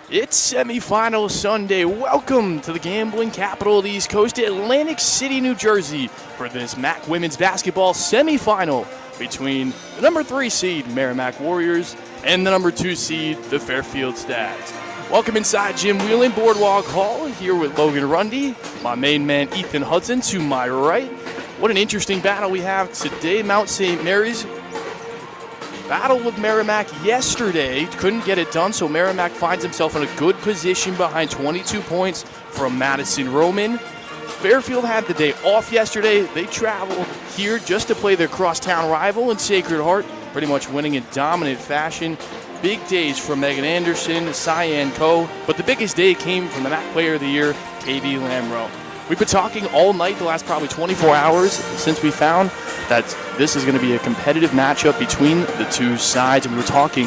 It's semifinal Sunday. Welcome to the gambling capital of the East Coast, Atlantic City, New Jersey, for this MAAC women's basketball semifinal between the number 3 seed Merrimack Warriors and the number 2 seed the Fairfield Stags. Welcome inside Jim Whelan Boardwalk Hall, here with Logan Rundy, my main man Ethan Hudson to my right. What an interesting battle we have today. Mount St. Mary's battle with Merrimack yesterday, couldn't get it done, so Merrimack finds himself in a good position behind 22 points from Madison Roman. Fairfield had the day off yesterday. They traveled here just to play their crosstown rival in Sacred Heart, pretty much winning in dominant fashion. Big days from Megan Anderson, Cyan Coe, but the biggest day came from the MAAC Player of the Year, Katie Lamro. We've been talking all night, the last probably 24 hours, since we found that this is going to be a competitive matchup between the two sides. And we were talking,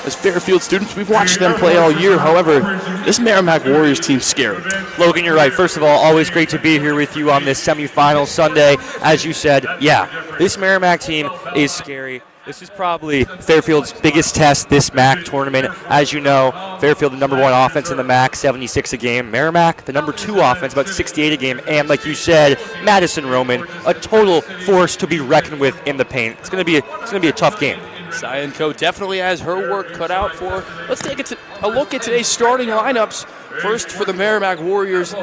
as Fairfield students, we've watched them play all year. However, this Merrimack Warriors team's scary. Logan, you're right. First of all, always great to be here with you on this semifinal Sunday. As you said, yeah, this Merrimack team is scary. This is probably Fairfield's biggest test this MAAC tournament. As you know, Fairfield, the number 1 offense in the MAAC, 76 a game. Merrimack, the number 2 offense, about 68 a game. And like you said, Madison Roman, a total force to be reckoned with in the paint. It's going to be a tough game. Cyan Coe definitely has her work cut out for her. Let's take a look at today's starting lineups. First for the Merrimack Warriors.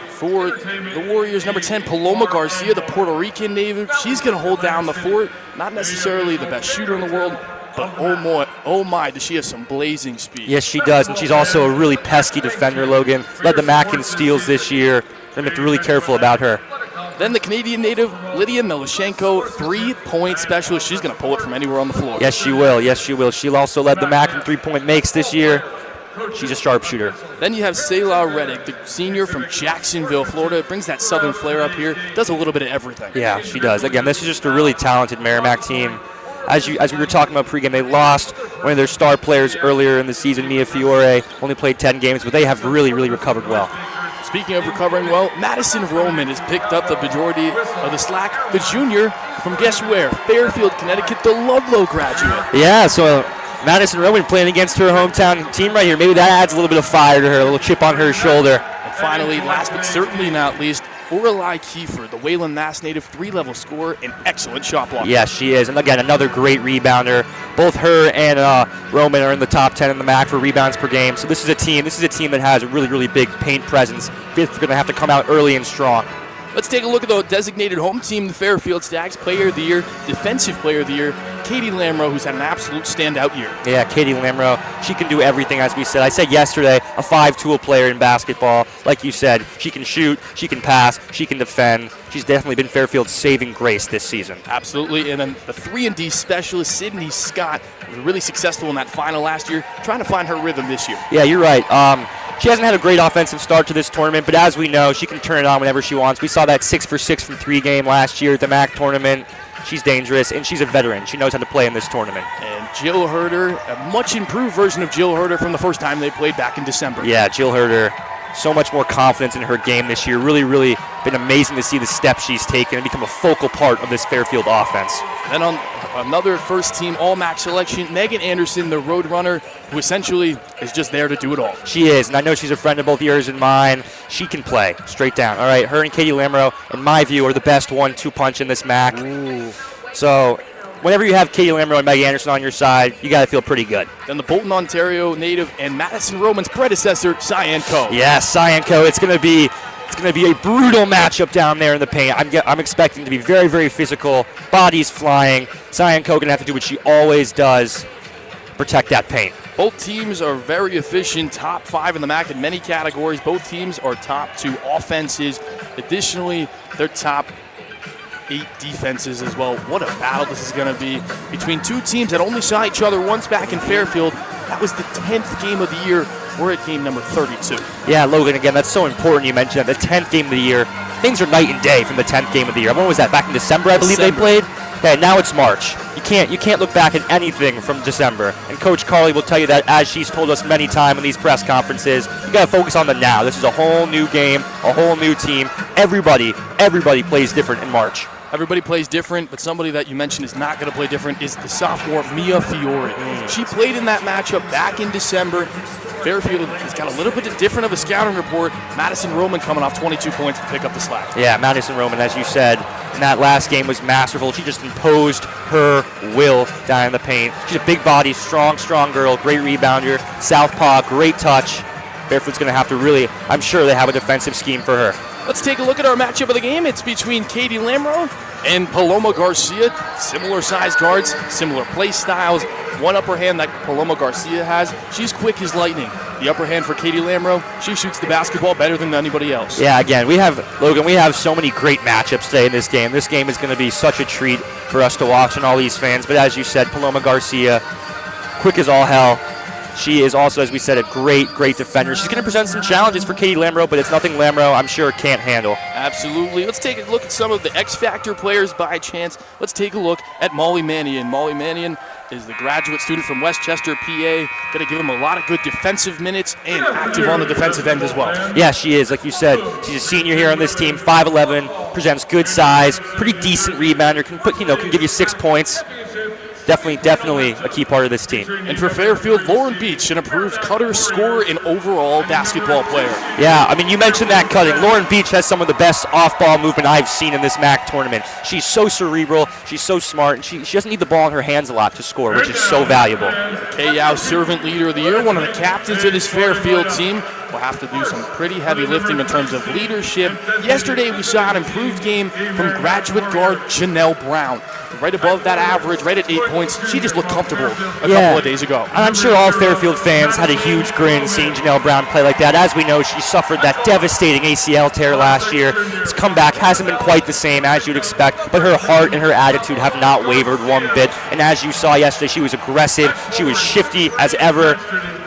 For the Warriors, number 10, Paloma Garcia, the Puerto Rican native. She's going to hold down the fort. Not necessarily the best shooter in the world, but oh my, does she have some blazing speed. Yes, she does, and she's also a really pesky defender, Logan. Led the MAAC in steals this year. We're going to have to be really careful about her. Then the Canadian native, Lydia Milashenko, 3-point specialist. She's going to pull it from anywhere on the floor. Yes, she will. Yes, she will. She also led the MAAC in 3-point makes this year. She's a sharpshooter. Then you have Selah Reddick, the senior from Jacksonville, Florida. Brings that southern flair up here. Does a little bit of everything. Yeah, she does. Again, this is just a really talented Merrimack team. As we were talking about pregame, they lost one of their star players earlier in the season, Mia Fiore. Only played 10 games, but they have really recovered well. Speaking of recovering well, Madison Roman has picked up the majority of the slack. The junior from guess where? Fairfield, Connecticut, the Ludlow graduate. Yeah, so Madison Roman playing against her hometown team right here. Maybe that adds a little bit of fire to her, a little chip on her shoulder. And finally, last but certainly not least, Orlai Kiefer, the Wayland Mass native, 3-level scorer, and excellent shot blocker. Yes, she is. And again, another great rebounder. Both her and Roman are in the top 10 in the MAAC for rebounds per game. So this is a team that has a really big paint presence. Fifth are going to have to come out early and strong. Let's take a look at the designated home team, the Fairfield Stags. Player of the Year, Defensive Player of the Year, Katie Lamro, who's had an absolute standout year. Yeah, Katie Lamro, she can do everything, as we said. I said yesterday, a 5-tool player in basketball. Like you said, she can shoot, she can pass, she can defend. She's definitely been Fairfield's saving grace this season. Absolutely, and then the 3-and-D specialist, Sydney Scott, was really successful in that final last year, trying to find her rhythm this year. Yeah, you're right. She hasn't had a great offensive start to this tournament, but as we know, she can turn it on whenever she wants. We saw that 6 for 6 from 3 game last year at the MAAC tournament. She's dangerous, and she's a veteran. She knows how to play in this tournament. And Jill Herder, a much improved version of Jill Herder from the first time they played back in December. Yeah, Jill Herder, so much more confidence in her game this year. Really been amazing to see the steps she's taken and become a focal part of this Fairfield offense. Then on another first-team All-MAAC selection, Megan Anderson, the Roadrunner, who essentially is just there to do it all. She is, and I know she's a friend of both yours and mine. She can play straight down. All right, her and Katie Lamro, in my view, are the best 1-2 punch in this MAAC. Ooh. So whenever you have Katie Lamro and Megan Anderson on your side, you got to feel pretty good. Then the Bolton, Ontario native and Madison Roman's predecessor, Cyan Coe. Yes, Cyan Coe. It's going to be a brutal matchup down there in the paint. I'm expecting to be very physical, bodies flying. Cyan Coe going to have to do what she always does, protect that paint. Both teams are very efficient, top 5 in the MAAC in many categories. Both teams are top 2 offenses. Additionally, they're top 8 defenses as well. What a battle this is going to be between two teams that only saw each other once back in Fairfield. That was the 10th game of the year. We're at game number 32. Yeah, Logan, again, that's so important you mentioned that. The 10th game of the year. Things are night and day from the 10th game of the year. When was that? Back in December, I believe they played? Okay, now it's March. You can't look back at anything from December. And Coach Carly will tell you that, as she's told us many times in these press conferences. You got to focus on the now. This is a whole new game, a whole new team. Everybody plays different in March. Everybody plays different, but somebody that you mentioned is not going to play different is the sophomore Mia Fiore. She played in that matchup back in December. Fairfield has got a little bit different of a scouting report. Madison Roman coming off 22 points to pick up the slack. Yeah, Madison Roman, as you said, in that last game was masterful. She just imposed her will down in the paint. She's a big body, strong girl, great rebounder, southpaw, great touch. Fairfield's going to have to really, I'm sure they have a defensive scheme for her. Let's take a look at our matchup of the game. It's between Katie Lamro and Paloma Garcia. Similar size guards, similar play styles. One upper hand that Paloma Garcia has. She's quick as lightning. The upper hand for Katie Lamro, she shoots the basketball better than anybody else. Yeah, again, we have so many great matchups today in this game. This game is going to be such a treat for us to watch and all these fans. But as you said, Paloma Garcia, quick as all hell. She is also, as we said, a great defender. She's going to present some challenges for Katie Lamro, but it's nothing Lamro, I'm sure, can't handle. Absolutely. Let's take a look at some of the X-Factor players by chance. Let's take a look at Molly Mannion. Molly Mannion is the graduate student from Westchester, PA. Going to give him a lot of good defensive minutes and active on the defensive end as well. Yeah, she is. Like you said, she's a senior here on this team, 5'11", presents good size, pretty decent rebounder, can give you 6 points. Definitely a key part of this team. And for Fairfield, Lauren Beach, an improved cutter, scorer, and overall basketball player. Yeah, I mean, you mentioned that cutting. Lauren Beach has some of the best off-ball movement I've seen in this MAAC tournament. She's so cerebral, she's so smart, and she doesn't need the ball in her hands a lot to score, which is so valuable. K.Yao Servant Leader of the Year, one of the captains of this Fairfield team. Will have to do some pretty heavy lifting in terms of leadership. Yesterday we saw an improved game from graduate guard Janelle Brown. Right above that average, right at 8 points. She just looked comfortable a couple of days ago. And I'm sure all Fairfield fans had a huge grin seeing Janelle Brown play like that. As we know, she suffered that devastating ACL tear last year. His comeback hasn't been quite the same as you'd expect, but her heart and her attitude have not wavered one bit. And as you saw yesterday, she was aggressive. She was shifty as ever.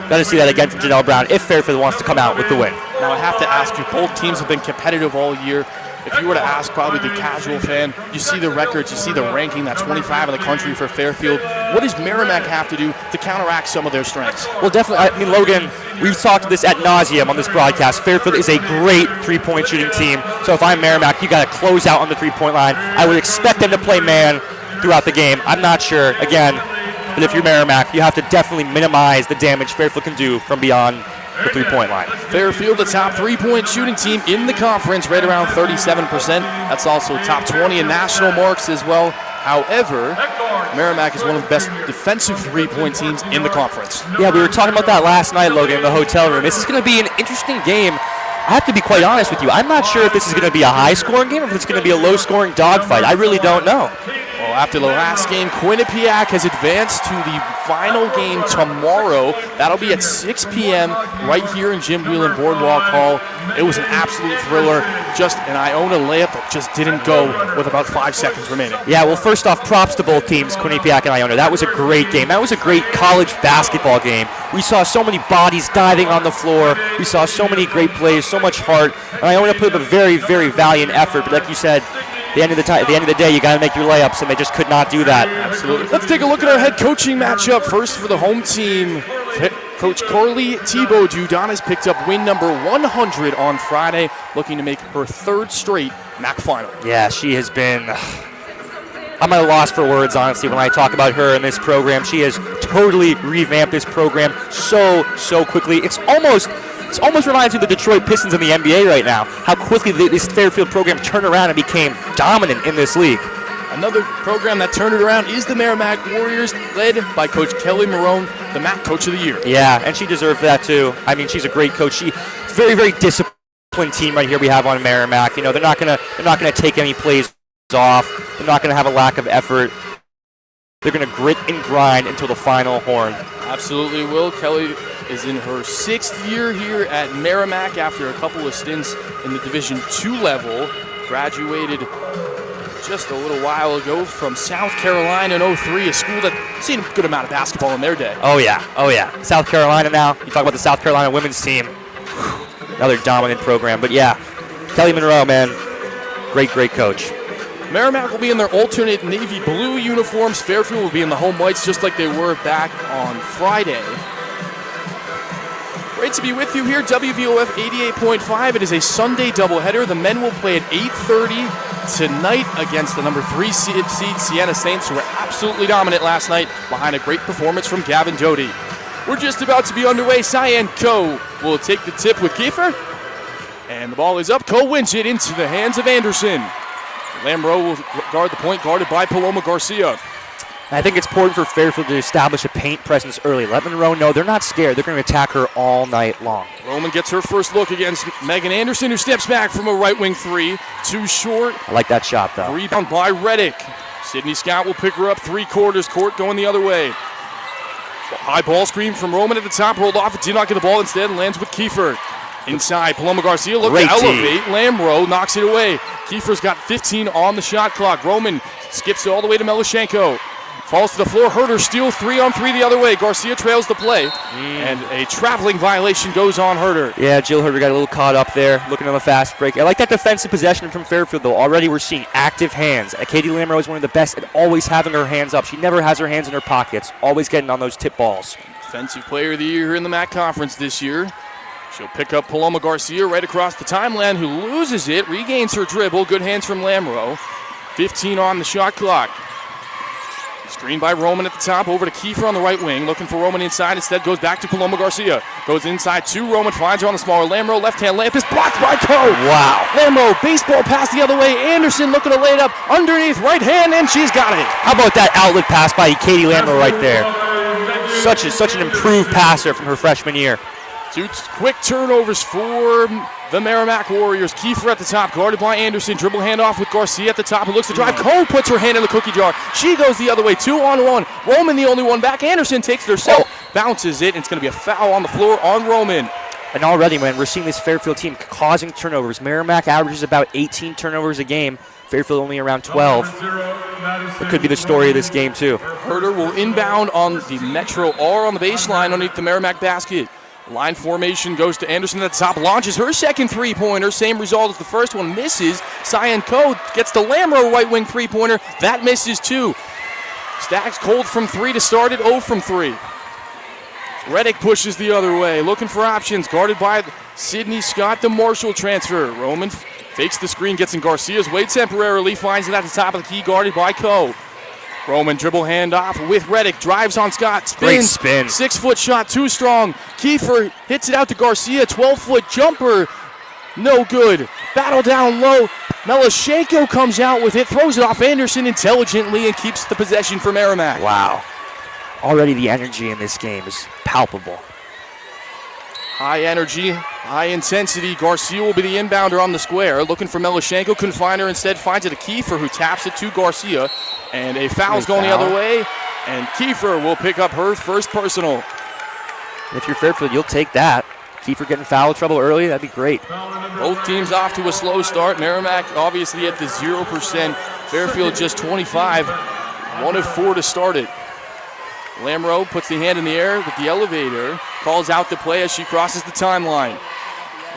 Got to see that again from Janelle Brown if Fairfield wants to come out with the win. Now I have to ask you, both teams have been competitive all year. If you were to ask probably the casual fan, you see the records, you see the ranking, that's 25 in the country for Fairfield. What does Merrimack have to do to counteract some of their strengths? Well, definitely. I mean, Logan, we've talked this ad nauseum on this broadcast. Fairfield is a great three-point shooting team. So if I'm Merrimack, you got to close out on the three-point line. I would expect them to play man throughout the game. I'm not sure, again, but if you're Merrimack, you have to definitely minimize the damage Fairfield can do from beyond the three-point line. Fairfield, the top three-point shooting team in the conference, right around 37%. That's also top 20 in national marks as well. However, Merrimack is one of the best defensive three-point teams in the conference. Yeah, we were talking about that last night, Logan, in the hotel room. This is going to be an interesting game. I have to be quite honest with you. I'm not sure if this is going to be a high-scoring game or if it's going to be a low-scoring dogfight. I really don't know. Well, after the last game, Quinnipiac has advanced to the final game tomorrow. That'll be at 6 p.m. right here in Jim Whelan Boardwalk Hall. It was an absolute thriller. Just an Iona layup that just didn't go with about 5 seconds remaining. Yeah, well, first off, props to both teams, Quinnipiac and Iona. That was a great game. That was a great college basketball game. We saw so many bodies diving on the floor. We saw so many great plays, so much heart. And Iona put up a very, very valiant effort. But like you said, at the end of the day, you got to make your layups, and they just could not do that. Absolutely. Let's take a look at our head coaching matchup. First for the home team, Coach Carly Tebow Judanis picked up win number 100 on Friday, looking to make her third straight MAAC final. Yeah, she has been... I'm at a loss for words, honestly, when I talk about her in this program. She has totally revamped this program so quickly. It's almost reminds me of the Detroit Pistons in the NBA right now, how quickly this Fairfield program turned around and became dominant in this league. Another program that turned it around is the Merrimack Warriors, led by Coach Kelly Marone, the MAAC Coach of the Year. Yeah, and she deserves that too. I mean, she's a great coach. She's a very, very disciplined team right here we have on Merrimack. You know, they're not gonna take any plays off. They're not gonna have a lack of effort. They're gonna grit and grind until the final horn. Absolutely will. Kelly is in her 6th year here at Merrimack after a couple of stints in the Division II level. Graduated just a little while ago from South Carolina in 03, a school that seen a good amount of basketball in their day. Oh yeah. South Carolina now. You talk about the South Carolina women's team. Another dominant program. But yeah, Kelly Monroe, man, great coach. Merrimack will be in their alternate navy blue uniforms. Fairfield will be in the home whites just like they were back on Friday. Great to be with you here, WVOF 88.5. It is a Sunday doubleheader. The men will play at 8:30 tonight against the number 3 seed Siena Saints, who were absolutely dominant last night behind a great performance from Gavin Doty. We're just about to be underway. Cyan Co will take the tip with Kiefer. And the ball is up. Co wins it into the hands of Anderson. Lamro will guard the point, guarded by Paloma Garcia. I think it's important for Fairfield to establish a paint presence early. Let Monroe know they're not scared. They're going to attack her all night long. Roman gets her first look against Megan Anderson, who steps back from a right wing three. Too short. I like that shot, though. Rebound by Reddick. Sydney Scott will pick her up 3/4 court, going the other way. High ball screen from Roman at the top, rolled off. It did not get the ball, instead lands with Kiefer. Inside, Paloma Garcia looking to elevate. Lamro knocks it away. Kiefer's got 15 on the shot clock. Roman skips it all the way to Melashenko. Falls to the floor. Herder steal 3-on-3 the other way. Garcia trails the play. And a traveling violation goes on Herder. Yeah, Jill Herder got a little caught up there, looking on the fast break. I like that defensive possession from Fairfield, though. Already we're seeing active hands. Katie Lamro is one of the best at always having her hands up. She never has her hands in her pockets, always getting on those tip balls. Defensive Player of the Year here in the MAAC Conference this year. She'll pick up Paloma Garcia right across the timeline, who loses it, regains her dribble. Good hands from Lamro. 15 on the shot clock. Screen by Roman at the top, over to Kiefer on the right wing. Looking for Roman inside, instead goes back to Paloma Garcia. Goes inside to Roman, finds her on the smaller Lamro. Left-hand layup is blocked by Co. Wow. Lamro, baseball pass the other way. Anderson looking to lay it up underneath, right hand, and she's got it. How about that outlet pass by Katie Lamro right there? Such an improved passer from her freshman year. 2 quick turnovers for the Merrimack Warriors. Kiefer at the top, guarded by Anderson. Dribble handoff with Garcia at the top, who looks to drive. Cole puts her hand in the cookie jar. She goes the other way, 2-on-1. Roman the only one back. Anderson takes it herself, bounces it, and it's going to be a foul on the floor on Roman. And already, man, we're seeing this Fairfield team causing turnovers. Merrimack averages about 18 turnovers a game. Fairfield only around 12. It could be the story of this game, too. Herder will inbound on the Metro R on the baseline underneath the Merrimack basket. Line formation goes to Anderson at the top, launches her second three-pointer. Same result as the first one, misses. Cyan Co gets the Lamro right wing three-pointer. That misses too. Stacks cold from 3 to start it, 0 from 3. Reddick pushes the other way, looking for options. Guarded by Sydney Scott, the Marshall transfer. Roman fakes the screen, gets in Garcia's way temporarily, finds it at the top of the key, guarded by Co. Roman dribble handoff with Reddick, drives on Scott, spins. Great spin. 6-foot shot, too strong. Kiefer hits it out to Garcia, 12-foot jumper, no good. Battle down low. Melashenko comes out with it, throws it off Anderson intelligently, and keeps the possession for Merrimack. Wow. Already the energy in this game is palpable. High energy, high intensity. Garcia will be the inbounder on the square. Looking for Melashenko, couldn't find her. Instead finds it to Kiefer, who taps it to Garcia. And a foul's going the other way. And Kiefer will pick up her first personal. If you're Fairfield, you'll take that. Kiefer getting foul trouble early, that'd be great. Both teams off to a slow start. Merrimack obviously at the 0%. Fairfield just 25. 1 of 4 to start it. Lamro puts the hand in the air with the elevator, calls out the play as she crosses the timeline.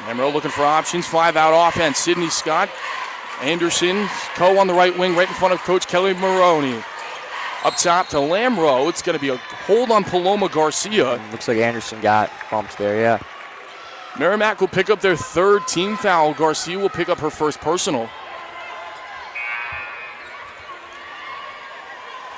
Lamro looking for options, 5-out offense. Sydney Scott, Anderson, Co on the right wing, right in front of Coach Kelly Maroney. Up top to Lamro. It's going to be a hold on Paloma Garcia. Looks like Anderson got bumped there, yeah. Merrimack will pick up their 3rd team foul. Garcia will pick up her first personal.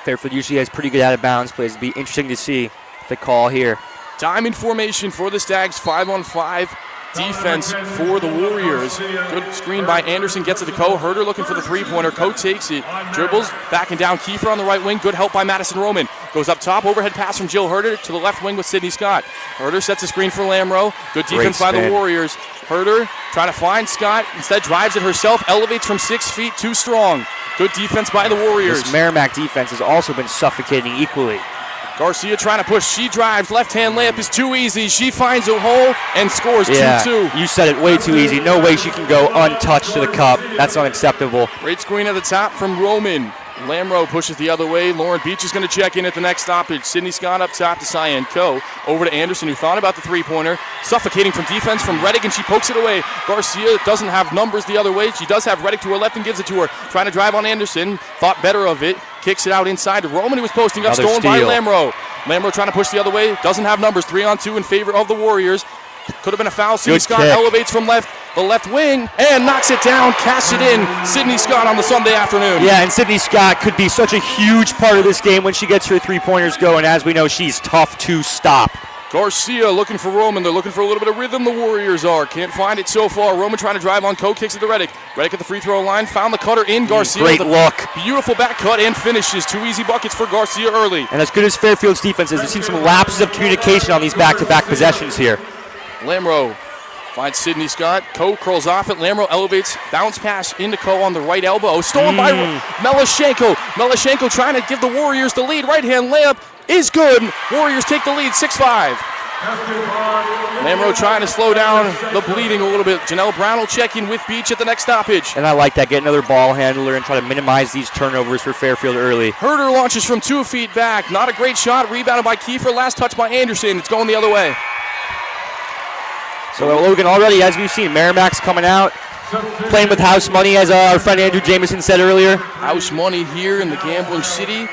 Fairfield usually has pretty good out-of-bounds plays. It'd be interesting to see the call here. Diamond formation for the Stags, 5-on-5 defense for the Warriors. Good screen by Anderson, gets it to Co. Herder looking for the three-pointer. Co takes it, dribbles, backing down. Kiefer on the right wing. Good help by Madison Roman. Goes up top, overhead pass from Jill Herder to the left wing with Sydney Scott. Herder sets a screen for Lamro. Good defense by the Warriors. Herder trying to find Scott. Instead drives it herself, elevates from 6 feet, too strong. Good defense by the Warriors. This Merrimack defense has also been suffocating equally. Garcia trying to push. She drives. Left-hand layup is too easy. She finds a hole and scores 2-2. You said it way too easy. No way she can go untouched to the cup. That's unacceptable. Great screen at the top from Roman. Lamro pushes the other way. Lauren Beach is going to check in at the next stoppage. Sydney Scott up top to Cyan Co. Over to Anderson, who thought about the three-pointer. Suffocating from defense from Reddick, and she pokes it away. Garcia doesn't have numbers the other way. She does have Reddick to her left and gives it to her. Trying to drive on Anderson. Thought better of it. Kicks it out inside to Roman, who was posting up. Another stolen steal by Lamro. Lamro trying to push the other way. Doesn't have numbers. 3-on-2 in favor of the Warriors. Could have been a foul. Sydney Good Scott kick. elevates from the left wing and knocks it down, cash it in. Sydney Scott on the Sunday afternoon. Yeah, and Sydney Scott could be such a huge part of this game when she gets her three-pointers going. As we know, she's tough to stop. Garcia looking for Roman. They're looking for a little bit of rhythm, the Warriors are. Can't find it so far. Roman trying to drive on kicks it to Reddick. Reddick at the free throw line. Found the cutter in Garcia. Great look. Beautiful back cut and finishes. 2 easy buckets for Garcia early. And as good as Fairfield's defense is, we've seen some lapses of communication on these back-to-back possessions here. Lamro finds Sydney Scott. Ko curls off it. Lamro elevates. Bounce pass into Ko on the right elbow. Stolen by Melashenko. Melashenko trying to give the Warriors the lead. Right-hand layup is good. Warriors take the lead 6-5. Lamro trying to slow down the bleeding a little bit. Janelle Brown will check in with Beach at the next stoppage. And I like that. Get another ball handler and try to minimize these turnovers for Fairfield early. Herder launches from 2 feet back. Not a great shot. Rebounded by Kiefer. Last touch by Anderson. It's going the other way. So Logan, already, as we've seen, Merrimack's coming out, playing with house money, as our friend Andrew Jameson said earlier. House money here in the gambling city.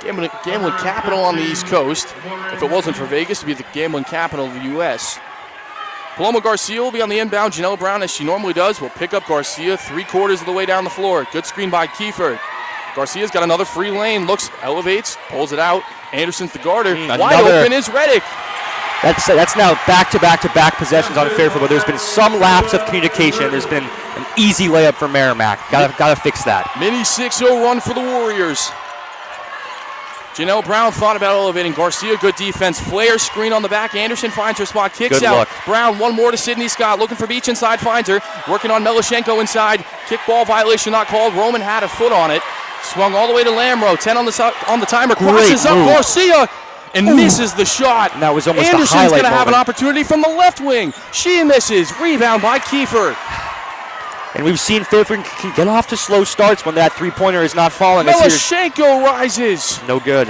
Gambling capital on the East Coast. If it wasn't for Vegas, it'd be the gambling capital of the U.S. Paloma Garcia will be on the inbound. Janelle Brown, as she normally does, will pick up Garcia 3/4 of the way down the floor. Good screen by Kiefer. Garcia's got another free lane. Looks, elevates, pulls it out. Anderson's the guarder. Wide open is Reddick. That's now back-to-back possessions on Fairfield, but there's been some lapse of communication. There's been an easy layup for Merrimack. Gotta fix that. Mini 6-0 run for the Warriors. Janelle Brown thought about elevating. Garcia, good defense. Flare screen on the back. Anderson finds her spot. Kicks Good out. look. Brown, one more to Sydney Scott. Looking for Beach inside. Finds her. Working on Melashenko inside. Kickball violation not called. Roman had a foot on it. Swung all the way to Lamro. 10 on the timer. Crosses up. Garcia and misses the shot. And that was almost Anderson's a highlight going to have an moment. opportunity from the left wing. She misses. Rebound by Kiefer. And we've seen Fairfield get off to slow starts when that three-pointer is not falling. Melashenko rises. No good.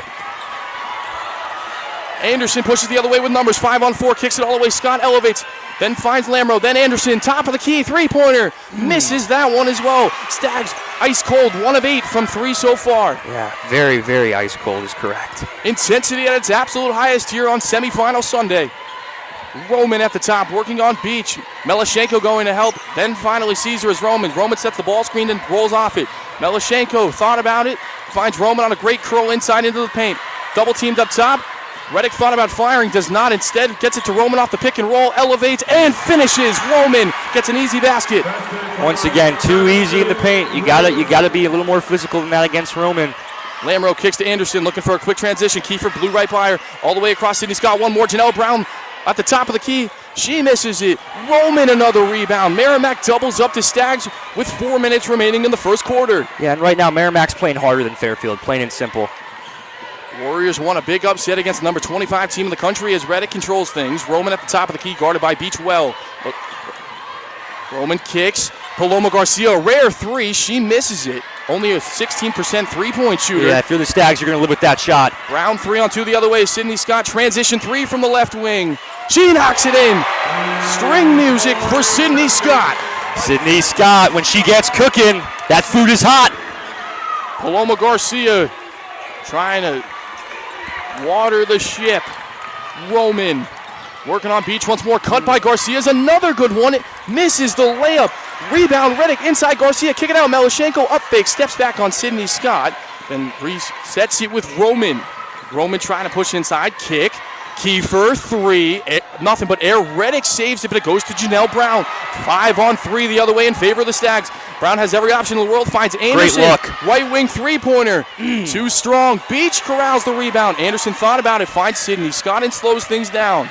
Anderson pushes the other way with numbers. 5-on-4, kicks it all the way. Scott elevates, then finds Lamro, then Anderson, top of the key, three-pointer. Misses that one as well. Stags ice cold, 1 of 8 from 3 so far. Yeah, very, very ice cold is correct. Intensity at its absolute highest here on semifinal Sunday. Roman at the top, working on Beach. Melashenko going to help, then finally sees her as Roman. Roman sets the ball screen and rolls off it. Melashenko thought about it, finds Roman on a great curl inside into the paint. Double teamed up top. Reddick thought about firing, does not. Instead, gets it to Roman off the pick and roll, elevates and finishes. Roman gets an easy basket. Once again, too easy in the paint. You gotta be a little more physical than that against Roman. Lamro kicks to Anderson, looking for a quick transition. Kiefer blew right by her, all the way across. Sydney Scott, one more. Janelle Brown at the top of the key. She misses it. Roman another rebound. Merrimack doubles up the Stags with 4 minutes remaining in the first quarter. Yeah, and right now Merrimack's playing harder than Fairfield, plain and simple. Warriors won a big upset against the number 25 team in the country as Reddick controls things. Roman at the top of the key, guarded by Beach well. Roman kicks. Paloma Garcia, rare three. She misses it. Only a 16% three-point shooter. Yeah, if you're the Stags, you're going to live with that shot. Brown 3-on-2 the other way. Sydney Scott, transition 3 from the left wing. She knocks it in. String music for Sydney Scott. Sydney Scott, when she gets cooking, that food is hot. Paloma Garcia trying to water the ship. Roman working on Beach once more. Cut by Garcia's another good one. It misses the layup. Rebound Reddick inside Garcia. Kick it out. Melashenko up fake. Steps back on Sydney Scott. Then resets it with Roman. Roman trying to push inside. Kick. Kiefer, 3. Nothing but air. Reddick saves it, but it goes to Janelle Brown. 5-on-3 the other way in favor of the Stags. Brown has every option in the world. Finds Anderson. Great look. Right wing three-pointer. Too strong. Beach corrals the rebound. Anderson thought about it. Finds Sydney Scott and slows things down.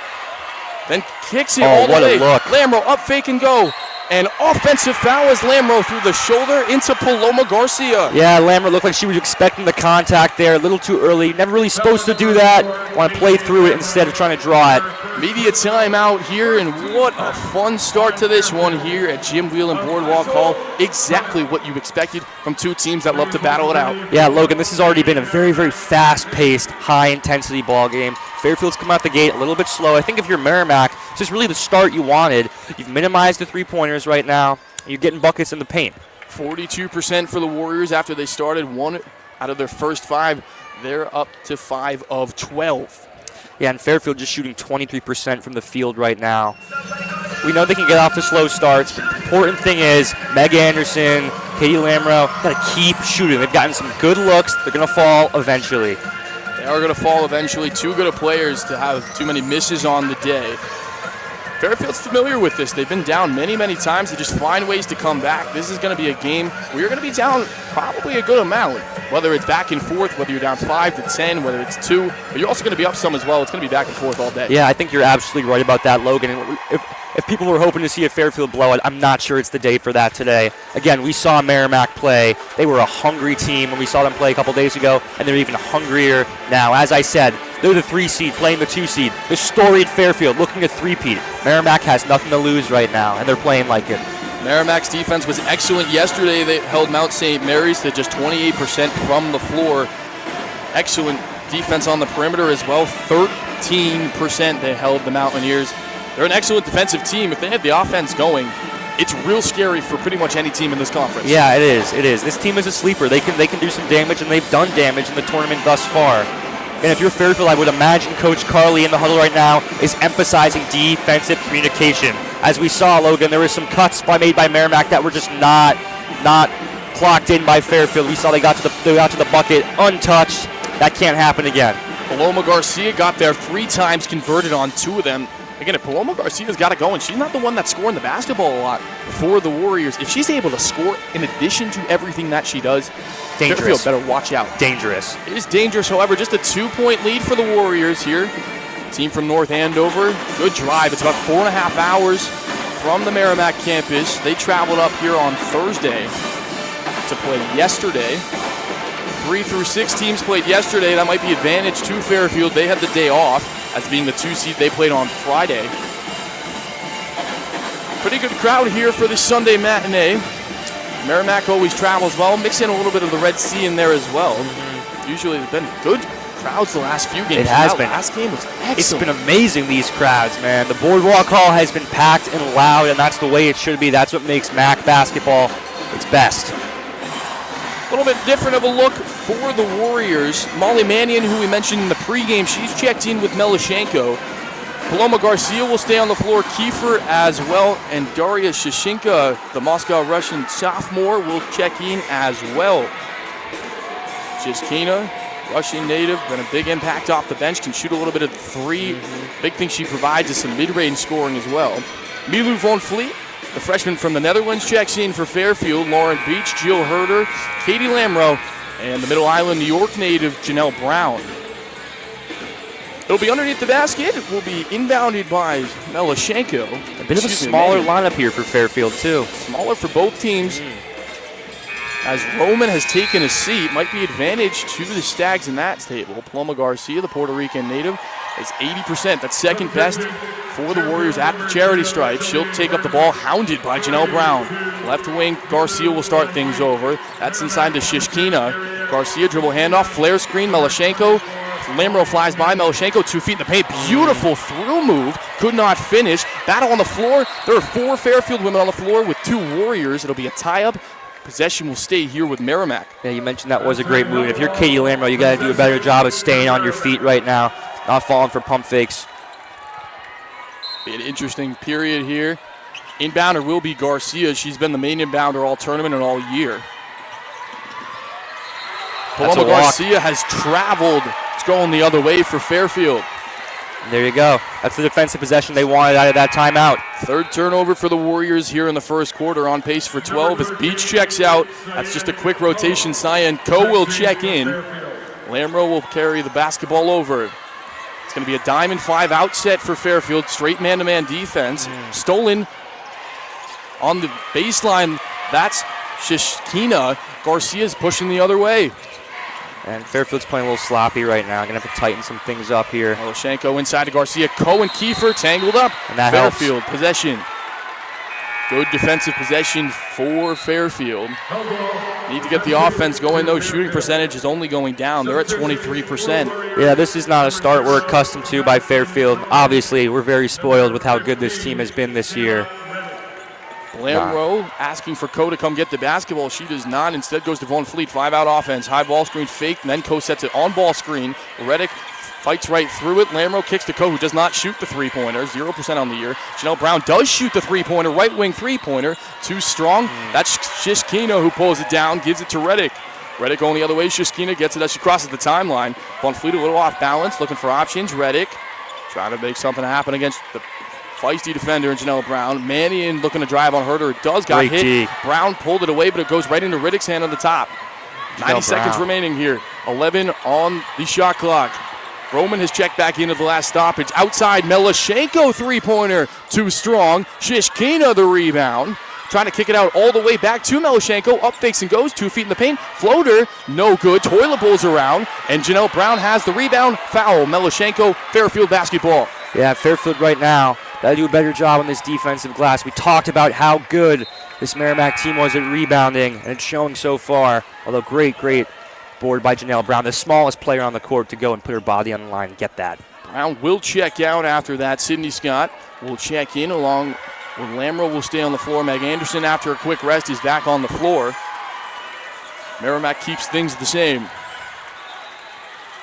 Then kicks it all the way. What a look. Lamro up fake and go. An offensive foul as Lamro through the shoulder into Paloma Garcia. Yeah, Lambert looked like she was expecting the contact there a little too early. Never really supposed to do that. Want to play through it instead of trying to draw it. Media timeout here, and what a fun start to this one here at Jim Whelan Boardwalk Hall. Exactly what you expected from two teams that love to battle it out. Yeah, Logan, this has already been a very, very fast-paced, high-intensity ball game. Fairfield's come out the gate a little bit slow. I think if you're Merrimack, this is really the start you wanted. You've minimized the three-pointers right now. You're getting buckets in the paint. 42% for the Warriors after they started 1 out of their first 5. They're up to 5 of 12. Yeah, and Fairfield just shooting 23% from the field right now. We know they can get off to slow starts, but the important thing is Meg Anderson, Katie Lamro, got to keep shooting. They've gotten some good looks. They're going to fall eventually. They are going to fall eventually. Too good of players to have too many misses on the day. Fairfield's familiar with this. They've been down many, many times. They just find ways to come back. This is going to be a game where you're going to be down probably a good amount, whether it's back and forth, whether you're down 5 to 10, whether it's 2, but you're also going to be up some as well. It's going to be back and forth all day. Yeah, I think you're absolutely right about that, Logan. And if people were hoping to see a Fairfield blowout, I'm not sure it's the day for that today. Again, we saw Merrimack play. They were a hungry team when we saw them play a couple days ago, and they're even hungrier now. As I said, they're the 3 seed playing the 2 seed. The storied Fairfield looking to three-peat. Merrimack has nothing to lose right now, and they're playing like it. Merrimack's defense was excellent yesterday. They held Mount St. Mary's to just 28% from the floor. Excellent defense on the perimeter as well. 13% they held the Mountaineers. They're an excellent defensive team. If they have the offense going, it's real scary for pretty much any team in this conference. Yeah, it is. It is. This team is a sleeper. They can do some damage, and they've done damage in the tournament thus far. And if you're Fairfield, I would imagine Coach Carly in the huddle right now is emphasizing defensive communication. As we saw, Logan, there were some cuts made by Merrimack that were just not clocked in by Fairfield. We saw they got to the bucket untouched. That can't happen again. Paloma Garcia got there 3 times, converted on 2 of them. Again, if Paloma Garcia's got it going, she's not the one that's scoring the basketball a lot for the Warriors. If she's able to score in addition to everything that she does, dangerous. Fairfield better watch out. Dangerous. It is dangerous, however, just a 2-point lead for the Warriors here. Team from North Andover, good drive. It's about 4.5 hours from the Merrimack campus. They traveled up here on Thursday to play yesterday. 3 through 6 teams played yesterday. That might be advantage to Fairfield. They had the day off as being the 2 seed. They played on Friday. Pretty good crowd here for this Sunday matinee. Merrimack always travels well. Mix in a little bit of the Red Sea in there as well. Usually they've been good crowds the last few games. It has been. Last game was excellent. It's been amazing, these crowds, man. The Boardwalk Hall has been packed and loud, and that's the way it should be. That's what makes MAAC basketball its best. A little bit different of a look for the Warriors. Molly Mannion, who we mentioned in the pregame, she's checked in with Melashenko. Paloma Garcia will stay on the floor. Kiefer as well. And Daria Shashinka, the Moscow Russian sophomore, will check in as well. Shishkina, Russian native, been a big impact off the bench, can shoot a little bit of 3. Big thing she provides is some mid-range scoring as well. Milou Von Fleet, the freshman from the Netherlands, checks in for Fairfield. Lauren Beach, Jill Herder, Katie Lamro, and the Middle Island, New York native, Janelle Brown. It'll be underneath the basket. It will be inbounded by Melashenko. A bit of a smaller lineup here for Fairfield, too. Smaller for both teams. As Roman has taken a seat, might be advantage to the Stags in that table. Paloma Garcia, the Puerto Rican native, is 80%. That's second best for the Warriors at the charity stripe. She'll take up the ball, hounded by Janelle Brown. Left wing, Garcia will start things over. That's inside to Shishkina. Garcia dribble handoff, flare screen, Melashenko. Lamro flies by, Melashenko 2 feet in the paint. Beautiful through move, could not finish. Battle on the floor. There are 4 Fairfield women on the floor with 2 Warriors. It'll be a tie-up. Possession will stay here with Merrimack. Yeah, you mentioned that was a great move. If you're Katie Lamro, you got to do a better job of staying on your feet right now, not falling for pump fakes. Be an interesting period here. Inbounder will be Garcia. She's been the main inbounder all tournament and all year. Paloma Garcia has traveled. It's going the other way for Fairfield. And there you go. That's the defensive possession they wanted out of that timeout. 3rd turnover for the Warriors here in the first quarter, on pace for 12 as Beach checks out. That's just a quick rotation. Cyan Ko will check in. Lamro will carry the basketball over. It's going to be a diamond 5 outset for Fairfield. Straight man-to-man defense. Stolen on the baseline. That's Shishkina. Garcia's pushing the other way. And Fairfield's playing a little sloppy right now. Going to have to tighten some things up here. Melashenko inside to Garcia. Ko and Kiefer tangled up. And that Fairfield helps. Possession. Good defensive possession for Fairfield. Need to get the offense going, though. Shooting percentage is only going down. They're at 23%. Yeah, this is not a start we're accustomed to by Fairfield. Obviously, we're very spoiled with how good this team has been this year. Lamro asking for Ko to come get the basketball. She does not. Instead goes to Von Fleet. 5-out offense. High ball screen fake. And then Ko sets it on ball screen. Reddick fights right through it. Lamro kicks to Coe, who does not shoot the three-pointer, 0% on the year. Janelle Brown does shoot the three-pointer, right wing three-pointer, too strong. That's Shishkina who pulls it down, gives it to Reddick. Reddick going the other way. Shishkina gets it as she crosses the timeline. Von Fleet a little off balance, looking for options. Reddick trying to make something happen against the feisty defender in Janelle Brown. Mannion looking to drive on Herder. It does got hit. G. Brown pulled it away, but it goes right into Riddick's hand on the top. 90 seconds remaining here. 11 on the shot clock. Roman has checked back into the last stoppage. Outside, Melashenko three-pointer. Too strong. Shishkina the rebound. Trying to kick it out all the way back to Melashenko. Up fakes and goes. 2 feet in the paint. Floater. No good. Toilet bowls around. And Janelle Brown has the rebound. Foul. Melashenko. Fairfield basketball. Yeah, Fairfield right now, gotta do a better job on this defensive glass. We talked about how good this Merrimack team was at rebounding, and it's showing so far. Although great board by Janelle Brown, the smallest player on the court to go and put her body on the line and get that. Brown will check out after that. Sydney Scott will check in along with Lamro will stay on the floor. Meg Anderson, after a quick rest, is back on the floor. Merrimack keeps things the same.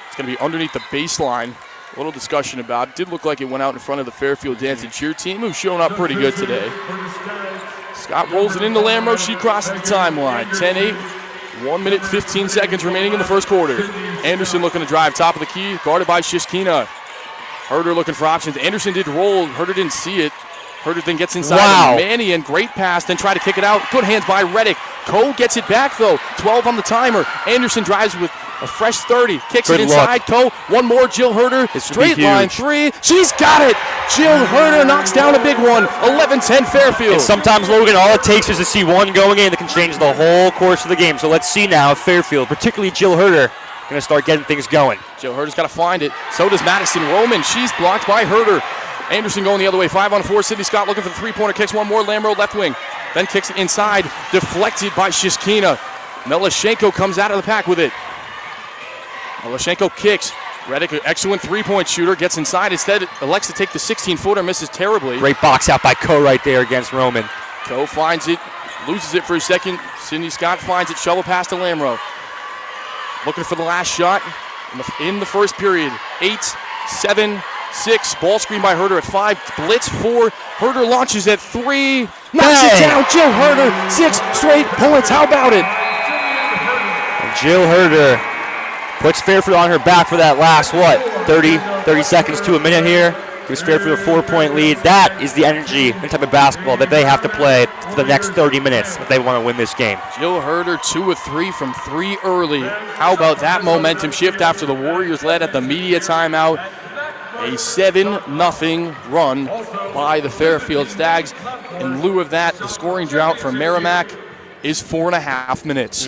It's going to be underneath the baseline. A little discussion about it. Did look like it went out in front of the Fairfield Dance and Cheer team, who's shown up pretty good today. Scott rolls it into Lamro. She crosses the timeline. 10-8. 1 minute, 15 seconds remaining in the first quarter. Anderson looking to drive top of the key, guarded by Shishkina. Herder looking for options. Anderson did roll. Herder didn't see it. Herder then gets inside. Wow. Mannion, great pass, then try to kick it out. Good hands by Reddick. Coe gets it back, though. 12 on the timer. Anderson drives with a fresh 30. Kicks it inside. Coe, one more. Jill Herder. Straight line three. She's got it. Jill Herder knocks down a big one. 11-10 Fairfield. And sometimes, Logan, all it takes is to see one going in that can change the whole course of the game. So let's see now if Fairfield, particularly Jill Herder, going to start getting things going. Jill Herder's got to find it. So does Madison Roman. She's blocked by Herder. Anderson going the other way. 5 on 4. Sydney Scott looking for the three-pointer. Kicks one more. Lamro left wing. Then kicks it inside. Deflected by Shishkina. Melashenko comes out of the pack with it. Melashenko kicks. Reddick, an excellent three-point shooter, gets inside. Instead, elects to take the 16-footer, misses terribly. Great box out by Coe right there against Roman. Coe finds it, loses it for a second. Sydney Scott finds it, shovel pass to Lamro. Looking for the last shot in the first period. 8, 7, 6. Ball screen by Herder at 5. Blitz 4. Herder launches at 3. Knocks it down. Jill Herder, 6 straight points. How about it? And Jill Herder puts Fairfield on her back for that last, 30 seconds to a minute here. Gives Fairfield a 4-point lead. That is the energy and type of basketball that they have to play for the next 30 minutes if they want to win this game. Jill Herder, 2 of 3 from 3 early. How about that momentum shift after the Warriors led at the media timeout? A 7-0 run by the Fairfield Stags. In lieu of that, the scoring drought for Merrimack is 4.5 minutes.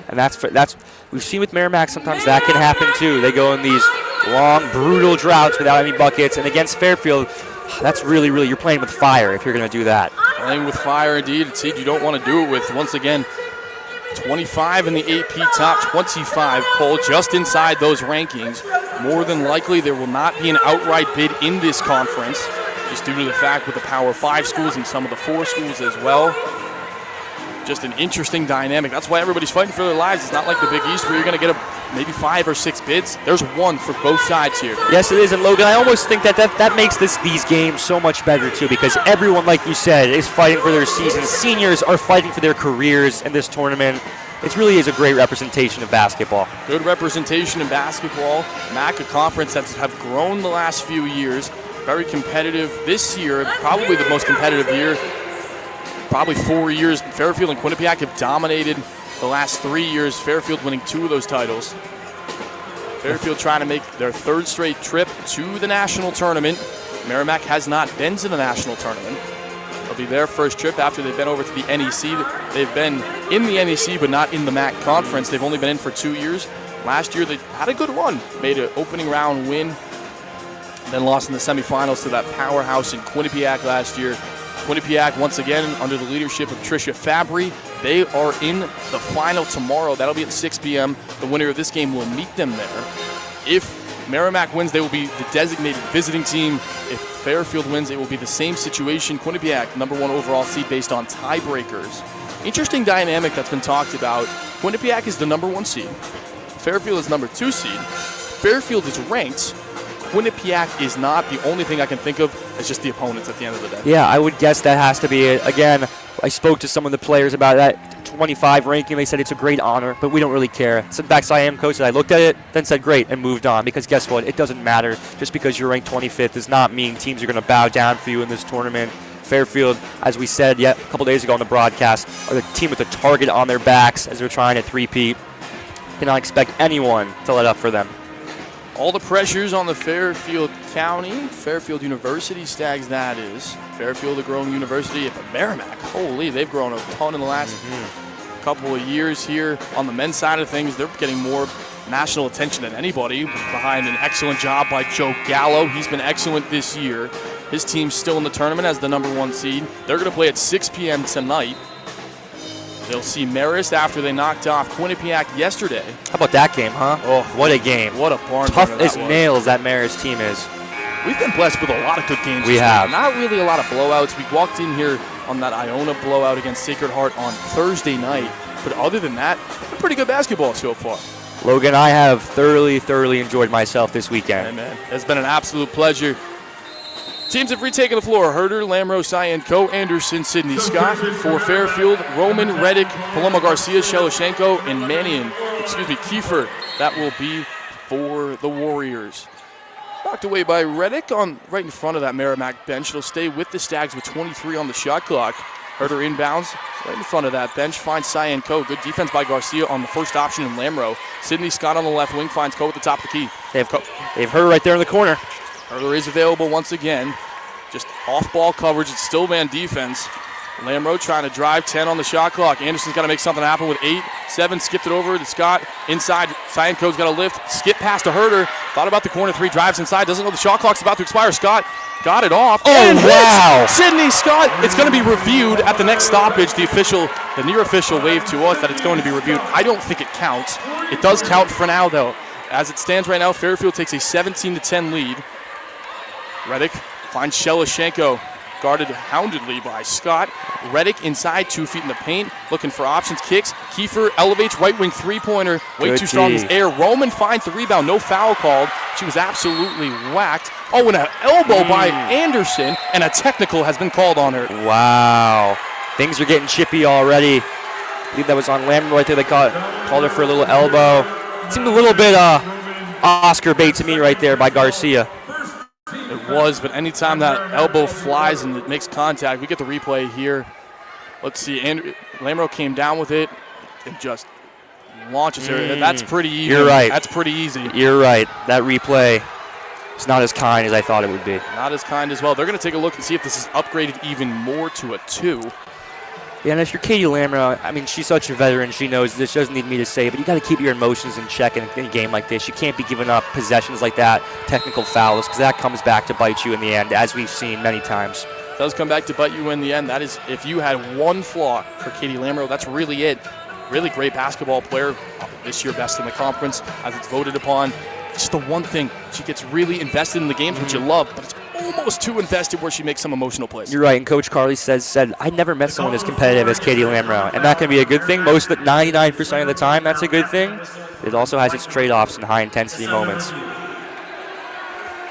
And that's we've seen with Merrimack sometimes that can happen too. They go in these long, brutal droughts without any buckets. And against Fairfield, that's really, you're playing with fire if you're going to do that. Playing with fire indeed. It's you don't want to do it with. Once again, 25 in the AP top 25 poll, just inside those rankings. More than likely, there will not be an outright bid in this conference, just due to the fact with the Power 5 schools and some of the 4 schools as well. Just an interesting dynamic. That's why everybody's fighting for their lives. It's not like the Big East where you're going to get maybe 5 or 6 bids. There's one for both sides here. Yes, it is. And Logan, I almost think that makes these games so much better too, because everyone, like you said, is fighting for their seasons. Seniors are fighting for their careers in this tournament. It really is a great representation of basketball. Good representation in basketball. MAAC, a conference that have grown the last few years. Very competitive this year, probably the most competitive year. Probably 4 years. Fairfield and Quinnipiac have dominated the last 3 years. Fairfield winning 2 of those titles. Fairfield trying to make their 3rd straight trip to the national tournament. Merrimack has not been to the national tournament. It'll be their first trip after they've been over to the NEC. They've been in the NEC but not in the MAAC conference. They've only been in for 2 years. Last year they had a good run. Made an opening round win. Then lost in the semifinals to that powerhouse in Quinnipiac last year. Quinnipiac, once again, under the leadership of Tricia Fabry. They are in the final tomorrow. That'll be at 6 p.m. The winner of this game will meet them there. If Merrimack wins, they will be the designated visiting team. If Fairfield wins, it will be the same situation. Quinnipiac, #1 overall seed based on tiebreakers. Interesting dynamic that's been talked about. Quinnipiac is the #1 seed. Fairfield is #2 seed. Fairfield is ranked Quinnipiac is not. The only thing I can think of is just the opponents at the end of the day. Yeah, I would guess that has to be it. Again, I spoke to some of the players about that 25 ranking. They said it's a great honor, but we don't really care. So in fact, Siam coach said I looked at it, then said great, and moved on. Because guess what? It doesn't matter. Just because you're ranked 25th does not mean teams are going to bow down for you in this tournament. Fairfield, as we said a couple days ago on the broadcast, are the team with a target on their backs as they're trying to three-peat. Cannot expect anyone to let up for them. All the pressures on the Fairfield University Stags, that is. Fairfield, a growing university, but Merrimack, holy, they've grown a ton in the last couple of years here. On the men's side of things, they're getting more national attention than anybody, behind an excellent job by Joe Gallo. He's been excellent this year. His team's still in the tournament as the #1 seed. They're going to play at 6 p.m. tonight. They'll see Marist after they knocked off Quinnipiac yesterday. How about that game, huh? Oh, what a game. What a barn Tough burner as that was. nails that Marist team is. We've been blessed with a lot of good games. We have. Not really a lot of blowouts. We walked in here on that Iona blowout against Sacred Heart on Thursday night. But other than that, pretty good basketball so far. Logan, I have thoroughly enjoyed myself this weekend. Hey, man. It's been an absolute pleasure. Teams have retaken the floor. Herder, Lamro, Cyan, Co, Anderson, Sidney Scott. For Fairfield, Roman, Reddick, Paloma Garcia, Shelashenko, and Kiefer. That will be for the Warriors. Knocked away by Reddick right in front of that Merrimack bench. It'll stay with the Stags with 23 on the shot clock. Herder inbounds right in front of that bench. Finds Cyan Co. Good defense by Garcia on the first option in Lamro. Sidney Scott on the left wing finds Co at the top of the key. They've Herder right there in the corner. Herder is available once again. Just off-ball coverage. It's still man defense. Lamro trying to drive, 10 on the shot clock. Anderson's got to make something happen with 8. 7, skipped it over to Scott. Inside, Cyan Co.'s got to lift. Skip past to Herder. Thought about the corner 3, drives inside. Doesn't know the shot clock's about to expire. Scott got it off. Oh, wow. Sidney Scott. It's going to be reviewed at the next stoppage. The near official waved to us that it's going to be reviewed. I don't think it counts. It does count for now, though. As it stands right now, Fairfield takes a 17-10 lead. Reddick finds Shelashenko, guarded houndedly by Scott. Reddick inside, 2 feet in the paint, looking for options, kicks. Kiefer elevates, right wing three-pointer, way Good too strong in D. his air. Roman finds the rebound, no foul called. She was absolutely whacked. Oh, and an elbow by Anderson, and a technical has been called on her. Wow. Things are getting chippy already. I believe that was on Lamb right there. They called her for a little elbow. Seemed a little bit Oscar bait to me right there by Garcia. It was, but anytime that elbow flies and it makes contact, we get the replay here. Let's see, Lamro came down with it and just launches her. That's pretty easy. You're right. That's pretty easy. You're right. That replay is not as kind as I thought it would be. Not as kind as well. They're going to take a look and see if this is upgraded even more to a 2. Yeah, and if you're Katie Lamro, I mean, she's such a veteran. She knows this. Doesn't need me to say, but you got to keep your emotions in check in a game like this. You can't be giving up possessions like that, technical fouls, because that comes back to bite you in the end, as we've seen many times. It does come back to bite you in the end. That is, if you had one flaw for Katie Lamro, that's really it. Really great basketball player. This year best in the conference, as it's voted upon. Just the one thing, she gets really invested in the games, which you love, but it's almost too invested where she makes some emotional plays. You're right, and Coach Carley said, I never met someone as competitive as Katie Lamro, and that can be a good thing. 99% of the time, that's a good thing. It also has its trade-offs and high-intensity moments.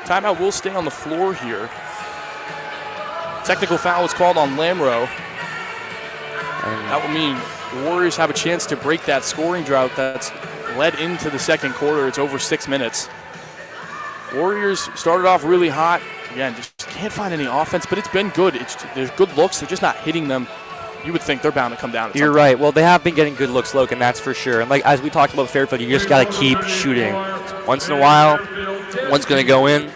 Timeout will stay on the floor here. Technical foul is called on Lamro. And that will mean the Warriors have a chance to break that scoring drought that's led into the second quarter. It's over 6 minutes. Warriors started off really hot. Again, just can't find any offense, but it's been good. There's good looks. They're just not hitting them. You would think they're bound to come down. You're right. Well, they have been getting good looks, Logan, that's for sure. And like as we talked about Fairfield, you just got to keep shooting. Once in a while, one's going to go in.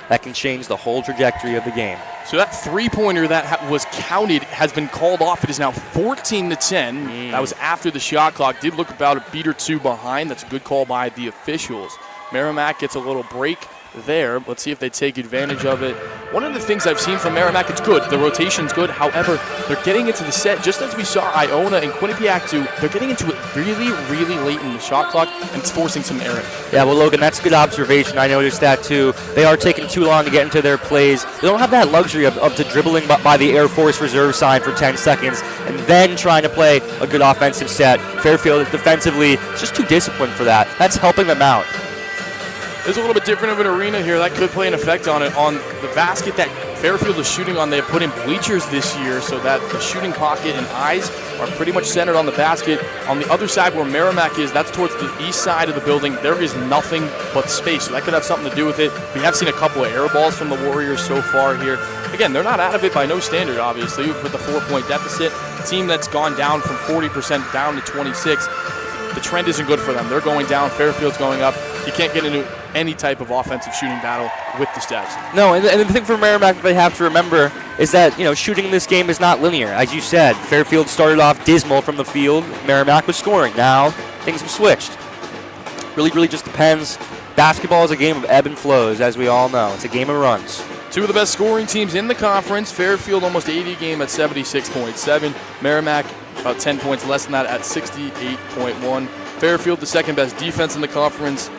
That can change the whole trajectory of the game. So that three-pointer that was counted has been called off. It is now 14-10. That was after the shot clock. Did look about a beat or 2 behind. That's a good call by the officials. Merrimack gets a little break there. Let's see if they take advantage of it. One of the things I've seen from Merrimack, it's good. The rotation's good. However, they're getting into the set, just as we saw Iona and Quinnipiac do, they're getting into it really, really late in the shot clock, and it's forcing some error. Yeah, well, Logan, that's a good observation. I noticed that, too. They are taking too long to get into their plays. They don't have that luxury of dribbling by the Air Force reserve sign for 10 seconds and then trying to play a good offensive set. Fairfield defensively is just too disciplined for that. That's helping them out. There's a little bit different of an arena here. That could play an effect on it. On the basket that Fairfield is shooting on, they have put in bleachers this year so that the shooting pocket and eyes are pretty much centered on the basket. On the other side where Merrimack is, that's towards the east side of the building. There is nothing but space, so that could have something to do with it. We have seen a couple of air balls from the Warriors so far here. Again, they're not out of it by no standard, obviously, with the 4-point deficit. A team that's gone down from 40% down to 26. The trend isn't good for them. They're going down. Fairfield's going up. You can't get into any type of offensive shooting battle with the Stags. No, and the thing for Merrimack they have to remember is that, shooting in this game is not linear. As you said, Fairfield started off dismal from the field. Merrimack was scoring. Now things have switched. Really just depends. Basketball is a game of ebb and flows, as we all know. It's a game of runs. Two of the best scoring teams in the conference. Fairfield almost 80 a game at 76.7. Merrimack about 10 points less than that at 68.1. Fairfield, the second best defense in the conference.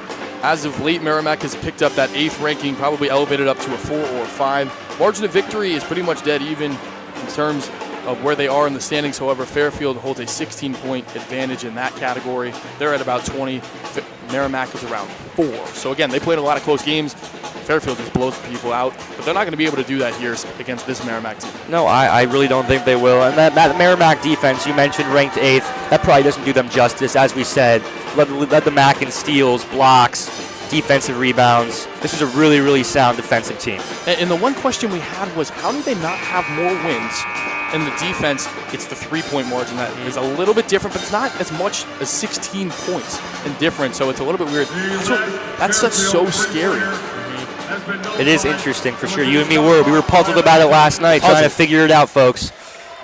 As of late, Merrimack has picked up that 8th ranking, probably elevated up to a 4 or 5. Margin of victory is pretty much dead even in terms of where they are in the standings. However, Fairfield holds a 16-point advantage in that category. They're at about 20. Merrimack is around 4. So again, they played a lot of close games. Fairfield just blows people out, but they're not going to be able to do that here against this Merrimack team. No, I really don't think they will. And that Merrimack defense, you mentioned ranked 8th, that probably doesn't do them justice. As we said, led the MAAC in steals, blocks, defensive rebounds. This is a really sound defensive team. And the one question we had was, how do they not have more wins? In the defense, it's the 3-point margin that is a little bit different, but it's not as much as 16 points in difference, so it's a little bit weird. That's so scary. It is interesting for sure. You and me we were puzzled about it last night, trying to figure it out, folks.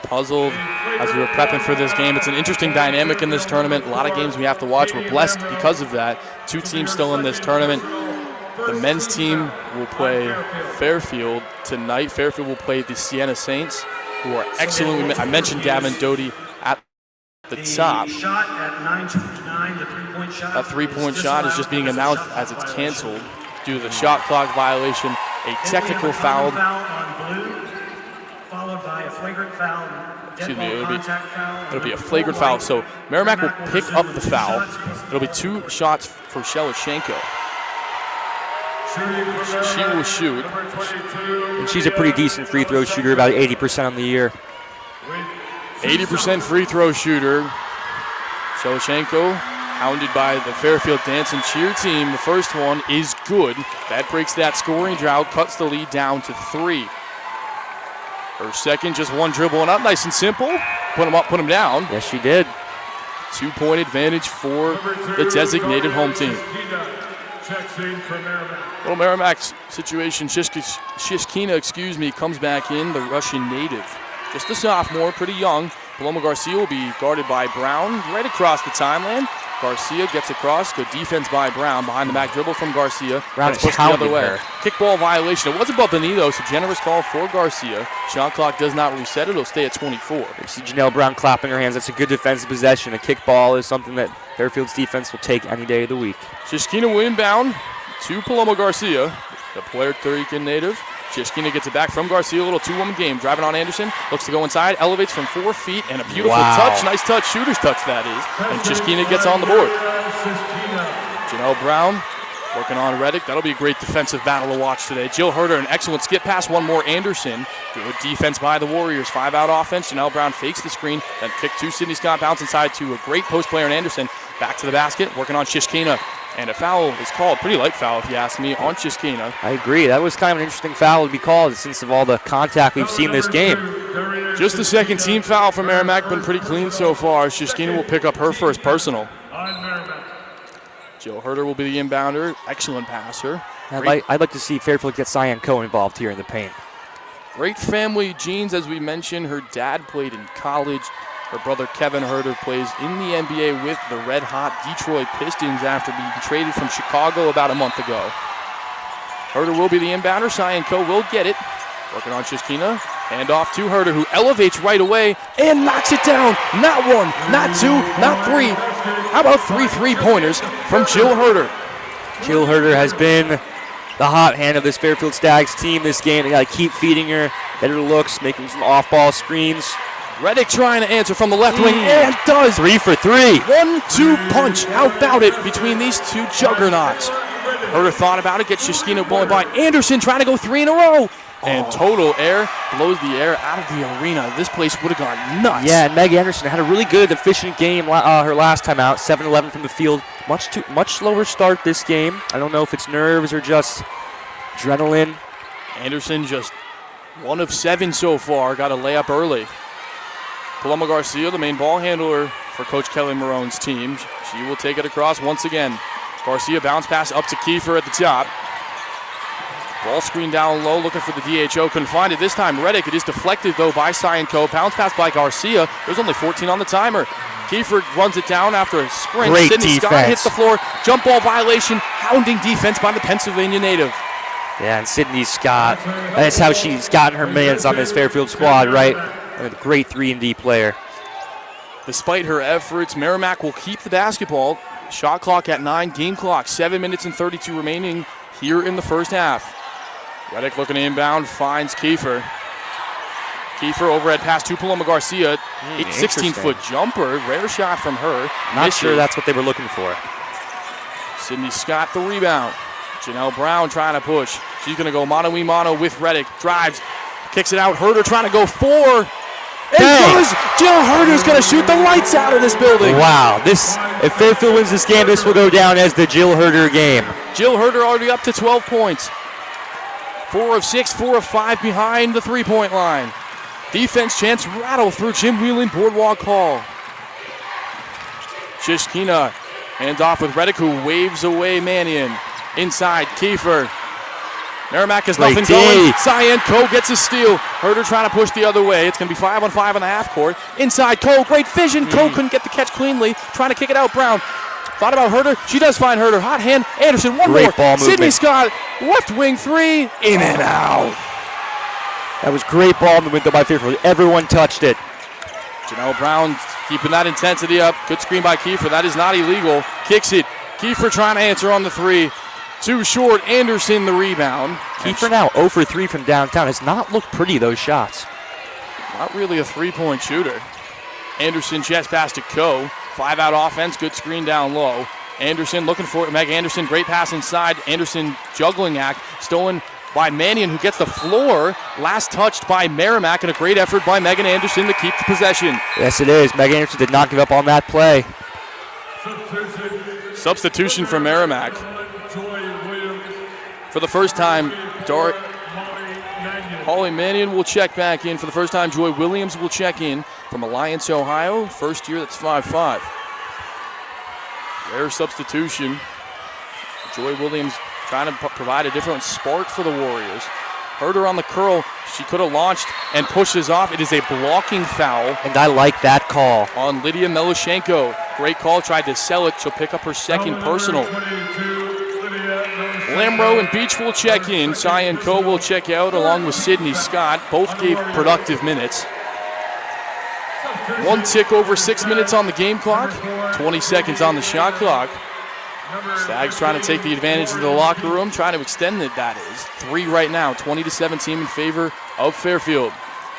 Puzzled as we were prepping for this game. It's an interesting dynamic in this tournament. A lot of games we have to watch. We're blessed because of that. 2 teams still in this tournament. The men's team will play Fairfield tonight. Fairfield will play the Siena Saints, who are excellent. I mentioned Gavin Doty at the top. That 3-point shot is just being announced as it's canceled due to the shot clock violation, a technical foul. Followed by a flagrant foul. Excuse me, it'll be a flagrant foul. So Merrimack will pick up the foul. It'll be 2 shots for Shelashenko. She will shoot. And she's a pretty decent free throw shooter, about 80% on the year. 80% free throw shooter. Shelashenko, hounded by the Fairfield Dance and Cheer team. The first one is good. That breaks that scoring drought, cuts the lead down to 3. Her second, just one dribble and up, nice and simple. Put him up, put him down. Yes, she did. 2-point advantage for the designated home team. Little Merrimack's situation, Shishkina, comes back in, the Russian native. Just a sophomore, pretty young. Paloma Garcia will be guarded by Brown right across the timeline. Garcia gets across, good defense by Brown. Behind the back dribble from Garcia. Brown pushed the other way. Kickball violation. It was above the knee though, so generous call for Garcia. Shot clock does not reset it. It'll stay at 24. You see Janelle Brown clapping her hands. That's a good defensive possession. A kickball is something that Fairfield's defense will take any day of the week. Shishkina will inbound to Paloma Garcia, the Puerto Rican native. Shishkina gets it back from Garcia, a little 2-woman game. Driving on Anderson, looks to go inside, elevates from 4 feet, and a beautiful touch. Nice touch, shooter's touch that is. And Shishkina gets on the board. Janelle Brown working on Reddick. That'll be a great defensive battle to watch today. Jill Herder, an excellent skip pass. One more Anderson. Good defense by the Warriors. 5-out offense. Janelle Brown fakes the screen, then kick to Sydney Scott. Bounce inside to a great post player in Anderson. Back to the basket, working on Shishkina. And a foul is called, pretty light foul if you ask me, on Shishkina. I agree. That was kind of an interesting foul to be called since of all the contact we've seen this game. Just the second team foul for Merrimack, been pretty clean so far. Shishkina will pick up her first personal. Jill Herder will be the inbounder. Excellent passer. I'd like to see Fairfield get Cyan Coe involved here in the paint. Great family genes, as we mentioned. Her dad played in college. Her brother Kevin Herder plays in the NBA with the red-hot Detroit Pistons after being traded from Chicago about a month ago. Herder will be the inbounder. Cyan Coe will get it. Working on Shishkina. Hand off to Herder, who elevates right away and knocks it down. Not 1, not 2, not 3. How about 3 3-pointers from Jill Herder? Jill Herder has been the hot hand of this Fairfield Stags team this game. They got to keep feeding her better looks, making some off-ball screens. Reddick trying to answer from the left wing, and does. 3 for 3. 1-2 punch. How about it between these two juggernauts? Herder thought about it, gets Shishkina bowling by. Anderson trying to go 3 in a row. And total air blows the air out of the arena. This place would have gone nuts. Yeah, and Meg Anderson had a really good, efficient game her last time out. 7-11 from the field. Much slower start this game. I don't know if it's nerves or just adrenaline. Anderson just 1 of 7 so far. Got a layup early. Paloma Garcia, the main ball handler for Coach Kelly Marone's team. She will take it across once again. Garcia bounce pass up to Kiefer at the top. Ball screen down low, looking for the DHO. Couldn't find it this time. Reddick, it is deflected though by Cyanco. Bounce pass by Garcia. There's only 14 on the timer. Kiefer runs it down after a sprint. Great Sydney defense. Scott hits the floor. Jump ball violation. Hounding defense by the Pennsylvania native. Yeah, and Sydney Scott, that's how she's gotten her minutes on this Fairfield squad, right? A great 3-and-D player. Despite her efforts, Merrimack will keep the basketball. Shot clock at 9, game clock, 7 minutes and 32 remaining here in the first half. Reddick looking inbound, finds Kiefer. Kiefer overhead pass to Paloma Garcia. 16-foot jumper, rare shot from her. Not sure that's what they were looking for. Sydney Scott the rebound. Janelle Brown trying to push. She's going to go mano-a-mano with Reddick. Drives, kicks it out. Herder trying to go 4. Jill Herder's going to shoot the lights out of this building. Wow, if Fairfield wins this game, this will go down as the Jill Herder game. Jill Herder already up to 12 points. 4 of 6, 4 of 5 behind the three-point line. Defense chance rattle through Jim Wheelan boardwalk call. Shishkina hands off with Reddick, who waves away Mannion. Inside, Kiefer. Merrimack has nothing going. Cyan Coe gets a steal. Herder trying to push the other way. It's going to be 5-on-5 on the half court. Inside, Coe, great vision. Coe couldn't get the catch cleanly. Trying to kick it out, Brown. Thought about Herder. She does find Herder. Hot hand. Anderson, one great more. Ball movement. Sydney Scott, left wing 3. In and out. That was great ball movement though by Fairfield. Everyone touched it. Janelle Brown keeping that intensity up. Good screen by Kiefer. That is not illegal. Kicks it. Kiefer trying to answer on the 3. Too short. Anderson the rebound. Kiefer now 0 for 3 from downtown. Has not looked pretty, those shots. Not really a three-point shooter. Anderson chest pass to Coe. 5-out offense. Good screen down low. Anderson looking for it. Meg Anderson. Great pass inside. Anderson juggling act. Stolen by Mannion, who gets the floor. Last touched by Merrimack, and a great effort by Megan Anderson to keep the possession. Yes, it is. Meg Anderson did not give up on that play. Substitution for Merrimack. For the first time, Holly Mannion will check back in. For the first time, Joy Williams will check in from Alliance, Ohio. First year, that's 5'5". Rare substitution. Joy Williams trying to provide a different spark for the Warriors. Herder on the curl. She could have launched and pushes off. It is a blocking foul. And I like that call. On Lydia Meloshenko. Great call. Tried to sell it. She'll pick up her second personal. Lamro and Beach will check in. Cyan Coe will check out along with Sydney Scott. Both gave productive minutes. 1 tick over 6 minutes on the game clock. 20 seconds on the shot clock. Stags trying to take the advantage of the locker room, trying to extend it, that is. 3 right now, 20-17 in favor of Fairfield.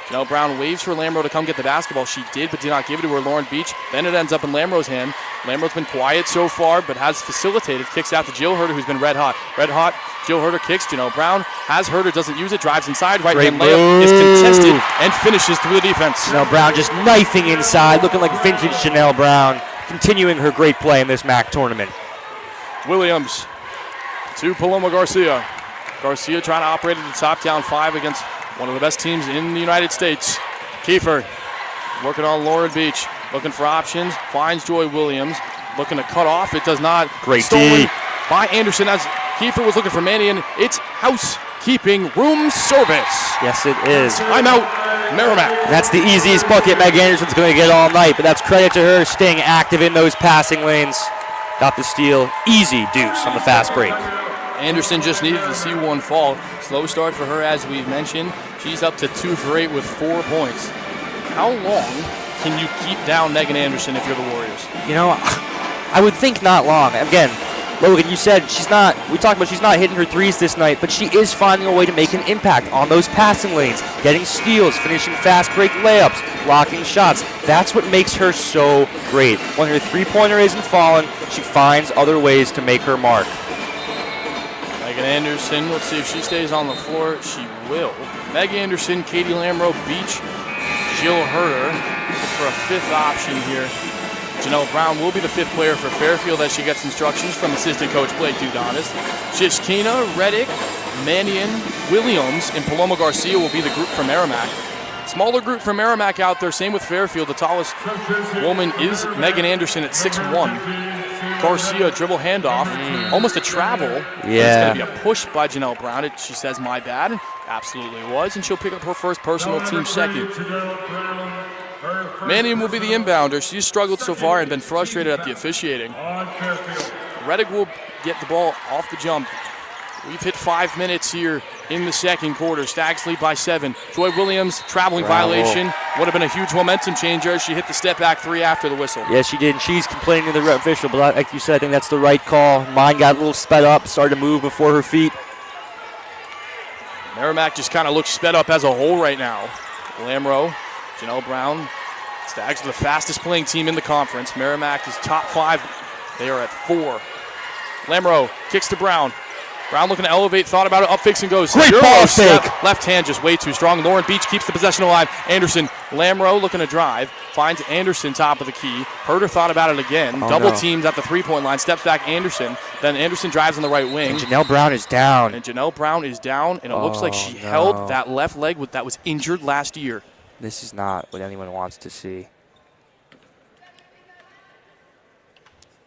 Janelle Brown waves for Lamro to come get the basketball. She did, but did not give it to her. Lauren Beach. Then it ends up in Lamro's hand. Lamro's been quiet so far, but has facilitated. Kicks out to Jill Herder, who's been red hot. Red hot. Jill Herder kicks. Janelle Brown has Herder, doesn't use it. Drives inside. Right hand layup is contested and finishes through the defense. Janelle Brown just knifing inside, looking like vintage Janelle Brown. Continuing her great play in this MAAC tournament. Williams to Paloma Garcia. Garcia trying to operate at the top, down 5 against one of the best teams in the United States. Kiefer working on Lauren Beach, looking for options, finds Joy Williams, looking to cut off. It does not. Great Stolen D. by Anderson as Kiefer was looking for Mannion. It's housekeeping room service. Yes, it is. Timeout, Merrimack. That's the easiest bucket Meg Anderson's going to get all night, but that's credit to her staying active in those passing lanes. Got the steal. Easy deuce on the fast break. Anderson just needed to see one fall. Slow start for her, as we've mentioned. She's up to 2 for 8 with 4 points. How long can you keep down Megan Anderson if you're the Warriors? You know, I would think not long. Again, Logan, you said we talked about she's not hitting her threes this night, but she is finding a way to make an impact on those passing lanes, getting steals, finishing fast break layups, blocking shots. That's what makes her so great. When her three-pointer isn't falling, she finds other ways to make her mark. Megan Anderson, let's see if she stays on the floor. She will. Meg Anderson, Katie Lamro, Beach, Jill Herder. Look for a fifth option here. Janelle Brown will be the fifth player for Fairfield as she gets instructions from assistant coach Blake Dudonis. Shishkina, Reddick, Mannion, Williams, and Paloma Garcia will be the group for Merrimack. Smaller group for Merrimack out there. Same with Fairfield. The tallest woman is Megan Anderson at 6'1". Garcia dribble handoff, almost a travel. Yeah. It's going to be a push by Janelle Brown. She says, my bad. Absolutely was, and she'll pick up her first personal, team second. Mannion will be the inbounder. She's struggled so far and been frustrated at the officiating. Reddick will get the ball off the jump. We've hit 5 minutes here in the second quarter. Stags lead by 7. Joy Williams, traveling violation. Would have been a huge momentum changer. She hit the step back 3 after the whistle. Yes, she did. And she's complaining to the official, but like you said, I think that's the right call. Mine got a little sped up, started to move before her feet. Merrimack just kind of looks sped up as a whole right now. Lamro, Janelle Brown. Stags are the fastest playing team in the conference. Merrimack is top 5. They are at 4. Lamro kicks to Brown. Brown looking to elevate, thought about it, up fakes and goes. Great ball fake. Left hand just way too strong. Lauren Beach keeps the possession alive. Anderson, Lamro looking to drive, finds Anderson top of the key. Herder thought about it again. Double teams at the three-point line, steps back Anderson. Then Anderson drives on the right wing. And Janelle Brown is down. And it looks like she held that left leg that was injured last year. This is not what anyone wants to see.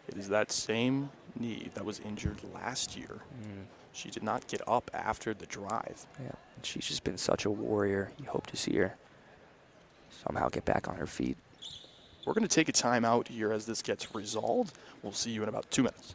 It is that same knee that was injured last year. She did not get up after the drive. Yeah, she's just been such a warrior. You hope to see her somehow get back on her feet. We're going to take a timeout here as this gets resolved. We'll see you in about 2 minutes.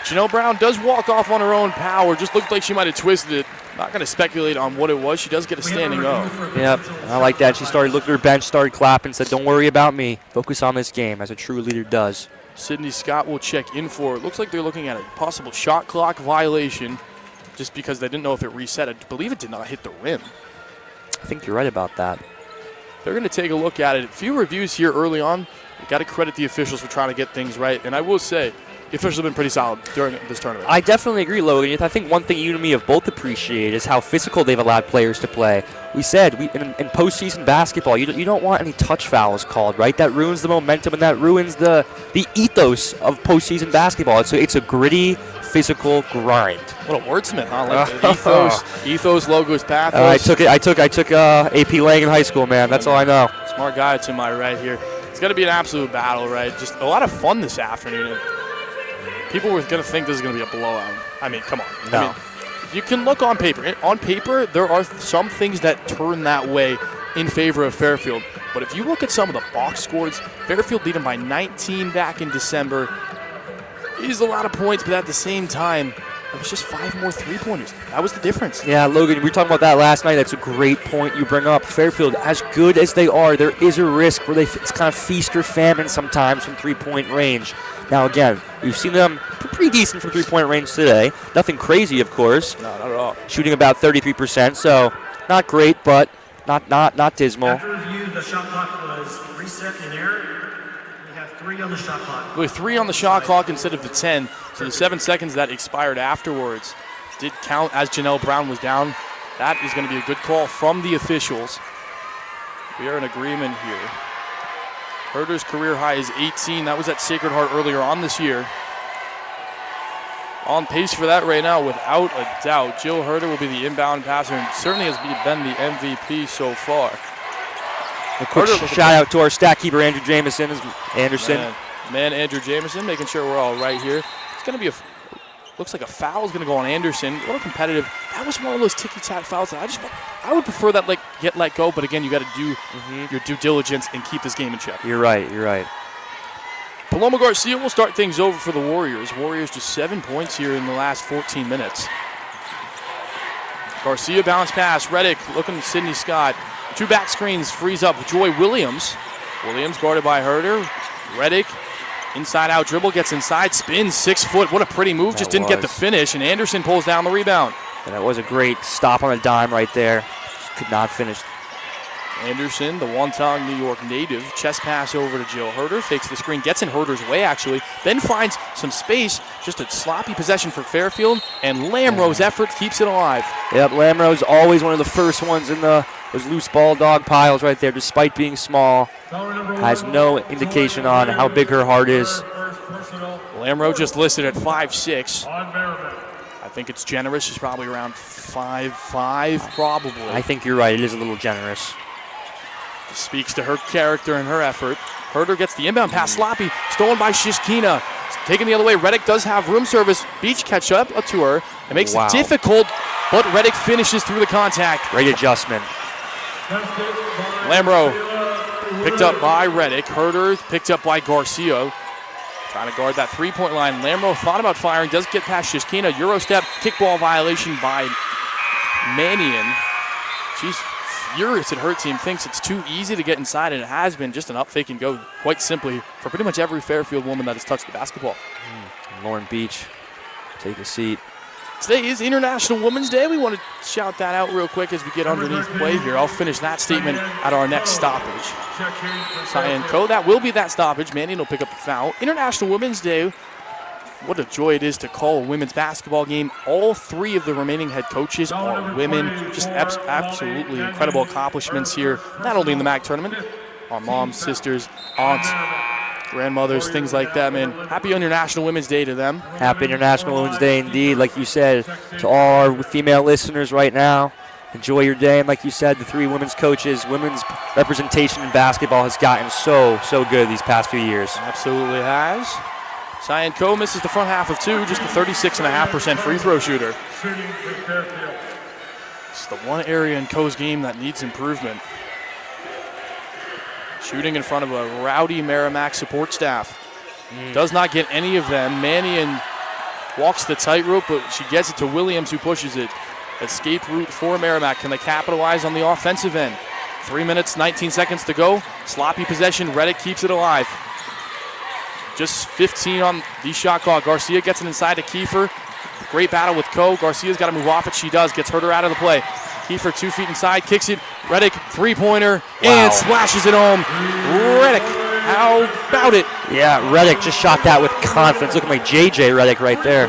Janelle Brown does walk off on her own power. Just looked like she might have twisted it. Not going to speculate on what it was. She does get a standing up. Yep, I like that. She started looking at her bench, started clapping, said, don't worry about me. Focus on this game, as a true leader does. Sydney Scott will check in for it. Looks like they're looking at a possible shot clock violation just because they didn't know if it reset. I believe it did not hit the rim. I think you're right about that. They're going to take a look at it. A few reviews here early on. We've got to credit the officials for trying to get things right. And I will say, the officials have been pretty solid during this tournament. I definitely agree, Logan. I think one thing you and me have both appreciated is how physical they've allowed players to play. We said in postseason basketball, you don't want any touch fouls called, right? That ruins the momentum and that ruins the ethos of postseason basketball. It's a gritty, physical grind. What a wordsmith, huh? Like the ethos, logos, pathos. I took AP Lang in high school, man. That's all I know. Smart guy to my right here. It's going to be an absolute battle, right? Just a lot of fun this afternoon. People were going to think this is going to be a blowout. I mean, come on. No. I mean, you can look on paper. On paper, there are some things that turn that way in favor of Fairfield. But if you look at some of the box scores, Fairfield beat them by 19 back in December. It is a lot of points, but at the same time, it was just 5 more three-pointers. That was the difference. Yeah, Logan, we were talking about that last night. That's a great point you bring up. Fairfield, as good as they are, there is a risk where it's kind of feast or famine sometimes from three-point range. Now, again, we've seen them pretty decent from three-point range today. Nothing crazy, of course. No, not at all. Shooting about 33%, so not great, but not dismal. After review, the shot clock was reset in error. We have 3 on the shot clock. With 3 on the shot clock instead of the 10, so the 7 seconds that expired afterwards did count as Janelle Brown was down. That is going to be a good call from the officials. We are in agreement here. Herder's career high is 18. That was at Sacred Heart earlier on this year. On pace for that right now, without a doubt. Jill Herder will be the inbound passer and certainly has been the MVP so far. A quick shout out to our stat keeper, Andrew Jameson. Man, Andrew Jameson, making sure we're all right here. It's going to be looks like a foul is going to go on Anderson. A little competitive. That was one of those ticky-tack fouls that I would prefer that get let go, but again, you got to do your due diligence and keep this game in check. You're right. Paloma Garcia will start things over for the Warriors. Warriors just 7 points here in the last 14 minutes. Garcia bounce pass. Reddick looking at Sydney Scott. 2 back screens frees up Joy Williams. Williams guarded by Herder. Reddick, inside out dribble, gets inside, spins, 6 foot. What a pretty move. Just didn't get the finish, and Anderson pulls down the rebound. And that was a great stop on a dime right there. Just could not finish. Anderson, the Wonton, New York native, chest pass over to Jill Herder, fakes the screen, gets in Herder's way actually, then finds some space, just a sloppy possession for Fairfield, and Lamro's effort keeps it alive. Yep, Lamro's always one of the first ones in those loose ball dog piles right there, despite being small. Has no indication on how big her heart is. Lamro just listed at 5'6". I think it's generous. She's probably around 5'5", probably. I think you're right. It is a little generous. Speaks to her character and her effort. Herder gets the inbound pass, sloppy, stolen by Shishkina. Taken the other way. Reddick does have room service. Beach catch up to her. It makes it difficult, but Reddick finishes through the contact. Great adjustment. Lamro picked up by Reddick. Herder picked up by Garcia. Trying to guard that three-point line. Lamro thought about firing, does get past Shishkina. Euro step, kickball violation by Mannion. She's furious at her team, thinks it's too easy to get inside, and it has been just an up fake and go quite simply for pretty much every Fairfield woman that has touched the basketball. Lauren Beach, take a seat. Today is International Women's Day. We want to shout that out real quick as we get underneath play here. I'll finish that statement at our next stoppage. Cyan Co, that will be that stoppage. Mannion will pick up the foul. International Women's Day. What a joy it is to call a women's basketball game. All 3 of the remaining head coaches are women. Just absolutely incredible accomplishments here, not only in the MAAC tournament, our moms, sisters, aunts, grandmothers, things like that, man. Happy International Women's Day to them. Happy International Women's Day indeed. Like you said, to all our female listeners right now, enjoy your day. And like you said, the 3 women's coaches, women's representation in basketball has gotten so good these past few years. Absolutely has. Cyan Co misses the front half of 2, just a 36.5% free throw shooter. It's the one area in Co's game that needs improvement. Shooting in front of a rowdy Merrimack support staff. Does not get any of them. Mannion walks the tightrope, but she gets it to Williams, who pushes it. Escape route for Merrimack. Can they capitalize on the offensive end? 3 minutes, 19 seconds to go. Sloppy possession. Reddick keeps it alive. Just 15 on the shot clock. Garcia gets it inside to Kiefer. Great battle with Co. Garcia's got to move off it. She does. Gets Herder out of the play. Kiefer 2 feet inside. Kicks it. Reddick, three-pointer. And splashes it home. Reddick, how about it? Yeah, Reddick just shot that with confidence. Looking like J.J. Reddick right there.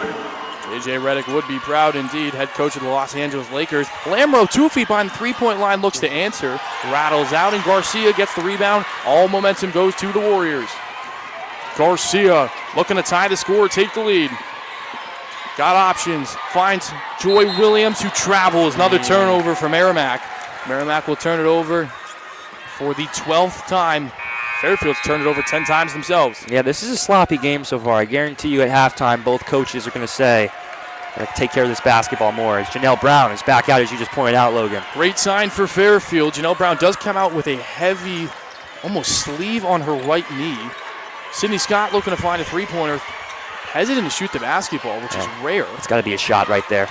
J.J. Reddick would be proud indeed. Head coach of the Los Angeles Lakers. Lamro 2 feet behind the three-point line. Looks to answer. Rattles out, and Garcia gets the rebound. All momentum goes to the Warriors. Garcia looking to tie the score, take the lead. Got options, finds Joy Williams, who travels. Another turnover for Merrimack. Merrimack will turn it over for the 12th time. Fairfield's turned it over 10 times themselves. Yeah, this is a sloppy game so far. I guarantee you at halftime, both coaches are going to say, take care of this basketball more. As Janelle Brown is back out, as you just pointed out, Logan. Great sign for Fairfield. Janelle Brown does come out with a heavy, almost sleeve on her right knee. Sydney Scott looking to find a three-pointer. Hesitant to shoot the basketball, which is rare. It's got to be a shot right there.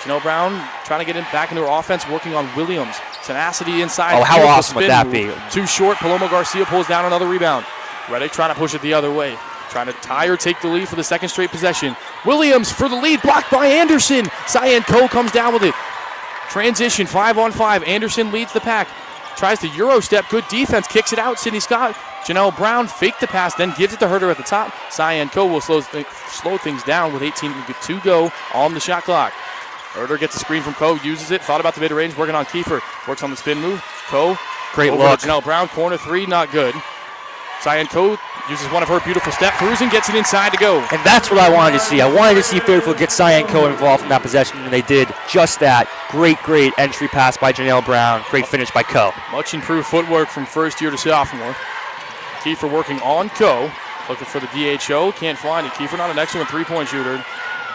Janelle Brown trying to get back into her offense, working on Williams. Tenacity inside. Oh, how awesome would that be? Too short. Paloma Garcia pulls down another rebound. Reddick trying to push it the other way. Trying to tie or take the lead for the second straight possession. Williams for the lead, blocked by Anderson. Cyan Co comes down with it. Transition, 5-on-5. Anderson leads the pack. Tries to Euro step, good defense, kicks it out. Sydney Scott, Janelle Brown faked the pass, then gives it to Herder at the top. Cyan Co will slow things down with 18 to go on the shot clock. Herder gets a screen from Co, uses it, thought about the mid-range, working on Kiefer. Works on the spin move. Co, great look. Janelle Brown, corner 3, not good. Cyan Co uses one of her beautiful step-throughs and gets it inside to go. And that's what I wanted to see. I wanted to see Fairfield get Cyan Co involved in that possession, and they did just that. Great entry pass by Janelle Brown. Great finish by Co. Much improved footwork from first year to sophomore. Kiefer working on Co. Looking for the DHO. Can't find it. Kiefer not an excellent three-point shooter.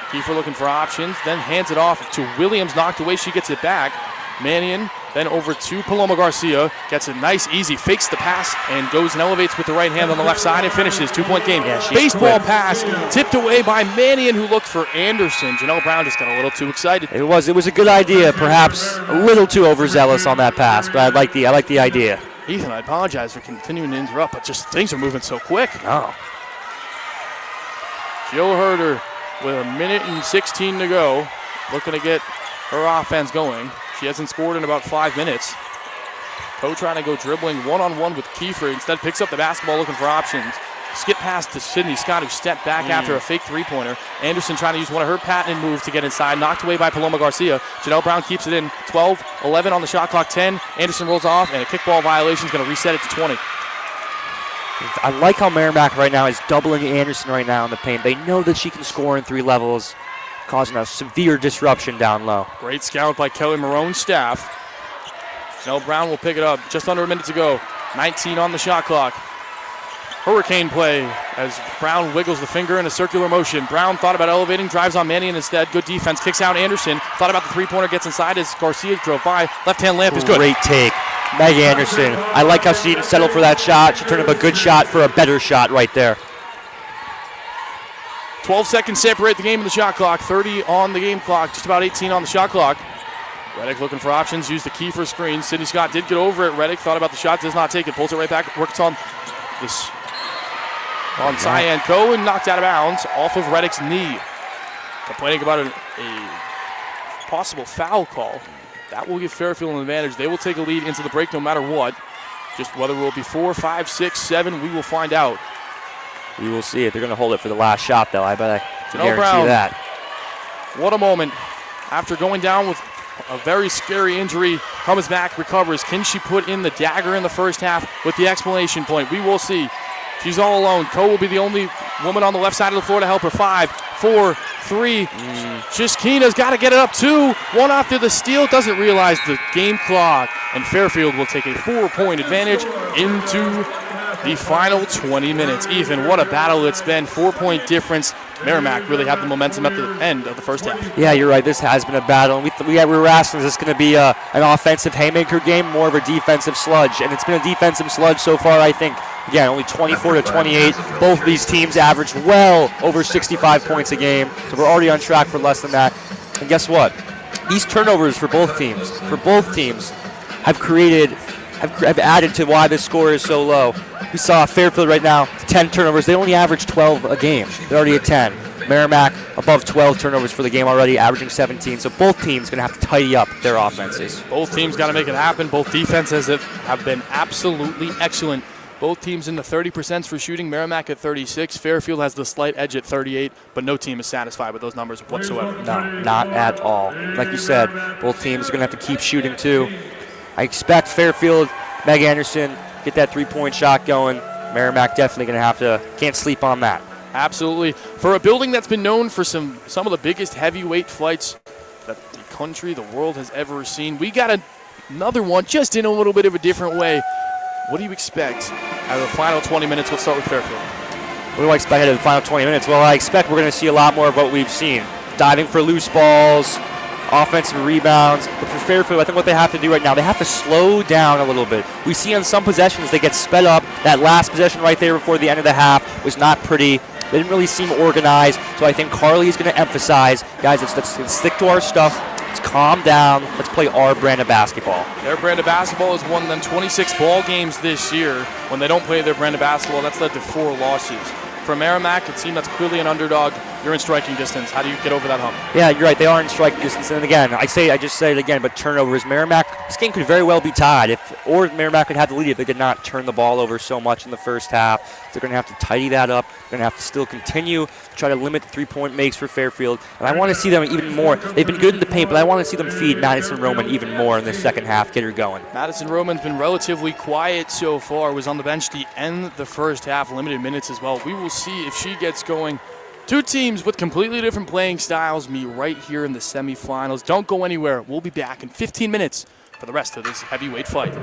Kiefer looking for options. Then hands it off to Williams. Knocked away. She gets it back. Mannion then over to Paloma Garcia. Gets a nice, easy, fakes the pass, and goes and elevates with the right hand on the left side and finishes. 2-point game. Yeah, Baseball pass tipped away by Mannion, who looked for Anderson. Janelle Brown just got a little too excited. It was a good idea, perhaps a little too overzealous on that pass, but I like the idea. Ethan, I apologize for continuing to interrupt, but just things are moving so quick. Oh. Jill Herder with 1:16 to go, looking to get her offense going. She hasn't scored in about 5 minutes. Poe trying to go dribbling one-on-one with Kiefer. Instead picks up the basketball looking for options. Skip pass to Sydney Scott, who stepped back after a fake three-pointer. Anderson trying to use one of her patented moves to get inside. Knocked away by Paloma Garcia. Janelle Brown keeps it in. 12, 11 on the shot clock, 10. Anderson rolls off, and a kickball violation is going to reset it to 20. I like how Merrimack right now is doubling Anderson right now in the paint. They know that she can score in 3 levels, causing a severe disruption down low. Great scout by Kelly Marone's staff. Janelle Brown will pick it up. Just under a minute to go. 19 on the shot clock. Hurricane play as Brown wiggles the finger in a circular motion. Brown thought about elevating, drives on Mannion instead. Good defense, kicks out Anderson. Thought about the three-pointer, gets inside as Garcia drove by. Left-hand lamp is good. Great take. Meg Anderson. I like how she didn't settle for that shot. She turned up a good shot for a better shot right there. 12 seconds separate the game and the shot clock. 30 on the game clock, just about 18 on the shot clock. Reddick looking for options, used the key for a screen. Sydney Scott did get over it. Reddick thought about the shot, does not take it. Pulls it right back, works on this. On Cyan Cohen, knocked out of bounds off of Reddick's knee. Complaining about a possible foul call. That will give Fairfield an advantage. They will take a lead into the break no matter what. Just whether it will be 4, 5, 6, 7, we will find out. We will see it. They're going to hold it for the last shot, though. I bet I can guarantee Brown, that. what a moment. After going down with a very scary injury, comes back, recovers. Can she put in the dagger in the first half with the exclamation point? We will see. She's all alone. Coe will be the only woman on the left side of the floor to help her. 5, 4, 3. Shiskina's got to get it up 2. One after the steal. Doesn't realize the game clock. And Fairfield will take a 4-point advantage into the final 20 minutes. Ethan, what a battle it's been. 4-point difference. Merrimack really had the momentum at the end of the first half. Yeah, you're right. This has been a battle. We were asking, is this going to be an offensive haymaker game, more of a defensive sludge? And it's been a defensive sludge so far, I think. Again, only 24 to 28. Both of these teams average well over 65 points a game. So we're already on track for less than that. And guess what? These turnovers for both teams have added to why the score is so low. We saw Fairfield right now, 10 turnovers. They only average 12 a game. They're already at 10. Merrimack above 12 turnovers for the game already, averaging 17. So both teams going to have to tidy up their offenses. Both teams got to make it happen. Both defenses have been absolutely excellent. Both teams in the 30% for shooting. Merrimack at 36. Fairfield has the slight edge at 38, but no team is satisfied with those numbers whatsoever. No, not at all. Like you said, both teams are going to have to keep shooting too. I expect Fairfield, Meg Anderson, get that three-point shot going. Merrimack definitely going to have to, can't sleep on that. Absolutely. For a building that's been known for some of the biggest heavyweight fights that the country, the world has ever seen, we got another one just in a little bit of a different way. What do you expect out of the final 20 minutes? Let's start with Fairfield. What do I expect out of the final 20 minutes? Well, I expect we're going to see a lot more of what we've seen. Diving for loose balls, offensive rebounds. But for Fairfield, I think what they have to do right now, they have to slow down a little bit. We see on some possessions they get sped up. That last possession right there before the end of the half was not pretty. They didn't really seem organized. So I think Carly is going to emphasize, guys, let's stick to our stuff. Let's calm down. Let's play our brand of basketball. Their brand of basketball has won them 26 ball games this year. When they don't play their brand of basketball, that's led to 4 losses. For Merrimack, a team that's clearly an underdog, you're in striking distance. How do you get over that hump? Yeah, you're right. They are in striking distance. And again, I just say it again, but turnovers. Merrimack, this game could very well be tied. Or Merrimack could have the lead if they did not turn the ball over so much in the first half. They're going to have to tidy that up. They're going to have to still continue to try to limit the three-point makes for Fairfield. And I want to see them even more. They've been good in the paint, but I want to see them feed Madison Roman even more in the second half, get her going. Madison Roman's been relatively quiet so far. Was on the bench to end the first half, limited minutes as well. We will see if she gets going. Two teams with completely different playing styles meet right here in the semifinals. Don't go anywhere. We'll be back in 15 minutes for the rest of this heavyweight fight.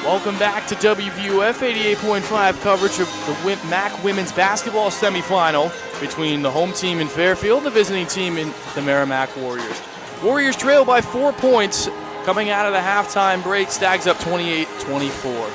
Welcome back to WVUF 88.5 coverage of the MAAC women's basketball semifinal between the home team in Fairfield and the visiting team in the Merrimack Warriors. Warriors trail by 4 points coming out of the halftime break. Stags up 28-24. Going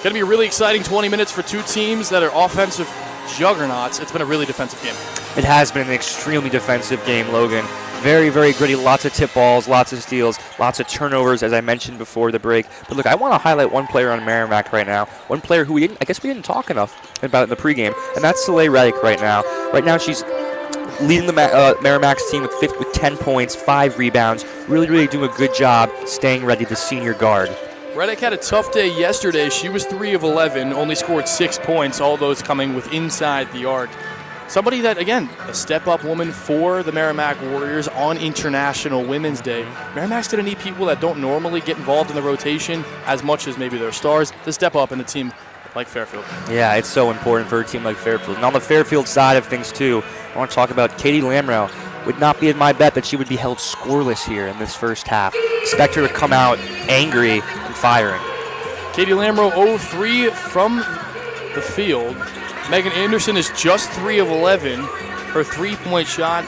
to be a really exciting 20 minutes for two teams that are offensive juggernauts. It's been a really defensive game. It has been an extremely defensive game, Logan. Very, very gritty. Lots of tip balls, lots of steals, lots of turnovers, as I mentioned before the break. But look, I want to highlight one player on Merrimack right now. One player who I guess we didn't talk enough about in the pregame, and that's Soleil Reddick right now. Right now, she's leading the Merrimack's team with 10 points, 5 rebounds. Really, really doing a good job staying ready, the senior guard. Reddick had a tough day yesterday. She was 3 of 11, only scored 6 points, all those coming with inside the arc. Somebody that, again, a step-up woman for the Merrimack Warriors on International Women's Day. Merrimack's going to need people that don't normally get involved in the rotation as much as maybe their stars to step up in a team like Fairfield. Yeah, it's so important for a team like Fairfield. And on the Fairfield side of things, too, I want to talk about Katie Lamrow. Would not be my bet that she would be held scoreless here in this first half. Expect her to come out angry and firing. Katie Lamrow 0-3 from the field. Megan Anderson is just 3 of 11. Her three-point shot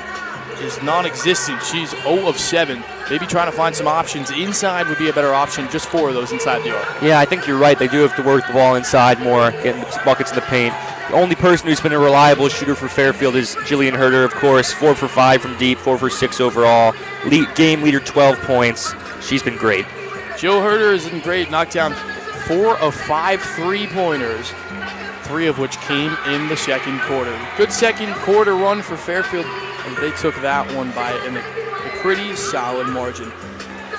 is non-existent. She's 0 of 7. Maybe trying to find some options inside would be a better option. Just 4 of those inside the arc. Yeah, I think you're right. They do have to work the ball inside more, getting buckets in the paint. The only person who's been a reliable shooter for Fairfield is Jillian Herder, of course. 4 for 5 from deep, 4 for 6 overall. Game leader, 12 points. She's been great. Jill Herder has been great. Knocked down 4 of 5 three-pointers. 3 of which came in the second quarter. Good second quarter run for Fairfield, and they took that one by a pretty solid margin.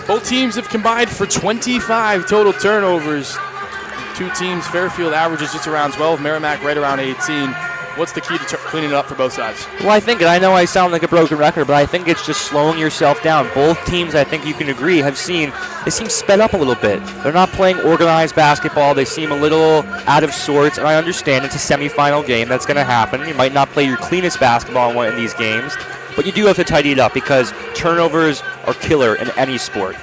Both teams have combined for 25 total turnovers. Two teams, Fairfield averages just around 12, Merrimack right around 18. What's the key to cleaning it up for both sides? Well, I think, and I know I sound like a broken record, but I think it's just slowing yourself down. Both teams, I think you can agree, they seem sped up a little bit. They're not playing organized basketball. They seem a little out of sorts, and I understand it's a semifinal game. That's going to happen. You might not play your cleanest basketball in one of these games, but you do have to tidy it up because turnovers are killer in any sport.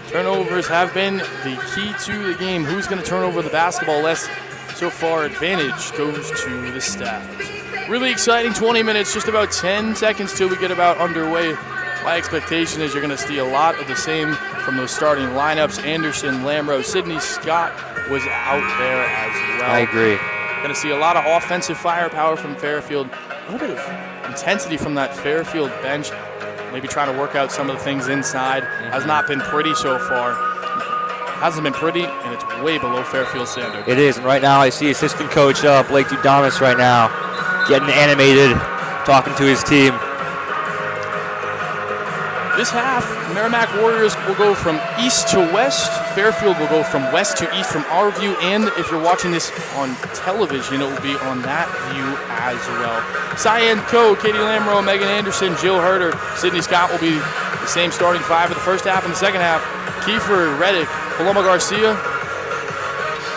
Turnovers have been the key to the game. Who's going to turn over the basketball less? So far, advantage goes to the Stags. Really exciting 20 minutes, just about 10 seconds till we get about underway. My expectation is you're going to see a lot of the same from those starting lineups. Anderson, Lamrow, Sydney Scott was out there as well. I agree. Going to see a lot of offensive firepower from Fairfield. A little bit of intensity from that Fairfield bench. Maybe trying to work out some of the things inside. Has not been pretty so far. Hasn't been pretty, and it's way below Fairfield standard. It is, and right now I see assistant coach Blake Dudanis right now getting animated, talking to his team. This half, Merrimack Warriors will go from east to west. Fairfield will go from west to east from our view, and if you're watching this on television, it will be on that view as well. Cyan Coe, Katie Lamrow, Megan Anderson, Jill Herder, Sydney Scott will be the same starting 5 for the first half and the second half. Kiefer Reddick, Paloma Garcia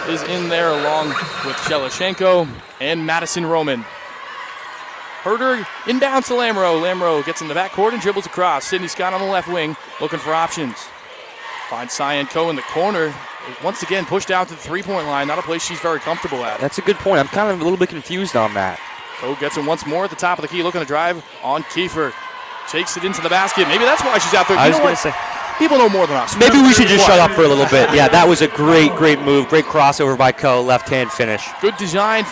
is in there along with Shelashenko and Madison Roman. Herder inbounds to Lamrow. Lamrow gets in the backcourt and dribbles across. Sydney Scott on the left wing looking for options. Finds Cyan Coe in the corner. Once again pushed out to the three-point line. Not a place she's very comfortable at. That's a good point. I'm kind of a little bit confused on that. Coe gets it once more at the top of the key, looking to drive on Kiefer. Takes it into the basket. Maybe that's why she's out there. I was going to say. People know more than us. Maybe we should just shut up for a little bit. Yeah, that was a great move. Great crossover by Coe. Left-hand finish. Good design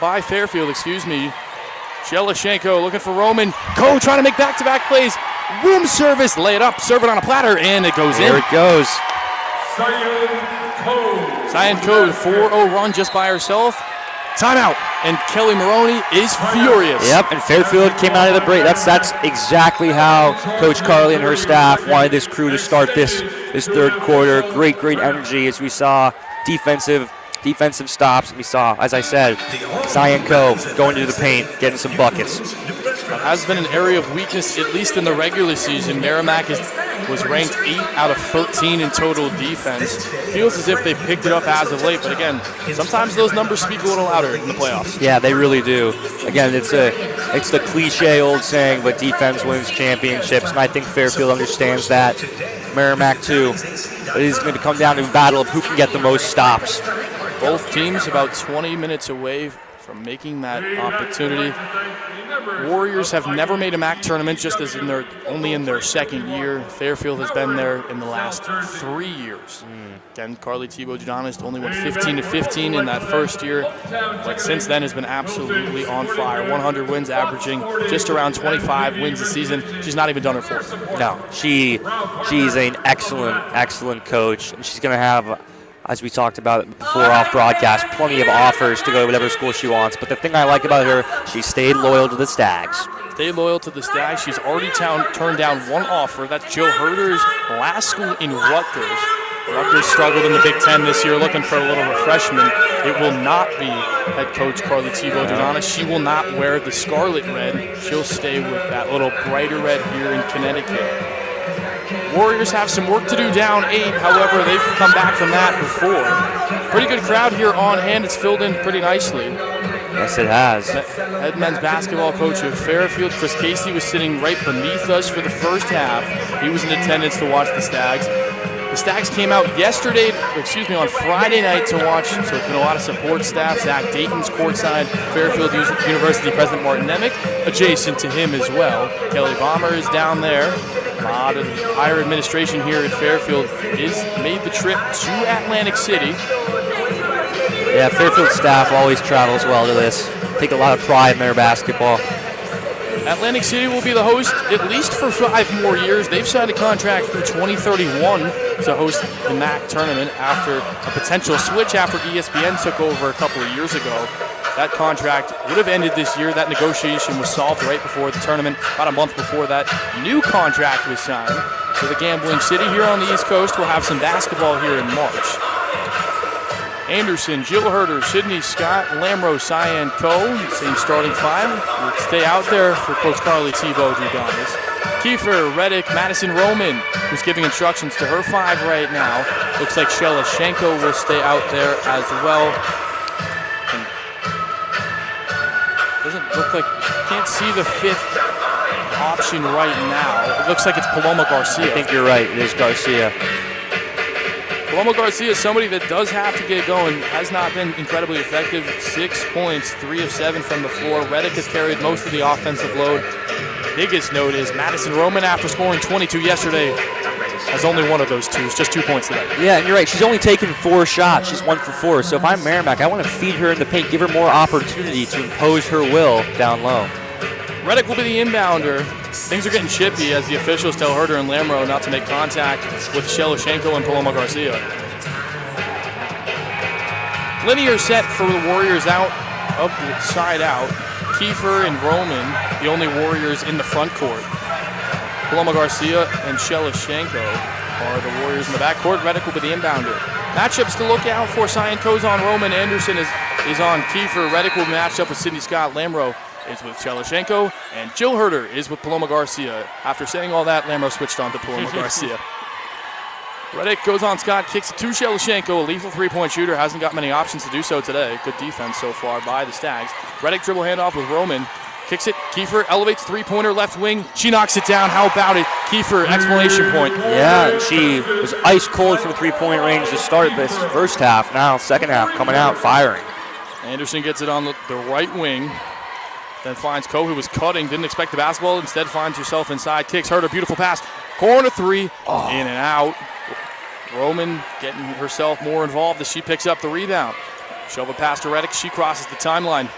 by Fairfield, Shelashenko looking for Roman. Coe trying to make back-to-back plays. Room service. Lay it up. Serve it on a platter, and it goes in. There it goes. Cyan Coe, 4-0 run just by herself. Timeout. And Kelly Maroney is furious. Yep, and Fairfield came out of the break. That's exactly how Coach Carly and her staff wanted this crew to start this third quarter. Great energy as we saw defensive stops. We saw, as I said, Cyan Coe going into the paint, getting some buckets. That has been an area of weakness, at least in the regular season. Merrimack was ranked 8 out of 13 in total defense. Feels as if they've picked it up as of late, but again, sometimes those numbers speak a little louder in the playoffs. Yeah, they really do. Again, it's It's the cliche old saying, but defense wins championships, and I think Fairfield understands that. Merrimack too. It is going to come down to a battle of who can get the most stops. Both teams about 20 minutes away from making that opportunity. Warriors have never made a MAAC tournament, just as only in their second year. Fairfield has been there in the last 3 years. Again, Carly Thibault-Giannis only went 15-15 in that first year, but since then has been absolutely on fire. 100 wins, averaging just around 25 wins a season. She's not even done her fourth. No, she's an excellent coach, and she's going to have, as we talked about before off broadcast, plenty of offers to go to whatever school she wants. But the thing I like about her, she stayed loyal to the Stags. Stayed loyal to the Stags. She's already turned down one offer. That's Jill Herder's last school in Rutgers. Rutgers struggled in the Big Ten this year, looking for a little refreshment. It will not be head coach Carly Thibault-Giannis. She will not wear the scarlet red. She'll stay with that little brighter red here in Connecticut. Warriors have some work to do down 8. However, they've come back from that before. Pretty good crowd here on hand. It's filled in pretty nicely. Yes, it has. Head men's basketball coach of Fairfield, Chris Casey, was sitting right beneath us for the first half. He was in attendance to watch the Stags. The Stags came out on Friday night to watch, so it's been a lot of support staff. Zach Dayton's courtside, Fairfield University President Martin Nemec, adjacent to him as well. Kelly Bomber is down there. A lot of higher administration here at Fairfield made the trip to Atlantic City. Yeah, Fairfield staff always travels well to this. Take a lot of pride in their basketball. Atlantic City will be the host at least for 5 more years. They've signed a contract through 2031 to host the MAAC tournament after a potential switch after ESPN took over a couple of years ago. That contract would have ended this year. That negotiation was solved right before the tournament, about a month before that new contract was signed. So the Gambling City here on the East Coast will have some basketball here in March. Anderson, Jill Herder, Sydney Scott, Lamro, Cyan Coe, same starting 5. Will stay out there for Coach Carly Thibault-Giannis. Kiefer, Reddick, Madison Roman, who's giving instructions to her 5 right now. Looks like Shella Shenko will stay out there as well. And doesn't look like, can't see the 5th option right now. It looks like it's Paloma Garcia. I think you're right, it is Garcia. Paloma Garcia is somebody that does have to get going. Has not been incredibly effective. 6 points, 3 of 7 from the floor. Reddick has carried most of the offensive load. Biggest note is Madison Roman, after scoring 22 yesterday, has only one of those 2. It's just 2 points today. Yeah, and you're right. She's only taken 4 shots. She's 1 for 4. So if I'm Merrimack, I want to feed her in the paint, give her more opportunity to impose her will down low. Reddick will be the inbounder. Things are getting chippy as the officials tell Herder and Lamro not to make contact with Sheloshenko and Paloma Garcia. Linear set for the Warriors out of the side out. Kiefer and Roman, the only Warriors in the front court. Paloma Garcia and Sheloshenko are the Warriors in the backcourt. Reddick will be the inbounder. Matchups to look out for: Cyan Coe's on Roman. Anderson is on Kiefer. Reddick will match up with Sydney Scott. Lamro is with Sheloshenko, and Jill Herder is with Paloma Garcia. After saying all that, Lamro switched on to Paloma Garcia. Reddick goes on Scott, kicks it to Sheloshenko, a lethal 3-point shooter, hasn't got many options to do so today. Good defense so far by the Stags. Reddick dribble handoff with Roman, kicks it, Kiefer elevates 3-pointer left wing, she knocks it down. How about it? Kiefer, exclamation point. Yeah, she was ice cold from 3-point range to start this first half. Now second half coming out firing. Anderson gets it on the right wing. Then finds Coe, who was cutting, didn't expect the basketball, instead finds herself inside, kicks Herder, beautiful pass, corner 3, in and out. Roman getting herself more involved as she picks up the rebound. Shove a pass to Reddick, she crosses the timeline.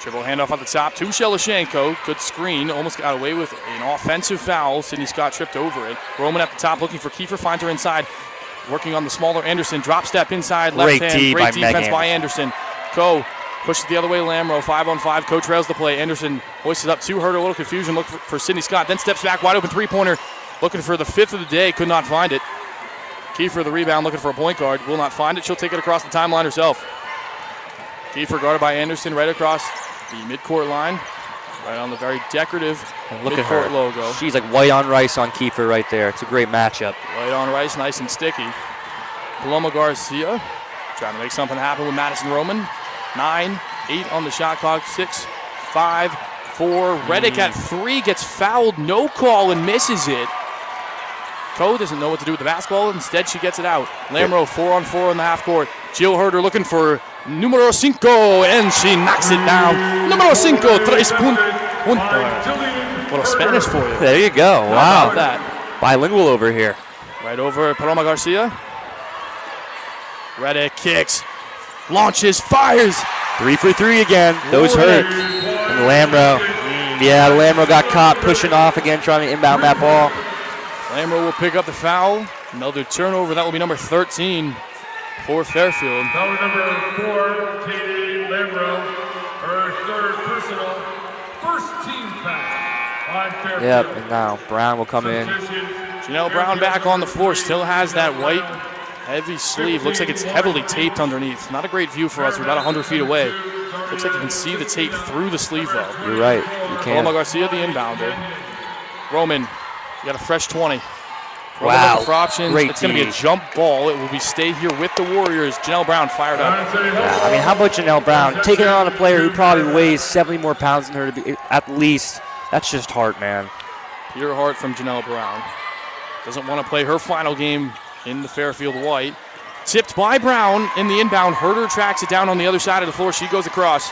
Dribble handoff on the top to Sheloshenko, good screen, almost got away with an offensive foul. Sydney Scott tripped over it. Roman at the top looking for Kiefer, finds her inside, working on the smaller Anderson, drop step inside, left hand, great defense by Anderson. Coe pushes the other way, Lamro, 5-on-5. Coe trails the play. Anderson hoists it up to Herder, a little confusion, look for Sydney Scott, then steps back, wide open 3-pointer, looking for the 5th of the day, could not find it. Kiefer, the rebound, looking for a point guard, will not find it. She'll take it across the timeline herself. Kiefer guarded by Anderson right across the midcourt line, right on the very decorative midcourt logo. She's like white on rice on Kiefer right there. It's a great matchup. White on rice, nice and sticky. Paloma Garcia trying to make something happen with Madison Roman. 9, 8 on the shot clock, 6, 5, 4. Reddick at 3 gets fouled, no call, and misses it. Ko doesn't know what to do with the basketball. Instead, she gets it out. Lamro 4-on-4 in the half court. Jill Herder looking for numero 5, and she knocks it down. Numero 5, 3 puntos. Little Spanish for you. There you go. How Wow. about that? Bilingual over here. Right over Paloma Garcia. Reddick kicks, launches, fires. 3 for 3 again. Those hurt. And Lamro. Yeah, Lamro got caught pushing off again, trying to inbound that ball. Lamro will pick up the foul. Another turnover. That will be number 13 for Fairfield. Foul number 4, Katie Lamro, her 3rd personal, 1st team foul on Fairfield. Yep, and now Brown will come in. Janelle Brown back on the floor. Still has that white heavy sleeve. Looks like it's heavily taped underneath. Not a great view for us. We're about 100 feet away. Looks like you can see the tape through the sleeve, though. You're right. You Paloma can. Garcia, the inbounder. Roman, you got a fresh 20. Roman Wow. looking for options. Great It's going to be a D. jump ball. It will be stay here with the Warriors. Janelle Brown fired up. Yeah, I mean, how about Janelle Brown taking on a player who probably weighs 70 more pounds than her to be, at least? That's just heart, man. Pure heart from Janelle Brown. Doesn't want to play her final game in the Fairfield white. Tipped by Brown in the inbound. Herder tracks it down on the other side of the floor. She goes across.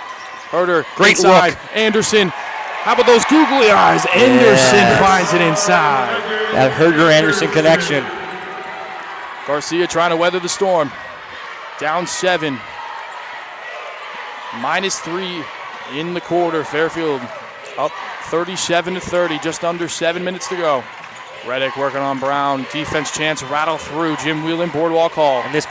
Herder, Great inside. look. Anderson. How about those googly eyes? Anderson finds it inside. That Herder-Anderson connection. Garcia trying to weather the storm. Down 7. -3 in the quarter. Fairfield up 37-30. Just under 7 minutes to go. Reddick working on Brown. Defense chance rattle through. Jim Whelan, Boardwalk Hall. And this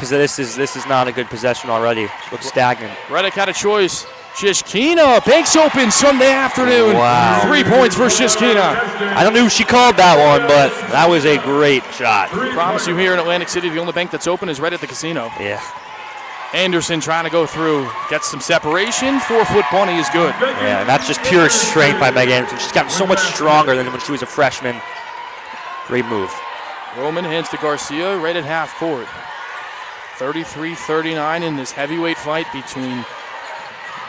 is not a good possession already. Looks stagnant. Reddick had a choice. Shishkina banks open Sunday afternoon. Wow. 3 points for Shishkina. I don't know if she called that one, but that was a great shot. Promise you here in Atlantic City, the only bank that's open is right at the casino. Yeah. Anderson trying to go through. Gets some separation. 4-foot bunny is good. Yeah, and that's just pure strength by Meg Anderson. She's gotten so much stronger than when she was a freshman. Great move. Roman hands to Garcia right at half court. 33-39 in this heavyweight fight between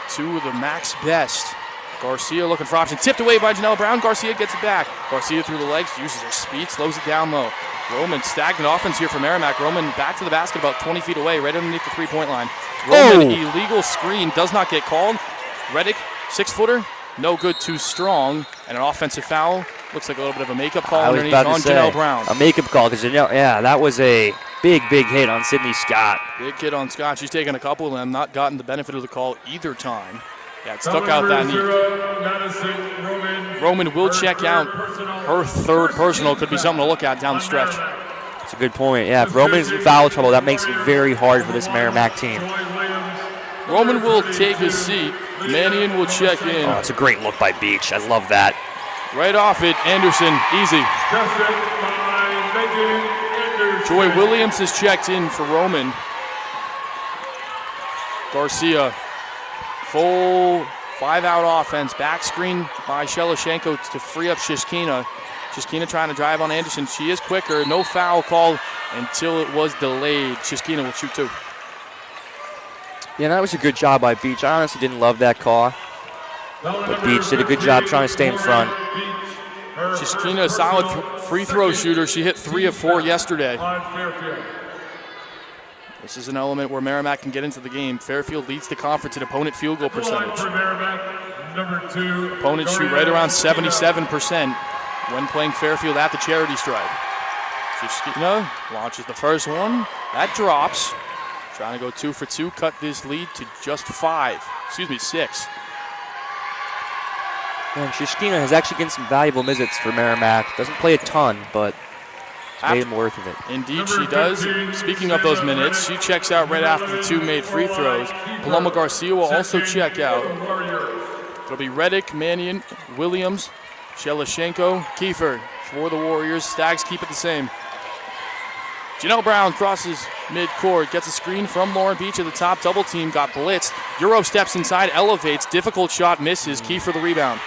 two of the MAAC's best. Garcia looking for option. Tipped away by Janelle Brown. Garcia gets it back. Garcia through the legs, uses her speed, slows it down low. Roman, stagnant offense here for Merrimack. Roman back to the basket about 20 feet away, right underneath the three-point line. Roman, illegal screen, does not get called. Reddick, 6-footer, no good, too strong. And an offensive foul. Looks like a little bit of a makeup call underneath on Janelle Brown. A makeup call, because that was a big hit on Sydney Scott. Big hit on Scott. She's taken a couple of them, not gotten the benefit of the call either time. Yeah, it stuck out that knee. Roman will check out her 3rd personal. Could be something to look at down the stretch. That's a good point. Yeah, if Roman's in foul trouble, that makes it very hard for this Merrimack team. Roman will take his seat. Mannion will check in. Oh, that's a great look by Beach. I love that. Right off it, Anderson, easy. Joy Williams has checked in for Roman. Garcia, full 5-out offense. Back screen by Shelashenko to free up Shishkina. Shishkina trying to drive on Anderson. She is quicker. No foul called until it was delayed. Shishkina will shoot 2. Yeah, that was a good job by Beach. I honestly didn't love that call. But Beach did a good job trying to stay in front. Shishkina, a solid free throw shooter. She hit 3 of 4 yesterday. This is an element where Merrimack can get into the game. Fairfield leads the conference in opponent field goal percentage. Opponents shoot right around 77% when playing Fairfield at the charity stripe. Shishkina launches the first one. That drops. Trying to go 2 for 2, cut this lead to just 6. And Shishkina has actually gotten some valuable minutes for Merrimack. Doesn't play a ton, but it's made him worth of it. Indeed she does. Speaking of those minutes, she checks out right after the 2 made free throws. Paloma Garcia will also check out. It'll be Reddick, Mannion, Williams, Shelashenko, Kiefer for the Warriors. Stags keep it the same. Janelle Brown crosses midcourt, gets a screen from Lauren Beach at the top. Double team, got blitzed. Euro steps inside, elevates. Difficult shot, misses. Kiefer the rebound.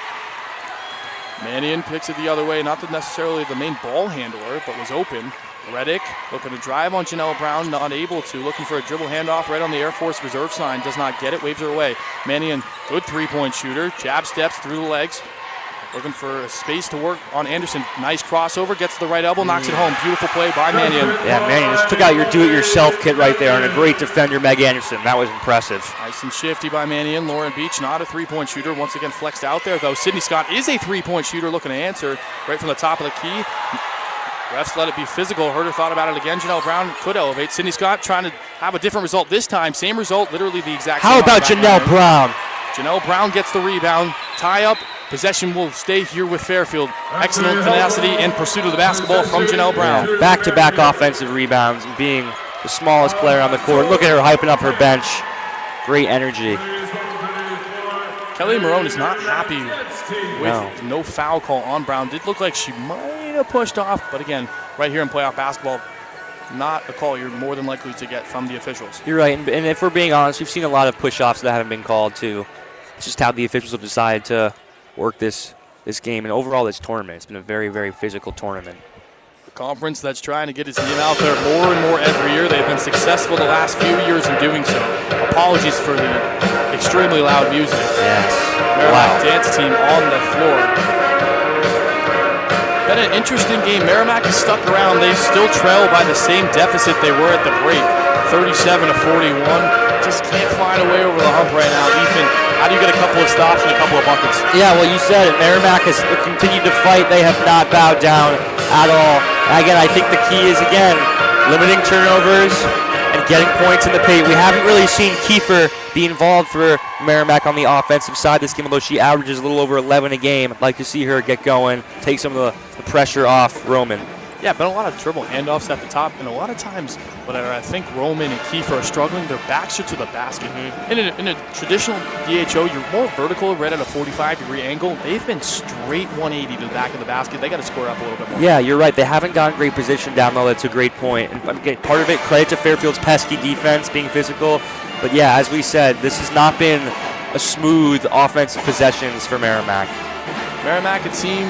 Mannion picks it the other way, not necessarily the main ball handler, but was open. Reddick looking to drive on Janelle Brown, not able to. Looking for a dribble handoff right on the Air Force reserve sign, does not get it, waves her away. Mannion, good three-point shooter, jab steps through the legs. Looking for a space to work on Anderson. Nice crossover, gets to the right elbow, knocks it home. Beautiful play by Mannion. Yeah, Mannion just took out your do-it-yourself kit right there, and a great defender, Meg Anderson. That was impressive. Nice and shifty by Mannion. Lauren Beach, not a three-point shooter. Once again flexed out there, though. Sydney Scott is a three-point shooter, looking to answer right from the top of the key. Refs let it be physical. Herder thought about it again. Janelle Brown could elevate. Sydney Scott trying to have a different result this time. Same result, literally the exact same. How about Janelle Brown? Janelle Brown gets the rebound. Tie up. Possession will stay here with Fairfield. Excellent tenacity and pursuit of the basketball from Janelle Brown. Yeah, back-to-back offensive rebounds and being the smallest player on the court. Look at her hyping up her bench. Great energy. Kelly Marone is not happy with no foul call on Brown. Did look like she might have pushed off, but again, right here in playoff basketball, not a call you're more than likely to get from the officials. You're right, and if we're being honest, we've seen a lot of push-offs that haven't been called too. It's just how the officials have decided to work this game, and overall this tournament. It's been a very, very physical tournament. The conference that's trying to get its name out there more and more every year. They've been successful the last few years in doing so. Apologies for the extremely loud music. Yes. Merrimack dance team on the floor. Been an interesting game. Merrimack is stuck around. They still trail by the same deficit they were at the break, 37-41. Just can't find a way over the hump right now. Ethan, how do you get a couple of stops and a couple of buckets? Yeah, well, you said it. Merrimack has continued to fight. They have not bowed down at all. Again, I think the key is, again, limiting turnovers and getting points in the paint. We haven't really seen Kiefer be involved for Merrimack on the offensive side this game, although she averages a little over 11 a game. I'd like to see her get going, take some of the pressure off Roman. Yeah, been a lot of dribble handoffs at the top, and a lot of times, whenever I think Roman and Kiefer are struggling, their backs are to the basket. In a traditional DHO, you're more vertical, right at a 45-degree angle. They've been straight 180 to the back of the basket. They got to square up a little bit more. Yeah, you're right. They haven't gotten great position down low. That's a great point. And again, part of it, credit to Fairfield's pesky defense, being physical. But yeah, as we said, this has not been a smooth offensive possessions for Merrimack. Merrimack, a team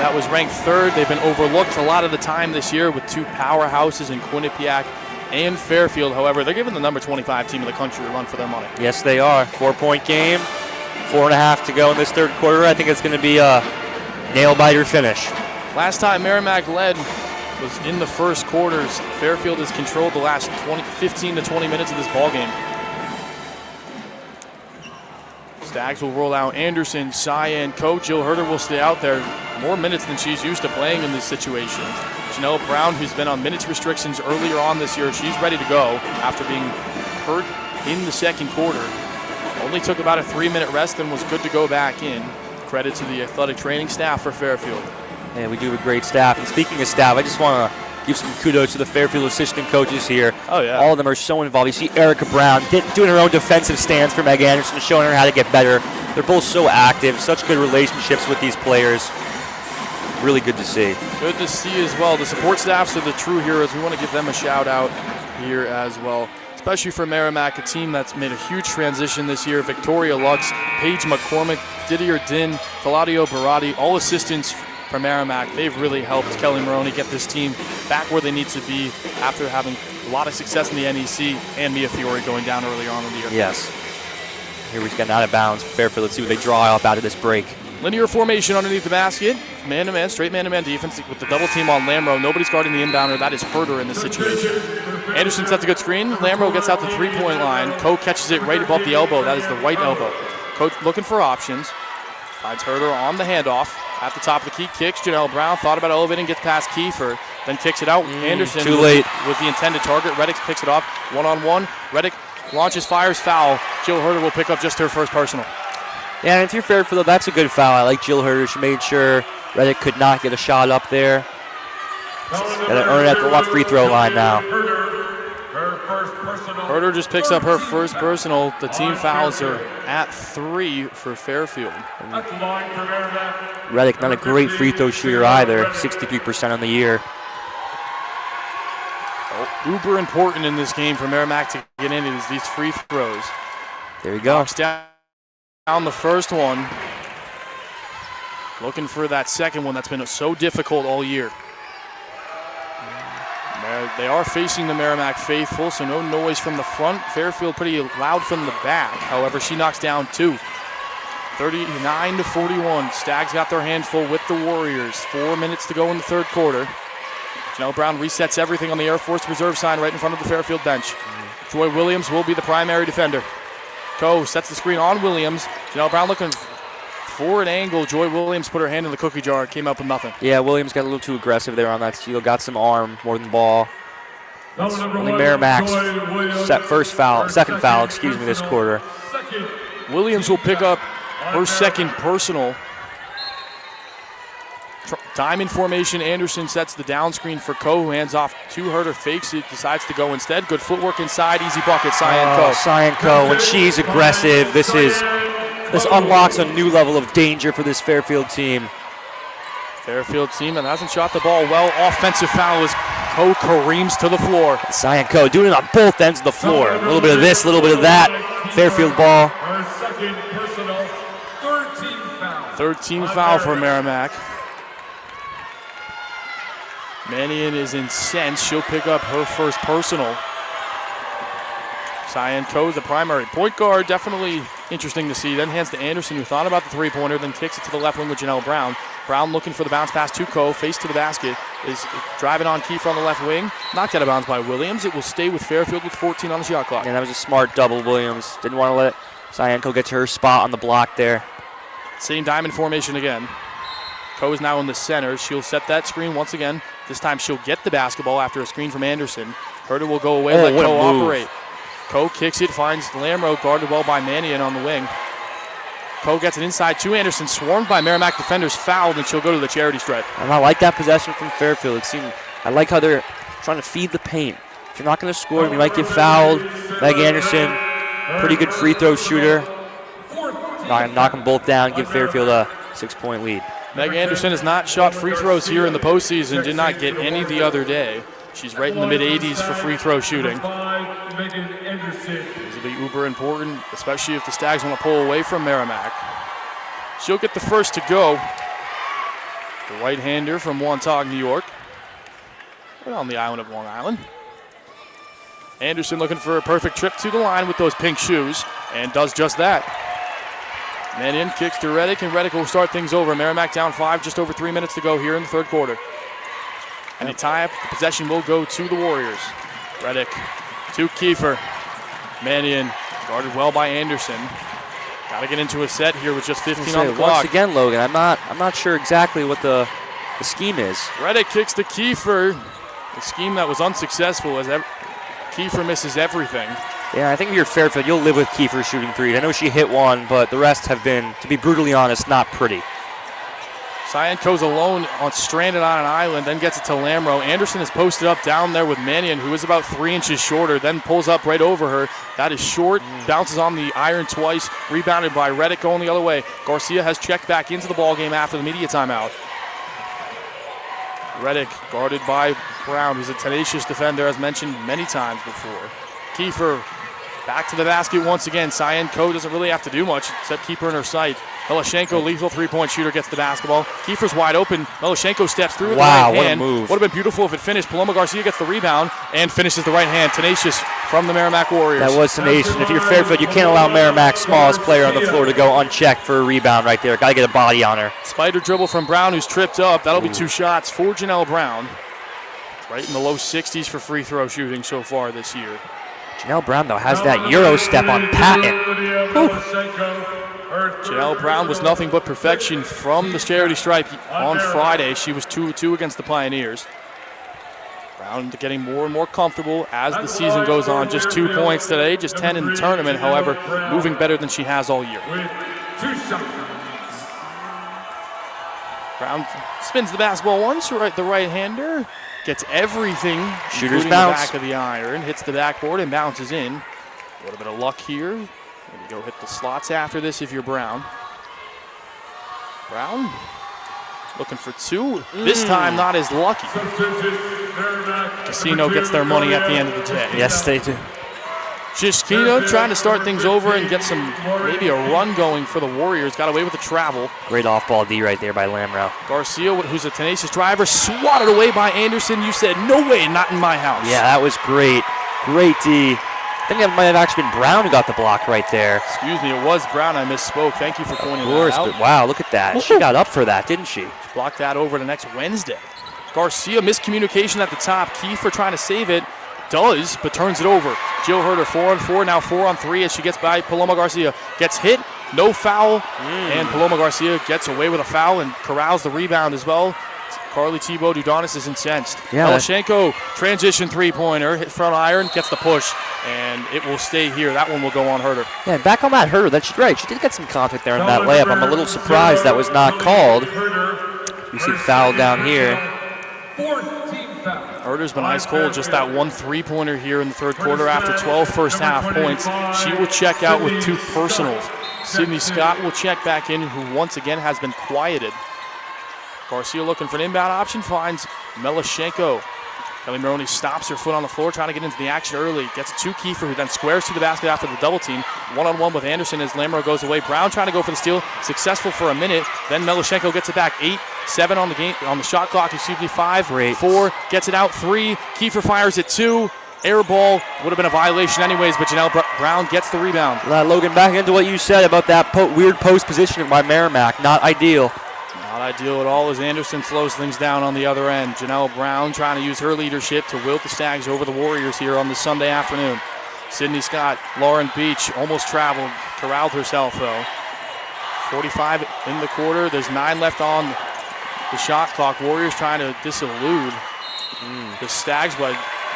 that was ranked third. They've been overlooked a lot of the time this year with two powerhouses in Quinnipiac and Fairfield. However, they're giving the number 25 team in the country a run for their money. Yes, they are. 4-point game, 4.5 to go in this third quarter. I think it's going to be a nail-biter finish. Last time Merrimack led was in the first quarters. Fairfield has controlled the last 15 to 20 minutes of this ball game. Stags will roll out Anderson, Cyan, Coach. Jill Herder will stay out there more minutes than she's used to playing in this situation. Janelle Brown, who's been on minutes restrictions earlier on this year, she's ready to go after being hurt in the second quarter. Only took about a 3-minute rest and was good to go back in. Credit to the athletic training staff for Fairfield. Yeah, we do have a great staff. And speaking of staff, I just want to give some kudos to the Fairfield assistant coaches here. Oh, yeah. All of them are so involved. You see Erica Brown doing her own defensive stance for Meg Anderson, showing her how to get better. They're both so active, such good relationships with these players. Really good to see. Good to see as well. The support staffs are the true heroes. We want to give them a shout out here as well, especially for Merrimack, a team that's made a huge transition this year. Victoria Lux, Paige McCormick, Didier Din, Claudio Barati, all assistants for Merrimack. They've really helped Kelly Maroney get this team back where they need to be after having a lot of success in the NEC and Mia Fiore going down earlier on in the year. Yes. Here we're getting out of bounds. Fairfield, let's see what they draw up out of this break. Linear formation underneath the basket. Man-to-man, straight man-to-man defense with the double team on Lamro. Nobody's guarding the inbounder. That is Herder in this situation. Anderson sets a good screen. Lamro gets out the three-point line. Coe catches it right above the elbow. That is the right elbow. Coach looking for options. Finds Herder on the handoff. At the top of the key, kicks. Janelle Brown thought about elevating, gets past Kiefer, then kicks it out. Anderson too late. Was the intended target. Reddick picks it off. One-on-one. Reddick launches, fires, foul. Jill Herder will pick up just her first personal. Yeah, and if you're Fairfield, that's a good foul. I like Jill Herder. She made sure Reddick could not get a shot up there. Got to earn it at the free throw line now. Herder just picks up her first personal. The team fouls her at 3 for Fairfield. Reddick, not a great free throw shooter either. 63% on the year. Uber important in this game for Merrimack to get in is these free throws. There you go. Knocks down the first one. looking for that second one that's been so difficult all year. They are facing the Merrimack faithful, so no noise from the front. Fairfield pretty loud from the back. However, she knocks down 2. 39-41. Stags got their handful with the Warriors. 4 minutes to go in the third quarter. Janelle Brown resets everything on the Air Force Reserve sign right in front of the Fairfield bench. Joy Williams will be the primary defender. Coe sets the screen on Williams. Janelle Brown looking for an angle. Joy Williams put her hand in the cookie jar, came up with nothing. Yeah, Williams got a little too aggressive there on that steal. Got some arm more than ball. Only Merrimack's second foul, this quarter. Williams will pick up her second personal. Diamond formation, Anderson sets the down screen for Coe, who hands off to her to fakes it, decides to go instead. Good footwork inside, easy bucket, Cyan Coe. Cyan Coe, when she's aggressive, this unlocks a new level of danger for this Fairfield team. Fairfield team that hasn't shot the ball well. Offensive foul as Coe careens to the floor. Cyan Coe doing it on both ends of the floor. A little bit of this, a little bit of that. Fairfield ball. Her second personal, 13 foul. 13 foul for Merrimack. Mannion is incensed. She'll pick up her first personal. Cyan Coe, the primary point guard, definitely interesting to see. Then hands to Anderson, who thought about the three-pointer, then kicks it to the left wing with Janelle Brown. Brown looking for the bounce pass to Coe, face to the basket, is driving on Kiefer on the left wing. Knocked out of bounds by Williams. It will stay with Fairfield with 14 on the shot clock. And that was a smart double. Williams didn't want to let Cyan Coe get to her spot on the block there. Same diamond formation again. Coe is now in the center. She'll set that screen once again. This time she'll get the basketball after a screen from Anderson. Herter will go away, let Coe operate. Coe kicks it, finds Lamro, guarded well by Mannion on the wing. Coe gets it inside to Anderson, swarmed by Merrimack defenders, fouled, and she'll go to the charity stripe. And I like that possession from Fairfield. I like how they're trying to feed the paint. If you're not going to score, you might get fouled. Meg Anderson, pretty good free throw shooter. Knock them both down, give Fairfield a 6-point lead. Meg Anderson has not shot free throws here in the postseason, did not get any the other day. She's right in the mid-80s for free throw shooting. This will be uber important, especially if the Stags want to pull away from Merrimack. She'll get the first to go. The right-hander from Wantagh, New York. Right on the island of Long Island. Anderson looking for a perfect trip to the line with those pink shoes, and does just that. Mannion kicks to Reddick, and Reddick will start things over. Merrimack down 5, just over 3 minutes to go here in the third quarter. And a tie-up, the possession will go to the Warriors. Reddick to Kiefer. Mannion guarded well by Anderson. Got to get into a set here with just 15 on the clock. Once again, Logan, I'm not sure exactly what the scheme is. Reddick kicks to Kiefer. The scheme that was unsuccessful as Kiefer misses everything. Yeah, I think if you're Fairfield, you'll live with Kiefer shooting threes. I know she hit one, but the rest have been, to be brutally honest, not pretty. Cyan Coe's alone, stranded on an island, then gets it to Lamro. Anderson is posted up down there with Mannion, who is about 3 inches shorter, then pulls up right over her. That is short, bounces on the iron twice, rebounded by Reddick going the other way. Garcia has checked back into the ballgame after the media timeout. Reddick guarded by Brown, who's a tenacious defender, as mentioned many times before. Kiefer back to the basket once again. Cyan Coe doesn't really have to do much except keep her in her sight. Meloshenko, lethal three-point shooter, gets the basketball. Kiefer's wide open. Meloshenko steps through with the right hand. What a move. Would have been beautiful if it finished. Paloma Garcia gets the rebound and finishes the right hand. Tenacious from the Merrimack Warriors. That was tenacious. If you're Fairfield, you can't allow Merrimack's smallest player on the floor to go unchecked for a rebound right there. Got to get a body on her. Spider dribble from Brown, who's tripped up. That'll be 2 shots for Janelle Brown. Right in the low 60s for free throw shooting so far this year. Janelle Brown, though, has that Euro step on patent. Janelle Brown was nothing but perfection from the charity stripe on Friday. She was 2-2 against the Pioneers. Brown getting more and more comfortable as the season goes on. Just 2 points today, just 10 in the tournament. However, moving better than she has all year. Brown spins the basketball once, the right-hander. Gets everything, shooter's including bounce. The back of the iron, hits the backboard and bounces in. A little bit of luck here. Maybe go hit the slots after this if you're Brown. Brown looking for 2. This time not as lucky. Casino gets their money at the end of the day. Yes, they do. Shishkina trying to start things over and get maybe a run going for the Warriors. Got away with the travel. Great off-ball D right there by Lamro. Garcia, who's a tenacious driver, swatted away by Anderson. You said, no way, not in my house. Yeah, that was great. Great D. I think that might have actually been Brown who got the block right there. Excuse me, it was Brown. I misspoke. Thank you for pointing that out. Of course, but wow, look at that. She got up for that, didn't she? Blocked that over to next Wednesday. Garcia, miscommunication at the top. Kiefer trying to save it. Does, but turns it over. Jill Herder 4-on-4, now 4-on-3 as she gets by Paloma Garcia. Gets hit, no foul, and Paloma Garcia gets away with a foul and corrals the rebound as well. Carly Thibault Dudonis is incensed. Melashenko, transition three-pointer, hit front iron, gets the push, and it will stay here. That one will go on Herder. Yeah, back on that Herder, that's right. She did get some contact there in that layup. I'm a little surprised that was not called. You see the foul down here. Herder's been ice cold, just that one three-pointer here in the third quarter after 12 first-half points. She will check out with 2 personals. Sydney Scott will check back in, who once again has been quieted. Garcia looking for an inbound option, finds Melashenko. Kelly Maroney stops her foot on the floor, trying to get into the action early. Gets it to Kiefer, who then squares to the basket after the double team. One-on-one with Anderson as Lamro goes away. Brown trying to go for the steal, successful for a minute. Then Melashenko gets it back. 8-7 on the game, on the shot clock. 5, 4, gets it out 3. Kiefer fires it 2. Air ball would have been a violation anyways, but Janelle Brown gets the rebound. Logan, back into what you said about that weird post positioning by Merrimack. Not ideal. Not ideal at all as Anderson slows things down on the other end. Janelle Brown trying to use her leadership to wilt the Stags over the Warriors here on this Sunday afternoon. Sydney Scott, Lauren Beach almost traveled, corralled herself though. 45 in the quarter. There's 9 left on the shot clock. Warriors trying to disillude the Stags by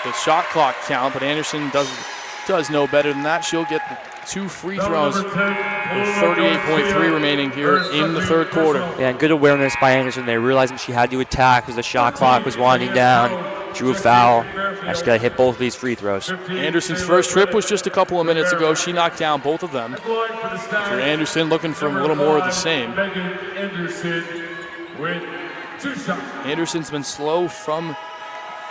the shot clock count, but Anderson does no better than that. She'll get the 2 free throws with 38.3 remaining here in the third quarter. Yeah, and good awareness by Anderson there, realizing she had to attack as the shot clock was winding down. Drew a foul. Now she's got to hit both of these free throws. Anderson's first trip was just a couple of minutes ago. She knocked down both of them. For Anderson, looking for a little more of the same. Anderson's been slow from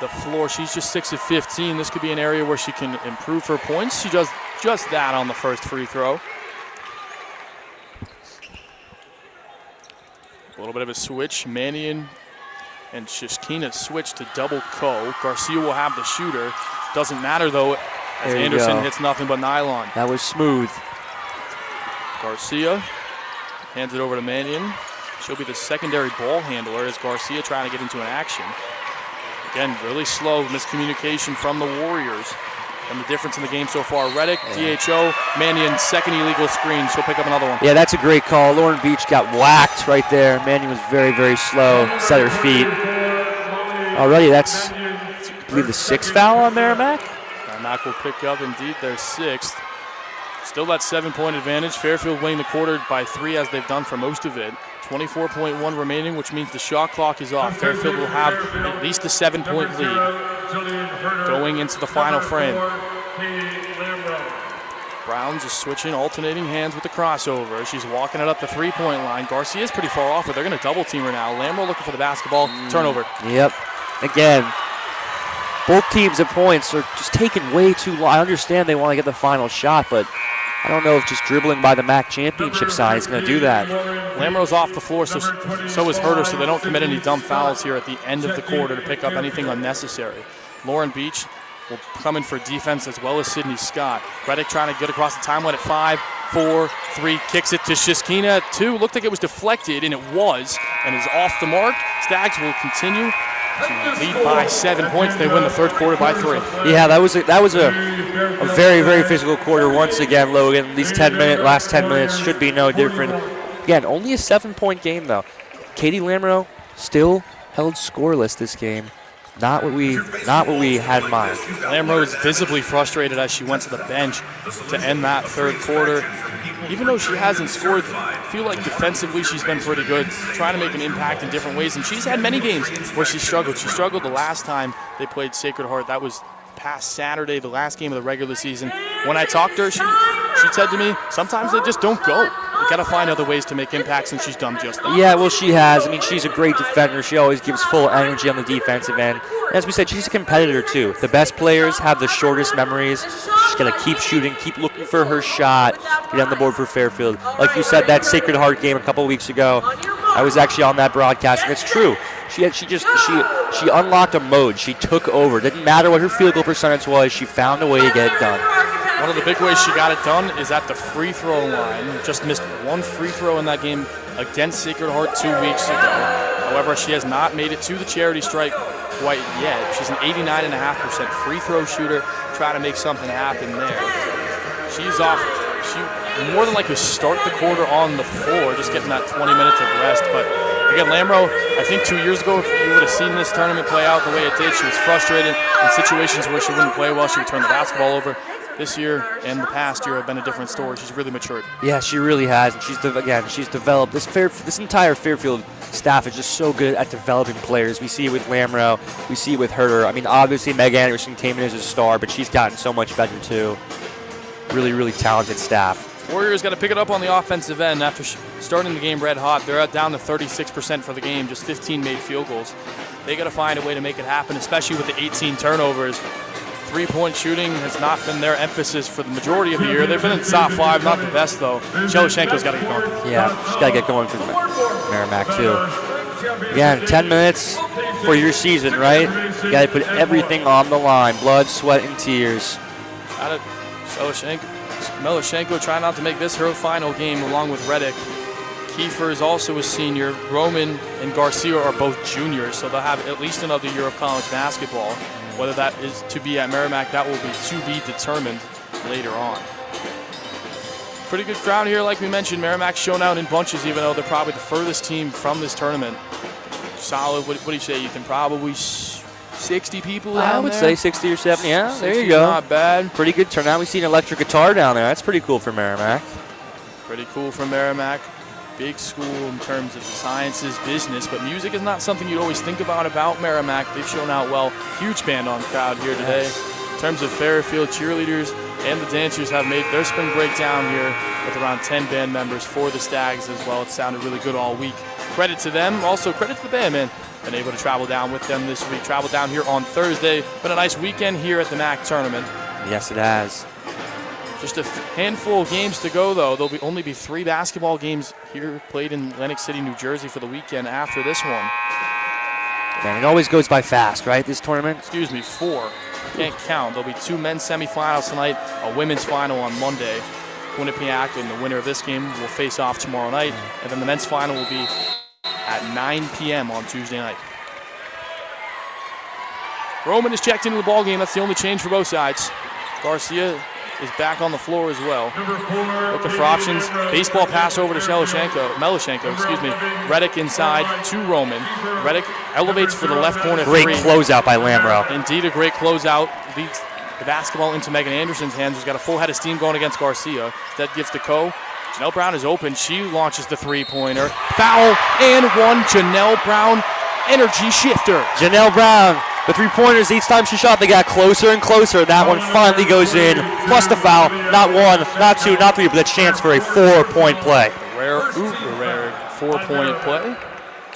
the floor. She's just 6 of 15. This could be an area where she can improve her points. She does just that on the first free throw. A little bit of a switch. Mannion and Shishkina switch to double co. Garcia will have the shooter. Doesn't matter though, as Anderson hits nothing but nylon. That was smooth. Garcia hands it over to Mannion. She'll be the secondary ball handler as Garcia trying to get into an action. Again, really slow miscommunication from the Warriors. And the difference in the game so far, Reddick, DHO, Mannion, second illegal screen. She'll pick up another one. Yeah, that's a great call. Lauren Beach got whacked right there. Mannion was very, very slow. Set her feet. Already, that's, I believe, the 6th foul on Merrimack. Merrimack will pick up, indeed, their 6th. Still that 7-point advantage. Fairfield winning the quarter by 3 as they've done for most of it. 24.1 remaining, which means the shot clock is off. Fairfield will have at least a 7-point lead going into the final frame. Brown just switching, alternating hands with the crossover. She's walking it up the 3-point line. Garcia's pretty far off, but they're going to double team her now. Lamro looking for the basketball. Turnover. Yep. Again, both teams at points are just taking way too long. I understand they want to get the final shot, but I don't know if just dribbling by the MAAC championship side is going to do that. Lamro's off the floor, so is Herder, so they don't commit any dumb fouls here at the end of the quarter to pick up anything unnecessary. Lauren Beach will come in for defense as well as Sydney Scott. Reddick trying to get across the timeline at 5, 4, 3, kicks it to Shishkina. 2, looked like it was deflected, and it was, and is off the mark. Stags will continue to lead by 7 points. They win the third quarter by 3. Yeah, that was a very, very physical quarter once again, Logan. These last 10 minutes should be no different. Again, only a 7-point game though. Katie Lamro still held scoreless this game. Not what we had in mind. Lamro is visibly frustrated as she went to the bench to end that third quarter. Even though she hasn't scored, I feel like defensively she's been pretty good, trying to make an impact in different ways. And she's had many games where she struggled. She struggled the last time they played Sacred Heart. That was past Saturday, the last game of the regular season. When I talked to her, she said to me, sometimes they just don't go. got to find other ways to make impacts, and she's done just that. Yeah, well, she has. I mean, she's a great defender. She always gives full energy on the defensive end. As we said, she's a competitor, too. The best players have the shortest memories. She's got to keep shooting, keep looking for her shot, get on the board for Fairfield. Like you said, that Sacred Heart game a couple weeks ago, I was actually on that broadcast, and it's true. She unlocked a mode. She took over. Didn't matter what her field goal percentage was. She found a way to get it done. One of the big ways she got it done is at the free throw line. Just missed one free throw in that game against Sacred Heart 2 weeks ago. However, she has not made it to the charity stripe quite yet. She's an 89.5% free throw shooter. Try to make something happen there. She's off. She more than likely start the quarter on the floor, just getting that 20 minutes of rest. But again, Lamro, I think 2 years ago, if you would have seen this tournament play out the way it did, she was frustrated in situations where she wouldn't play well. She would turn the basketball over. This year and the past year have been a different story. She's really matured. Yeah, she really has. And she's developed. This entire Fairfield staff is just so good at developing players. We see it with Lamro. We see it with her. I mean, obviously, Meg Anderson came in as a star, but she's gotten so much better, too. Really, really talented staff. Warriors got to pick it up on the offensive end after starting the game red hot. They're down to 36% for the game, just 15 made field goals. They got to find a way to make it happen, especially with the 18 turnovers. Three-point shooting has not been their emphasis for the majority of the year. They've been in the top 5, not the best, though. Shelishenko's got to get going. Yeah, she's got to get going for Merrimack, too. Again, 10 minutes for your season, right? You got to put everything on the line. Blood, sweat, and tears. Melashenko trying not to make this her final game along with Reddick. Kiefer is also a senior. Roman and Garcia are both juniors, so they'll have at least another year of college basketball. Whether that is to be at Merrimack, that will be to be determined later on. Pretty good crowd here, like we mentioned. Merrimack's shown out in bunches, even though they're probably the furthest team from this tournament. Solid, what do you say, Ethan? Probably 60 people down there? I would say 60 or 70, yeah. There you go. Not bad. Pretty good turnout. We see an electric guitar down there. That's pretty cool for Merrimack. Pretty cool for Merrimack. Big school in terms of sciences, business, but music is not something you'd always think about Merrimack. They've shown out well. Huge band on crowd here today. In terms of Fairfield cheerleaders and the dancers have made their spring break down here with around 10 band members for the Stags as well. It sounded really good all week. Credit to them. Also credit to the band, man. Been able to travel down with them this week. Travel down here on Thursday. Been a nice weekend here at the MAAC tournament. Yes, it has. Just a handful of games to go, though. There'll only be 3 basketball games here played in Atlantic City, New Jersey for the weekend after this one. Man, it always goes by fast, right, this tournament? Excuse me, 4. Can't count. There'll be 2 men's semifinals tonight, a women's final on Monday. Quinnipiac and the winner of this game will face off tomorrow night, and then the men's final will be at 9 p.m. on Tuesday night. Roman is checked into the ball game. That's the only change for both sides. Garcia is back on the floor as well. Looking for options. Baseball pass over to Melashenko. Reddick inside to Roman. Reddick elevates for the left corner. Great 3. Closeout by Lamro. Indeed, a great closeout. Leads the basketball into Megan Anderson's hands, who's got a full head of steam going against Garcia. That gives to Ko. Janelle Brown is open. She launches the three-pointer. Foul and 1. Janelle Brown, energy shifter. Janelle Brown. The three-pointers, each time she shot, they got closer and closer. That one finally goes in. Plus the foul. Not 1, not 2, not 3, but a chance for a 4-point play. Rare 4-point play.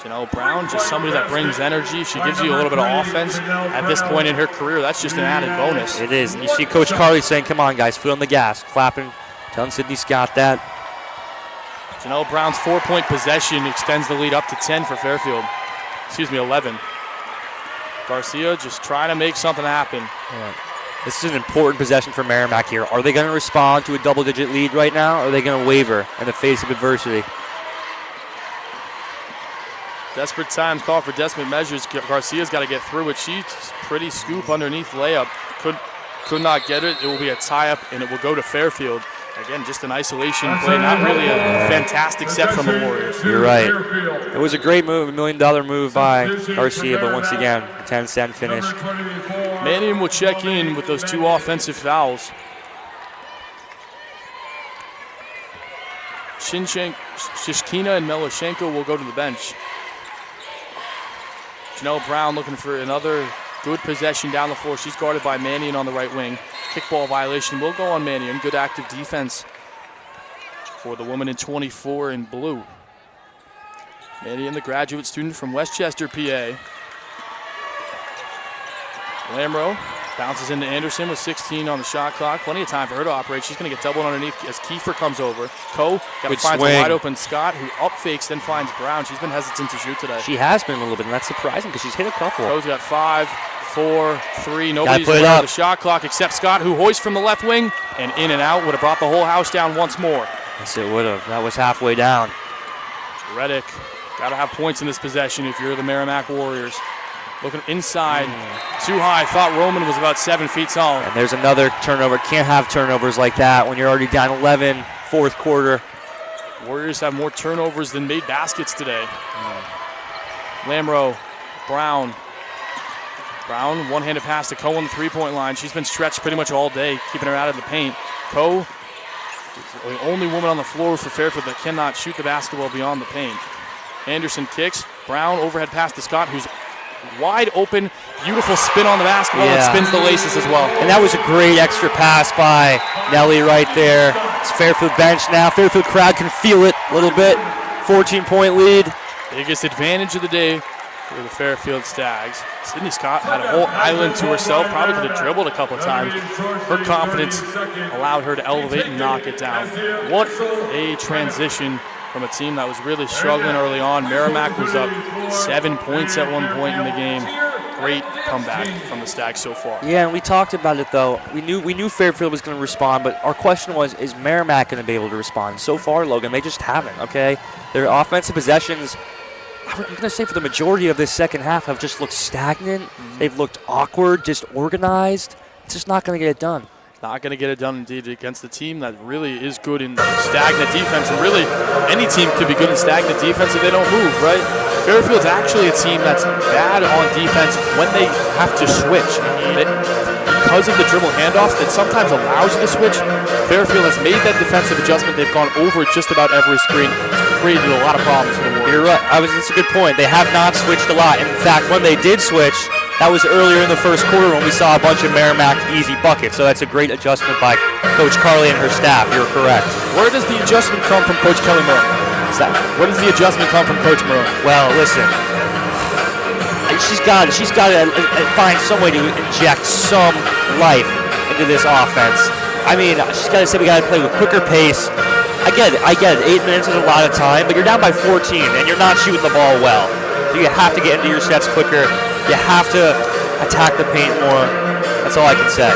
Janelle Brown, just somebody that brings energy. She gives you a little bit of offense at this point in her career. That's just an added bonus. It is. And you see Coach Carly saying, come on, guys, foot on the gas. Clapping, telling Sydney Scott that. Janelle Brown's 4-point possession extends the lead up to 10 for Fairfield. 11. Garcia just trying to make something happen. Yeah. This is an important possession for Merrimack here. Are they going to respond to a double-digit lead right now, or are they going to waver in the face of adversity? Desperate times call for desperate measures. Garcia's got to get through it. She's pretty scoop underneath layup. Could not get it. It will be a tie-up, and it will go to Fairfield. Again, just an isolation play, not really a fantastic set from the Warriors. You're right. It was a great move, $1 million move by Garcia, but once again, a 10-cent finish. Mannion will check in with those 2 offensive fouls. Shishkina and Melashenko will go to the bench. Janelle Brown looking for another good possession down the floor. She's guarded by Mannion on the right wing. Kickball violation will go on Mannion. Good active defense. for the woman in 24 in blue. Mannion, the graduate student from Westchester, PA. Lamro bounces into Anderson with 16 on the shot clock. Plenty of time for her to operate. She's going to get doubled underneath as Kiefer comes over. Got to find a wide open Scott, who up fakes, then finds Brown. She's been hesitant to shoot today. She has been a little bit, and that's surprising because she's hit a couple. Coe's got 5, 4, 3. Nobody's aware of the shot clock except Scott, who hoists from the left wing and in and out. Would have brought the whole house down once more. Yes, it would have. That was halfway down. Reddick, got to have points in this possession if you're the Merrimack Warriors. Looking inside, too high. Thought Roman was about 7 feet tall. And there's another turnover. Can't have turnovers like that when you're already down 11, fourth quarter. Warriors have more turnovers than made baskets today. Lamro, Brown. Brown, one-handed pass to Coe on the three-point line. She's been stretched pretty much all day, keeping her out of the paint. Coe is the only woman on the floor for Fairfield that cannot shoot the basketball beyond the paint. Anderson kicks. Brown, overhead pass to Scott, who's wide open, beautiful spin on the basketball and spins the laces as well. And that was a great extra pass by Nelly right there. It's Fairfield bench now. Fairfield crowd can feel it a little bit. 14-point lead. Biggest advantage of the day for the Fairfield Stags. Sydney Scott had a whole island to herself, probably could have dribbled a couple of times. Her confidence allowed her to elevate and knock it down. What a transition from a team that was really struggling early on. Merrimack was up 7 points at one point in the game. Great comeback from the Stags so far. Yeah, and we talked about it though. We knew Fairfield was going to respond, but our question was, is Merrimack going to be able to respond? So far, Logan, they just haven't, okay? Their offensive possessions, I'm going to say for the majority of this second half, have just looked stagnant. They've looked awkward, disorganized. It's just not going to get it done. Not going to get it done, indeed, against a team that really is good in stagnant defense. And really, any team could be good in stagnant defense if they don't move, right? Fairfield's actually a team that's bad on defense when they have to switch. Because of the dribble handoffs that sometimes allows you to switch, Fairfield has made that defensive adjustment. They've gone over just about every screen. It's created a lot of problems for the Warriors. You're right. That's a good point. They have not switched a lot. In fact, when they did switch, that was earlier in the first quarter when we saw a bunch of Merrimack easy buckets. So that's a great adjustment by Coach Carly and her staff. You're correct. Where does the adjustment come from Coach Kelly Moore? Where does the adjustment come from Coach Moore? Well, listen, she's got to find some way to inject some life into this offense. I mean, she's got to say we got to play with quicker pace. I get it. 8 minutes is a lot of time, but you're down by 14 and you're not shooting the ball well. So you have to get into your sets quicker. You have to attack the paint more. That's all I can say.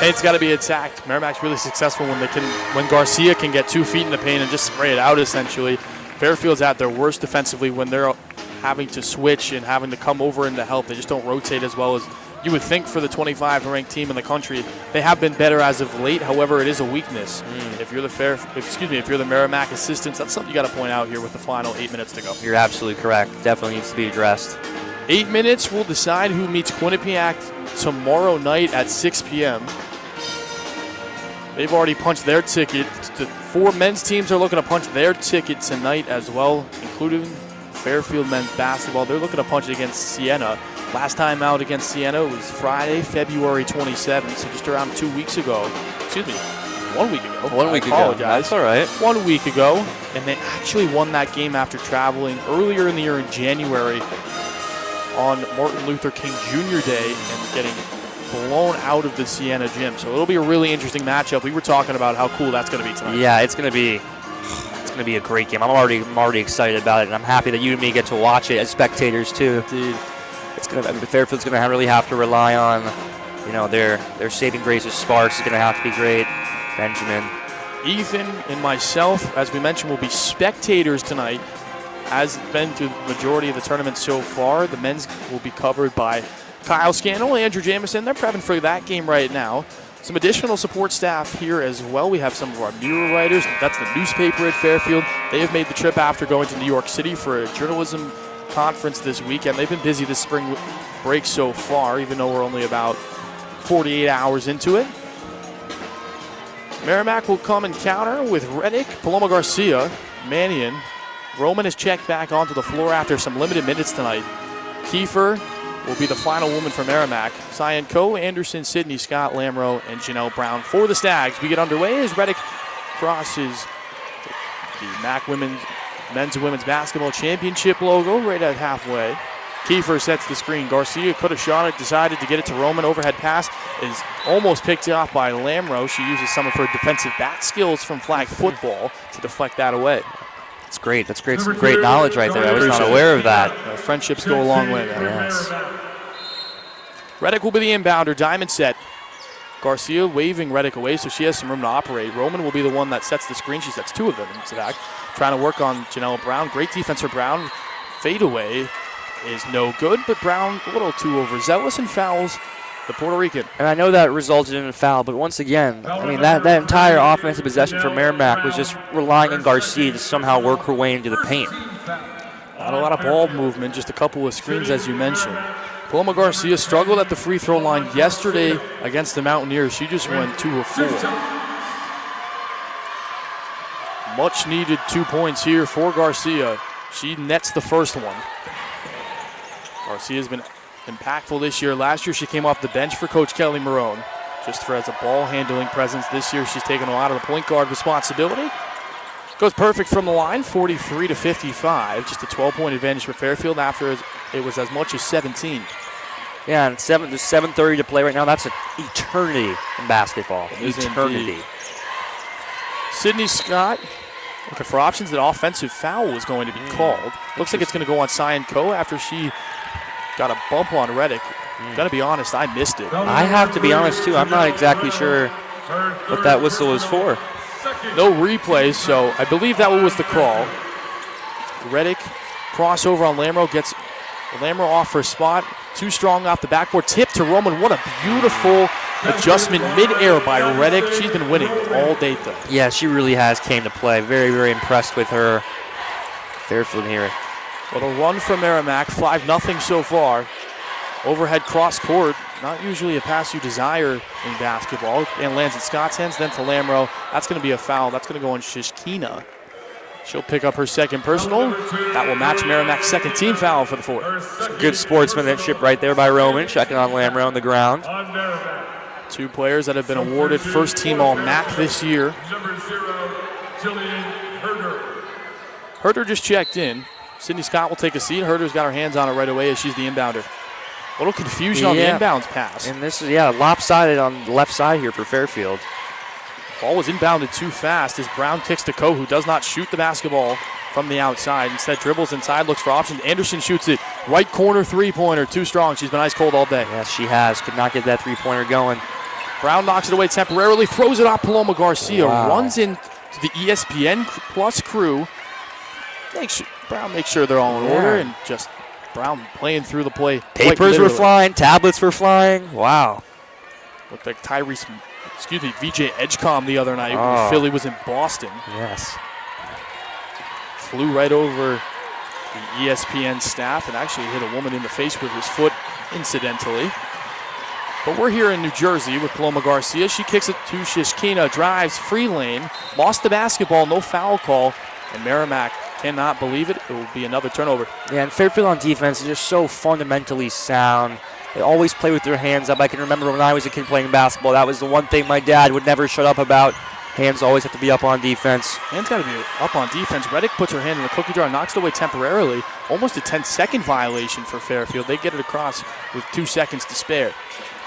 Paint's got to be attacked. Merrimack's really successful when Garcia can get 2 feet in the paint and just spray it out, essentially. Fairfield's at their worst defensively when they're having to switch and having to come over and to help. They just don't rotate as well as you would think for the 25th ranked team in the country. They have been better as of late. However, it is a weakness. If you're the Merrimack assistants, that's something you got to point out here with the final 8 minutes to go. You're absolutely correct. Definitely needs to be addressed. 8 minutes will decide who meets Quinnipiac tomorrow night at 6 p.m. They've already punched their ticket. The 4 men's teams are looking to punch their ticket tonight as well, including Fairfield men's basketball. They're looking to punch it against Siena. Last time out against Siena was Friday, February 27th, so just around 2 weeks ago. Excuse me, 1 week ago. 1 week ago. I apologize. That's all right. 1 week ago, and they actually won that game after traveling earlier in the year in January on Martin Luther King Jr. Day and getting blown out of the Siena gym. So it'll be a really interesting matchup. We were talking about how cool that's going to be tonight. Yeah, it's going to be a great game. I'm already excited about it, and I'm happy that you and me get to watch it as spectators too. Dude, Fairfield's going to really have to rely on, their saving grace of Sparks is going to have to be great. Benjamin, Ethan, and myself, as we mentioned, will be spectators tonight. As been through the majority of the tournament so far, the men's will be covered by Kyle Scannell, Andrew Jamison. They're prepping for that game right now. Some additional support staff here as well. We have some of our Mirror writers. That's the newspaper at Fairfield. They have made the trip after going to New York City for a journalism conference this weekend. They've been busy this spring break so far, even though we're only about 48 hours into it. Merrimack will come and counter with Reddick, Paloma Garcia, Mannion. Roman is checked back onto the floor after some limited minutes tonight. Kiefer will be the final woman for Merrimack. Cyan Coe, Anderson, Sydney Scott, Lamro, and Janelle Brown for the Stags. We get underway as Reddick crosses the The MAAC men's and women's basketball championship logo right at halfway. Kiefer sets the screen. Garcia could have shot it, decided to get it to Roman. Overhead pass is almost picked off by Lamro. She uses some of her defensive back skills from flag football to deflect that away. That's great. That's great. Some great knowledge right there. I was not aware of that. Friendships go a long way, man. Yes. Reddick will be the inbounder. Diamond set. Garcia waving Reddick away, so she has some room to operate. Roman will be the one that sets the screen. She sets two of them, in fact. Trying to work on Janelle Brown. Great defense for Brown. Fadeaway is no good, but Brown a little too overzealous and fouls the Puerto Rican. And I know that resulted in a foul, but once again, I mean, that entire offensive possession for Merrimack was just relying on Garcia to somehow work her way into the paint. Not a lot of ball movement, just a couple of screens, as you mentioned. Paloma Garcia struggled at the free throw line yesterday against the Mountaineers. She just went 2 of 4. Much needed 2 points here for Garcia. She nets the first one. Garcia's been impactful this year. Last year she came off the bench for Coach Kelly Marone. Just for as a ball handling presence this year, she's taken a lot of the point guard responsibility. Goes perfect from the line, 43 to 55. Just a 12-point advantage for Fairfield after it was as much as 17. Yeah, and there's 7:30 to play right now. That's an eternity in basketball. Eternity. Indeed. Sydney Scott looking for options. That offensive foul was going to be called. Looks like it's going to go on Cyan Ko after she got a bump on Reddick. Gotta be honest, I missed it. I have to be honest, too. I'm not exactly sure what that whistle was for. No replay, so I believe that was the call. Reddick crossover on Lamro, gets Lamro off her spot. Too strong off the backboard. Tip to Roman. What a beautiful adjustment mid-air by Reddick. She's been winning all day, though. Yeah, she really has came to play. Very, very impressed with her. Fairfield here. Little run from Merrimack, 5-0 so far. Overhead cross court, not usually a pass you desire in basketball. And lands in Scott's hands, then to Lamro. That's going to be a foul. That's going to go on Shishkina. She'll pick up her second personal. That will match Merrimack's second team foul for the fourth. Good sportsmanship right there by Roman, checking on Lamro on the ground. 2 players that have been awarded first team All-MAAC this year. Herder just checked in. Sydney Scott will take a seat. Herder's got her hands on it right away as she's the inbounder. A little confusion on the inbounds pass. And this is, lopsided on the left side here for Fairfield. Ball was inbounded too fast as Brown kicks to Ko, who does not shoot the basketball from the outside. Instead, dribbles inside, looks for options. Anderson shoots it. Right corner three-pointer, too strong. She's been ice cold all day. Yes, she has. Could not get that three-pointer going. Brown knocks it away temporarily, throws it off Paloma Garcia. Wow. Runs into the ESPN Plus crew. Brown makes sure they're all in order, and just Brown playing through the play. Papers were flying, tablets were flying. Wow. Looked like VJ Edgecombe the other night when Philly was in Boston. Yes. Flew right over the ESPN staff and actually hit a woman in the face with his foot incidentally. But we're here in New Jersey with Paloma Garcia. She kicks it to Shishkina, drives, free lane, lost the basketball, no foul call, and Merrimack cannot believe it. It will be another turnover. Yeah, and Fairfield on defense is just so fundamentally sound. They always play with their hands up. I can remember when I was a kid playing basketball, that was the one thing my dad would never shut up about. Hands always have to be up on defense. Hands got to be up on defense. Reddick puts her hand in the cookie jar, knocks it away temporarily. Almost a 10-second violation for Fairfield. They get it across with 2 seconds to spare.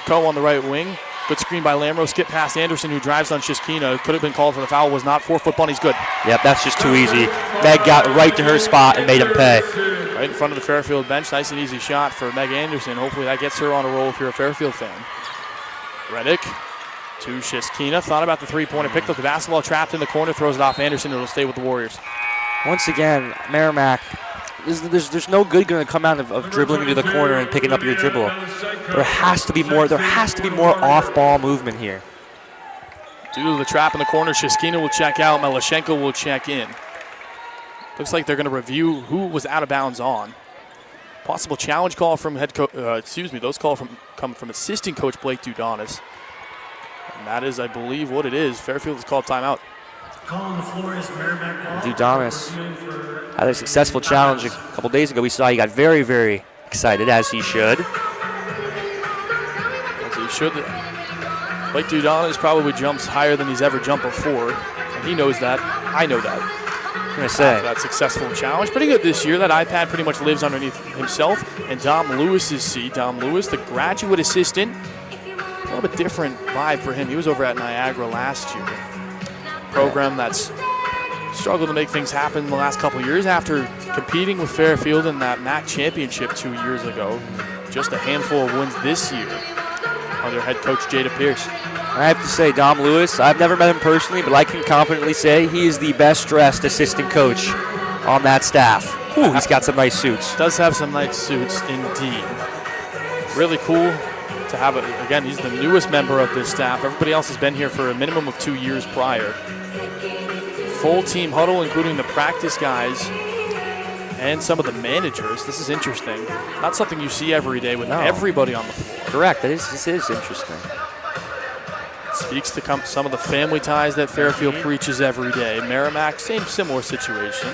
Ko on the right wing. Good screen by Lamro. Skip past Anderson, who drives on Shishkina. Could have been called for the foul. Was not. 4-foot bunny's good. Yep, that's just too easy. Meg got right to her spot and made him pay. Right in front of the Fairfield bench. Nice and easy shot for Meg Anderson. Hopefully that gets her on a roll if you're a Fairfield fan. Reddick to Shishkina. Thought about the three-pointer. Picked up the basketball. Trapped in the corner. Throws it off Anderson. It'll stay with the Warriors. Once again, Merrimack, there's no good going to come out of dribbling into the corner and picking up your dribble. There has to be more. There has to be more off-ball movement here. Due to the trap in the corner, Shishkina will check out. Melashenko will check in. Looks like they're going to review who was out of bounds on. Possible challenge call from head coach. Those calls come from assistant coach Blake Dudonis. And that is, I believe, what it is. Fairfield has called timeout. Calling the floor is Merrimack. Dudonis had a successful challenge a couple days ago. We saw he got very, very excited, as he should. As he should. Blake Dudonis probably jumps higher than he's ever jumped before. And he knows that. I know that. going to say. That successful challenge. Pretty good this year. That iPad pretty much lives underneath himself and Dom Lewis's seat. Dom Lewis, the graduate assistant. A little bit different vibe for him. He was over at Niagara last year. Program that's struggled to make things happen the last couple of years after competing with Fairfield in that MAAC championship 2 years ago. Just a handful of wins this year under head coach Jada Pierce. I have to say, Dom Lewis, I've never met him personally, but I can confidently say he is the best dressed assistant coach on that staff. Ooh, he's got some nice suits. Does have some nice suits indeed. Really cool to have it. Again, he's the newest member of this staff. Everybody else has been here for a minimum of 2 years prior. Full team huddle, including the practice guys and some of the managers. This is interesting. Not something you see every day with everybody on the floor. Correct. This is interesting. Speaks to some of the family ties that Fairfield preaches every day. Merrimack, similar situation.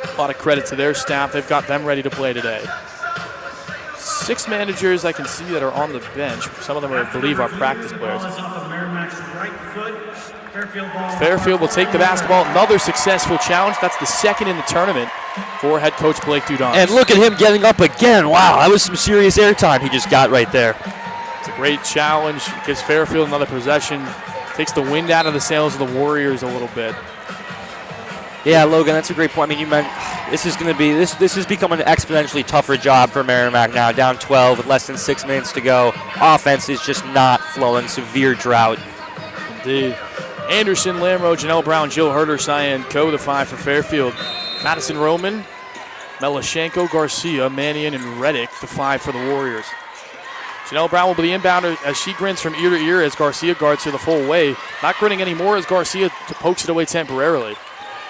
A lot of credit to their staff. They've got them ready to play today. 6 managers I can see that are on the bench. Some of them, I believe, are practice players. Fairfield will take the basketball. Another successful challenge. That's the second in the tournament for head coach Blake Dudon. And look at him getting up again. Wow, that was some serious airtime he just got right there. It's a great challenge. Gives Fairfield another possession. Takes the wind out of the sails of the Warriors a little bit. Yeah, Logan, that's a great point. I mean, you meant this is going to be this has become an exponentially tougher job for Merrimack now. Down 12 with less than 6 minutes to go. Offense is just not flowing. Severe drought. Indeed. Anderson, Lamro, Janelle Brown, Jill Herder, Cyan Co. the 5 for Fairfield. Madison Roman, Melashenko, Garcia, Mannion, and Reddick the 5 for the Warriors. Janelle Brown will be the inbounder as she grins from ear to ear as Garcia guards her the full way. Not grinning anymore as Garcia pokes it away temporarily.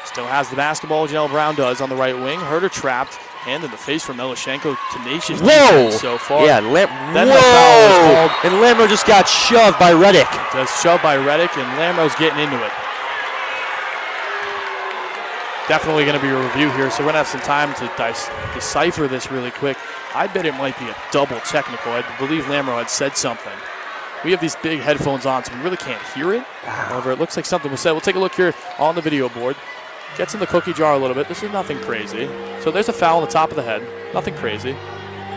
Still has the basketball, Janelle Brown does on the right wing. Herder trapped, hand in the face from Melashenko. Tenacious defense so far. Yeah, then the foul was called. And Lamro just got shoved by Reddick. Does shoved by Reddick, and Lamro's getting into it. Definitely going to be a review here, so we're going to have some time to decipher this really quick. I bet it might be a double technical. I believe Lamro had said something. We have these big headphones on, so we really can't hear it. However, it looks like something was said. We'll take a look here on the video board. Gets in the cookie jar a little bit. This is nothing crazy. So there's a foul on the top of the head. Nothing crazy.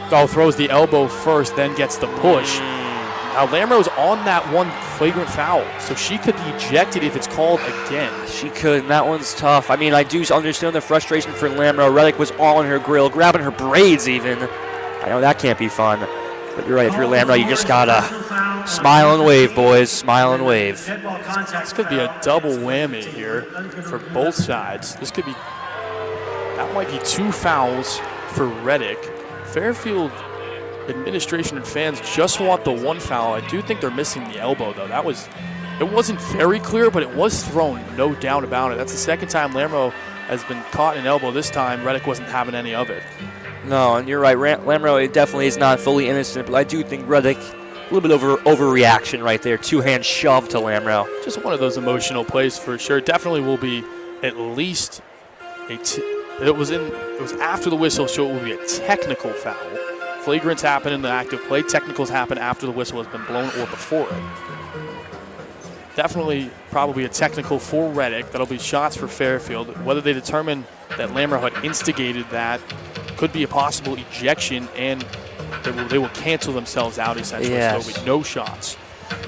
Dahl throws the elbow first, then gets the push. Now Lamro's on that one flagrant foul, so she could be ejected if it's called again. She could, and that one's tough. I mean, I do understand the frustration for Lamro. Reddick was all on her grill, grabbing her braids even. I know that can't be fun. But you're right, if you're Lamro, you just gotta smile and wave, boys. Smile and wave. This could be a double whammy here for both sides. That might be 2 fouls for Reddick. Fairfield administration and fans just want the 1 foul. I do think they're missing the elbow, though. It wasn't very clear, but it was thrown, no doubt about it. That's the second time Lamro has been caught in elbow. This time, Reddick wasn't having any of it. No, and you're right. Lamro definitely is not fully innocent, but I do think Reddick, a little bit overreaction right there. 2-hand shove to Lamro. Just one of those emotional plays for sure. Definitely will be at least it was after the whistle, so it will be a technical foul. Flagrants happen in the active play. Technicals happen after the whistle has been blown or before it. Definitely probably a technical for Reddick. That'll be shots for Fairfield. Whether they determine that Lamro had instigated that could be a possible ejection, and they will cancel themselves out essentially. Yes. So there'll be no shots.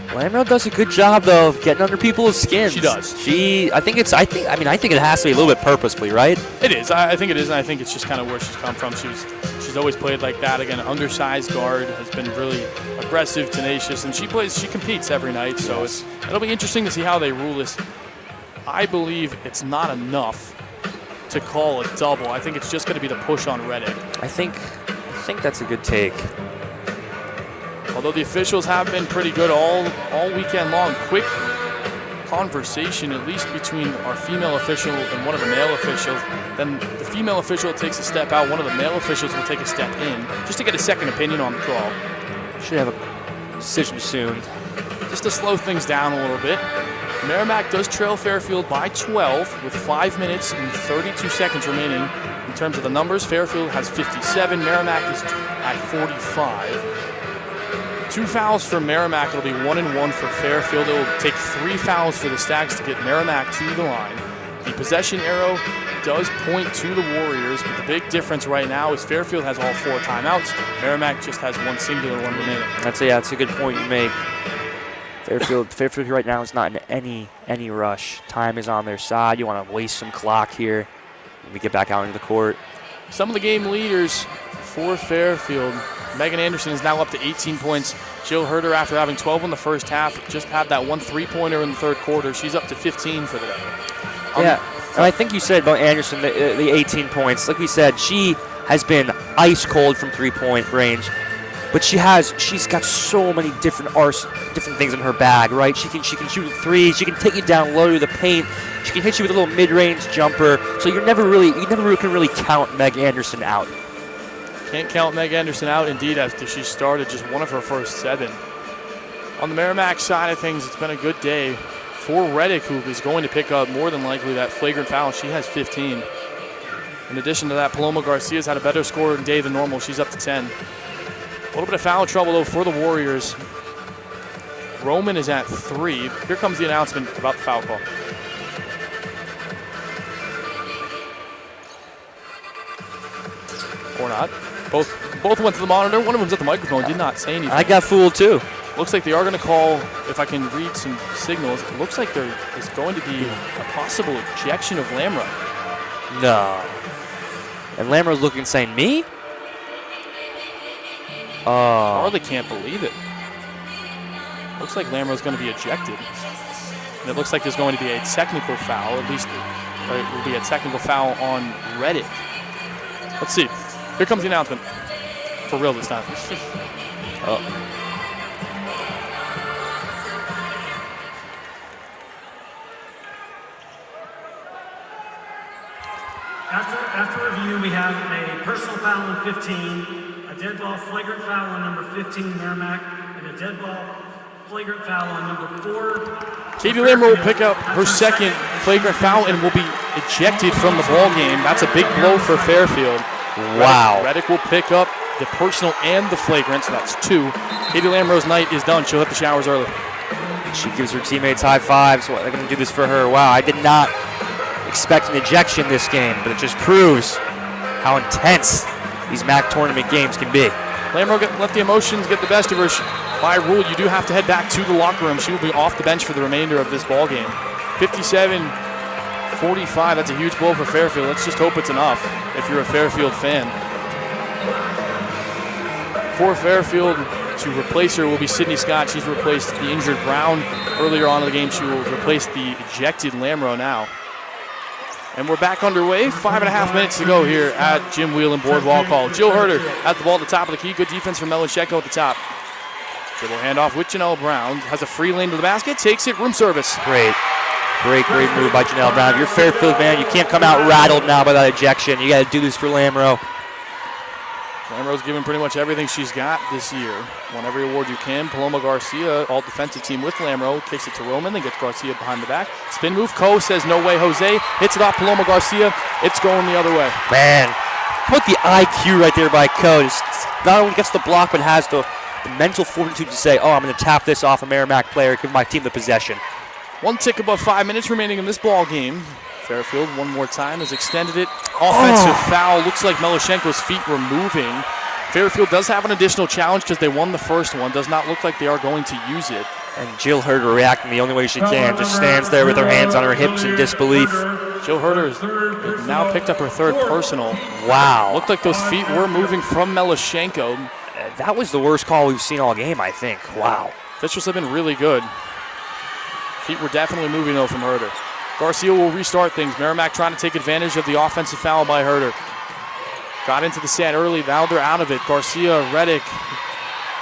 Lamro does a good job though of getting under people's skins. She does. I think it has to be a little bit purposefully, right? It is. I think it is, and I think it's just kind of where she's come from. She's always played like that. Again, undersized guard, has been really aggressive, tenacious, and she competes every night. So it'll be interesting to see how they rule this. I believe it's not enough to call a double. I think it's just going to be the push on Reddick. I think that's a good take. Although the officials have been pretty good all weekend long. Quick conversation, at least between our female official and one of the male officials. Then the female official takes a step out. One of the male officials will take a step in, just to get a second opinion on the call. Should have a decision soon. Just to slow things down a little bit. Merrimack does trail Fairfield by 12 with 5 minutes and 32 seconds remaining. In terms of the numbers, Fairfield has 57. Merrimack is at 45. 2 fouls for Merrimack. It'll be 1 and 1 for Fairfield. It will take 3 fouls for the Stags to get Merrimack to the line. The possession arrow does point to the Warriors, but the big difference right now is Fairfield has all 4 timeouts. Merrimack just has one singular one remaining. That's a good point you make. Fairfield right now is not in any rush. Time is on their side. You want to waste some clock here when we get back out into the court. Some of the game leaders for Fairfield. Megan Anderson is now up to 18 points. Jill Herder, after having 12 in the first half, just had that one 3-pointer in the third quarter. She's up to 15 for the day. Yeah, and I think you said about Anderson, the 18 points. Like we said, she has been ice cold from 3-point range, but she's got so many different things in her bag, right? She can shoot a 3. She can take you down low to the paint. She can hit you with a little mid-range jumper. So you never can really count Meg Anderson out. Can't count Meg Anderson out, indeed, after she started just one of her first 7. On the Merrimack side of things, it's been a good day for Reddick, who is going to pick up more than likely that flagrant foul. She has 15. In addition to that, Paloma Garcia's had a better scoring day than normal. She's up to 10. A little bit of foul trouble, though, for the Warriors. Roman is at 3. Here comes the announcement about the foul call. Or not. Both went to the monitor. One of them's at the microphone, did not say anything. I got fooled too. Looks like they are going to call, if I can read some signals, it looks like there is going to be a possible ejection of Lamro. No. And Lamro's looking saying, me? Oh. Harley can't believe it. Looks like Lamro's going to be ejected. And it looks like there's going to be a technical foul, at least it will be a technical foul on Reddick. Let's see. Here comes the announcement. For real this time. After review, we have a personal foul on 15, a dead ball flagrant foul on number 15, Merrimack, and a dead ball flagrant foul on number 4. Katie Lamro will pick up her second flagrant foul and will be ejected from the ball game. That's a big blow for Fairfield. Wow. Reddick will pick up the personal and the flagrant, so that's 2. Katie Lamro's night is done. She'll hit the showers early. She gives her teammates high fives. They're going to do this for her. Wow, I did not expect an ejection this game, but it just proves how intense these MAAC tournament games can be. Lamro let the emotions get the best of her. By rule, you do have to head back to the locker room. She will be off the bench for the remainder of this ball game. 57-45, that's a huge blow for Fairfield. Let's just hope it's enough if you're a Fairfield fan. For Fairfield to replace her will be Sydney Scott. She's replaced the injured Brown earlier on in the game. She will replace the ejected Lamro now. And we're back underway. 5.5 minutes to go here at Jim Whelan Boardwalk Hall. Jill Herder at the ball at the top of the key. Good defense from Melashenko at the top. Dribble handoff with Janelle Brown. Has a free lane to the basket. Takes it. Room service. Great move by Janelle Brown. If you're Fairfield, man, you can't come out rattled now by that ejection. You got to do this for Lamro. Lamro's given pretty much everything she's got this year. Won every award you can. Paloma Garcia, all defensive team with Lamro, kicks it to Roman, then gets Garcia behind the back. Spin move, Ko says no way, Jose. Hits it off Paloma Garcia. It's going the other way. Man, put the IQ right there by Ko. Just not only gets the block, but has the mental fortitude to say, I'm going to tap this off a Merrimack player, give my team the possession. One tick above 5 minutes remaining in this ball game. Fairfield one more time has extended it. Offensive foul. Looks like Melashenko's feet were moving. Fairfield does have an additional challenge because they won the first one. Does not look like they are going to use it. And Jill Herder reacting the only way she can. Just stands there with her hands on her hips in disbelief. Jill Herder has now picked up her third personal. Wow. Looked like those feet were moving from Melashenko. That was the worst call we've seen all game, I think. Wow. Officials have been really good. Feet were definitely moving, though, from Herder. Garcia will restart things. Merrimack trying to take advantage of the offensive foul by Herder. Got into the set early. Now they're out of it. Garcia, Reddick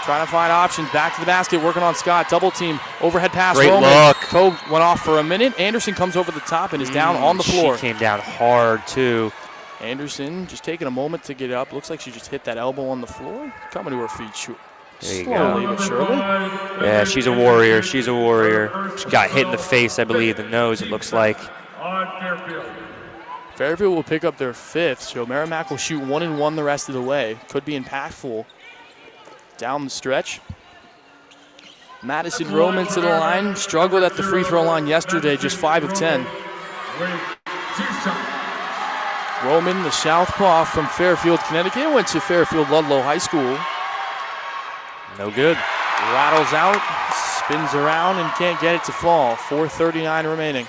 trying to find options. Back to the basket, working on Scott. Double team. Overhead pass. Great Roman. look. Ko went off for a minute. Anderson comes over the top and is down on the floor. She came down hard, too. Anderson just taking a moment to get up. Looks like she just hit that elbow on the floor. Coming to her feet. There you slowly go. but surely. Yeah, she's a warrior. She's a warrior. She got hit in the face, I believe, the nose, it looks like. Fairfield will pick up their 5th, so Merrimack will shoot 1 and 1 the rest of the way. Could be impactful down the stretch. Madison Roman to the line. Struggled at the free throw line yesterday, just 5 of 10. Roman, the southpaw from Fairfield, Connecticut, went to Fairfield Ludlow High School. No good. Rattles out, spins around, and can't get it to fall. 4:39 remaining.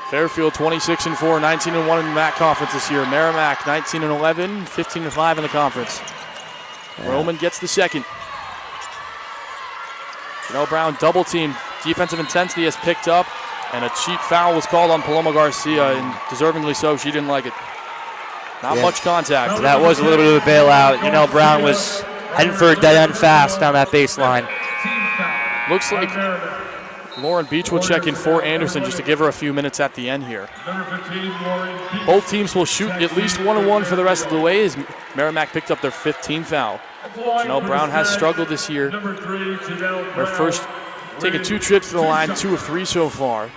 Fairfield 26-4, 19-1 in the MAAC conference this year. Merrimack 19-11, 15-5 in the conference. Yeah. Roman gets the second. Janelle Brown double team. Defensive intensity has picked up, and a cheap foul was called on Paloma Garcia, and deservingly so. She didn't like it. Not much contact. That was a little bit of a bailout. Janelle Brown was heading for a dead end fast down that baseline. Looks like Lauren Beach will check in for Anderson just to give her a few minutes at the end here. Both teams will shoot at least 1-1 for the rest of the way as Merrimack picked up their 15th foul. Janelle Brown has struggled this year. Her first, taking 2 trips to the line, 2 of 3 so far.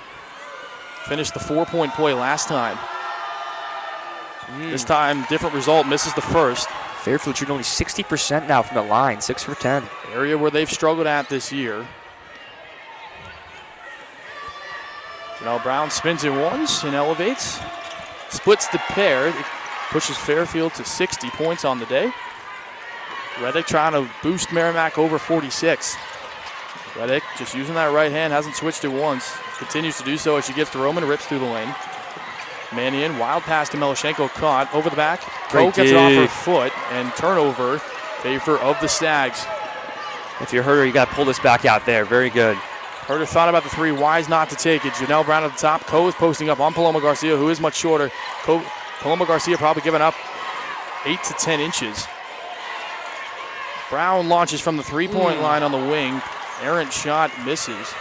Finished the 4-point play last time. This time, different result, misses the first. Fairfield shooting only 60% now from the line, 6 for 10. Area where they've struggled at this year. Janelle Brown spins it once and elevates. Splits the pair. It pushes Fairfield to 60 points on the day. Reddick trying to boost Merrimack over 46. Reddick just using that right hand, hasn't switched it once. Continues to do so as she gets to Roman, rips through the lane. Mannion, wild pass to Melashenko, caught over the back. Ko gets it off her foot, and turnover, favor of the Stags. If you're Herder, you got to pull this back out there. Very good. Herder thought about the 3, wise not to take it. Janelle Brown at the top. Ko is posting up on Paloma Garcia, who is much shorter. Paloma Garcia probably giving up 8 to 10 inches. Brown launches from the 3-point line on the wing. Errant shot misses.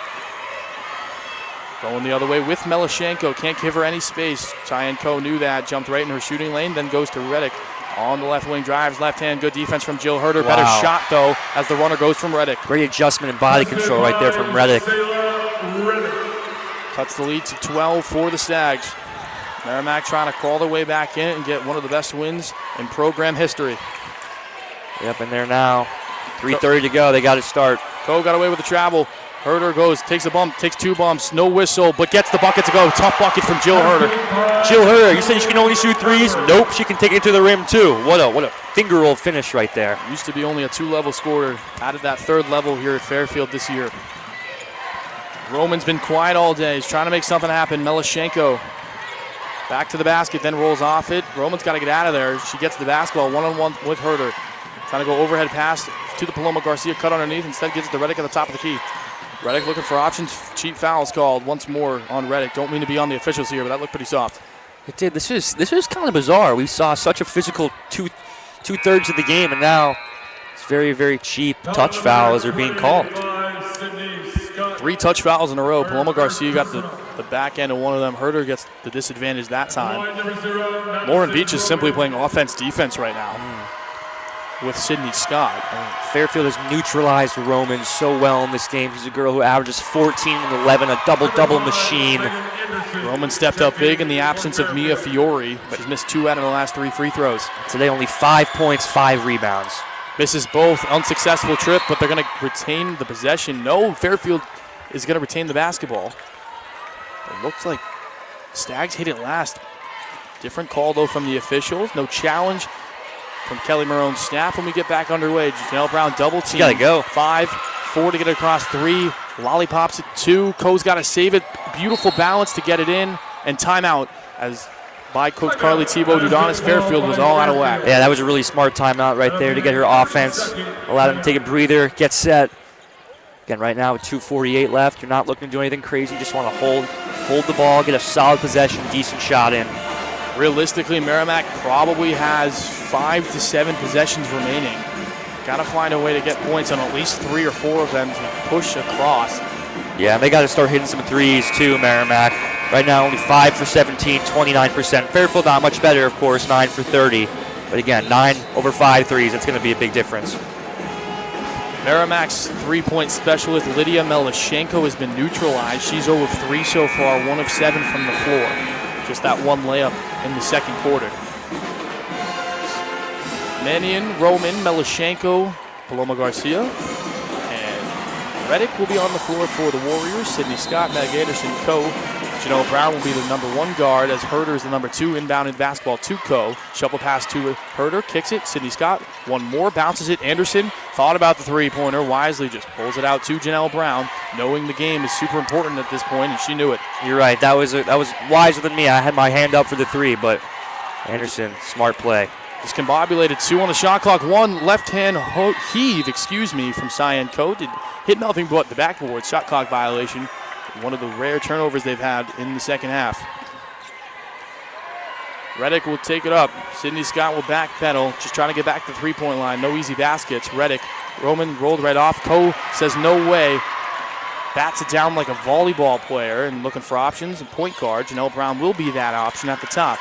Going the other way with Melashenko. Can't give her any space. Cheyenne Ko knew that. Jumped right in her shooting lane. Then goes to Reddick. On the left wing, drives left hand. Good defense from Jill Herder. Better shot, though, as the runner goes from Reddick. Great adjustment and body control right there from Reddick. Cuts the lead to 12 for the Stags. Merrimack trying to crawl their way back in and get one of the best wins in program history. Yep, in there now. 3:30 to go. They got to start. Ko got away with the travel. Herder goes, takes a bump, takes 2 bumps, no whistle, but gets the bucket to go. Tough bucket from Jill Herder. Jill Herder, you said she can only shoot 3s? Nope, she can take it to the rim too. What a finger roll finish right there. Used to be only a 2-level scorer. Added that 3rd level here at Fairfield this year. Roman's been quiet all day. He's trying to make something happen. Melashenko back to the basket, then rolls off it. Roman's got to get out of there. She gets the basketball one-on-one with Herder. Trying to go overhead pass to the Paloma Garcia, cut underneath. Instead gives it to Reddick at the top of the key. Reddick looking for options. Cheap fouls called once more on Reddick. Don't mean to be on the officials here, but that looked pretty soft. It did. This is kind of bizarre. We saw such a physical two-thirds of the game, and now it's very, very cheap touch fouls are being called. 3 touch fouls in a row. Paloma Garcia got the back end of one of them. Herder gets the disadvantage that time. Lauren Beach is simply playing offense-defense right now with Sydney Scott. Fairfield has neutralized Roman so well in this game. She's a girl who averages 14 and 11, a double-double machine. Roman stepped up big in the absence of Mia Fiore, but has missed 2 out of the last 3 free throws. Today only 5 points, 5 rebounds. Misses both. Unsuccessful trip, but they're going to retain the possession. No, Fairfield is going to retain the basketball. It looks like Stags hit it last. Different call, though, from the officials. No challenge from Kelly Marone's staff when we get back underway. Janelle Brown double team. Gotta go. 5, 4 to get it across 3. Lollipops at 2. Ko's got to save it. Beautiful balance to get it in. And timeout as by Coach Carly Thibault-Dudonis. Fairfield was all out of whack. Yeah, that was a really smart timeout right there to get her offense. Allow them to take a breather, get set. Again, right now with 2:48 left, you're not looking to do anything crazy. You just want to hold the ball, get a solid possession, decent shot in. Realistically, Merrimack probably has 5 to 7 possessions remaining. Got to find a way to get points on at least 3 or 4 of them to push across. Yeah, and they got to start hitting some 3s too, Merrimack. Right now, only 5 for 17, 29%. Fairfield not much better, of course, 9 for 30. But again, 9 over 5 threes, that's going to be a big difference. Merrimack's 3-point specialist, Lydia Melashenko, has been neutralized. She's 0 of 3 so far, 1 of 7 from the floor. Just that one layup in the second quarter. Mannion, Roman, Melashenko, Paloma Garcia, and Reddick will be on the floor for the Warriors. Sydney Scott, Meg Anderson, Co. Janelle Brown will be the number 1 guard as Herder is the number 2 inbounding basketball to Co. Shuffle pass to Herder, kicks it. Sydney Scott, one more, bounces it. Anderson thought about the three-pointer, wisely just pulls it out to Janelle Brown, knowing the game is super important at this point, and she knew it. You're right. That was wiser than me. I had my hand up for the 3, but Anderson, smart play. Discombobulated 2 on the shot clock. 1 left-hand heave, from Cyan Co. Did hit nothing but the backboard. Shot clock violation. One of the rare turnovers they've had in the second half. Reddick will take it up. Sydney Scott will backpedal, just trying to get back to the three-point line. No easy baskets. Reddick, Roman rolled right off. Co says no way. Bats it down like a volleyball player and looking for options. And point guard, Janelle Brown will be that option at the top.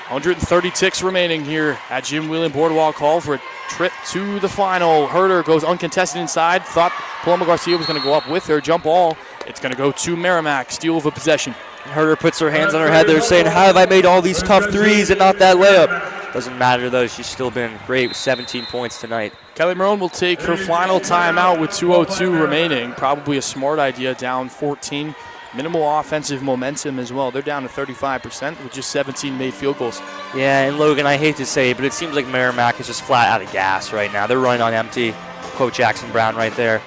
130 ticks remaining here at Jim Whelan Boardwalk Hall for a trip to the final. Herder goes uncontested inside. Thought Paloma Garcia was going to go up with her. Jump ball. It's going to go to Merrimack. Steal of a possession. Herder puts her hands on her head there saying, how have I made all these tough threes and not that layup? Doesn't matter though. She's still been great with 17 points tonight. Kelly Marone will take her final timeout with 2:02 remaining. Probably a smart idea, down 14. Minimal offensive momentum as well. They're down to 35% with just 17 made field goals. Yeah, and Logan, I hate to say it, but it seems like Merrimack is just flat out of gas right now. They're running on empty. Quote Jackson Brown right there.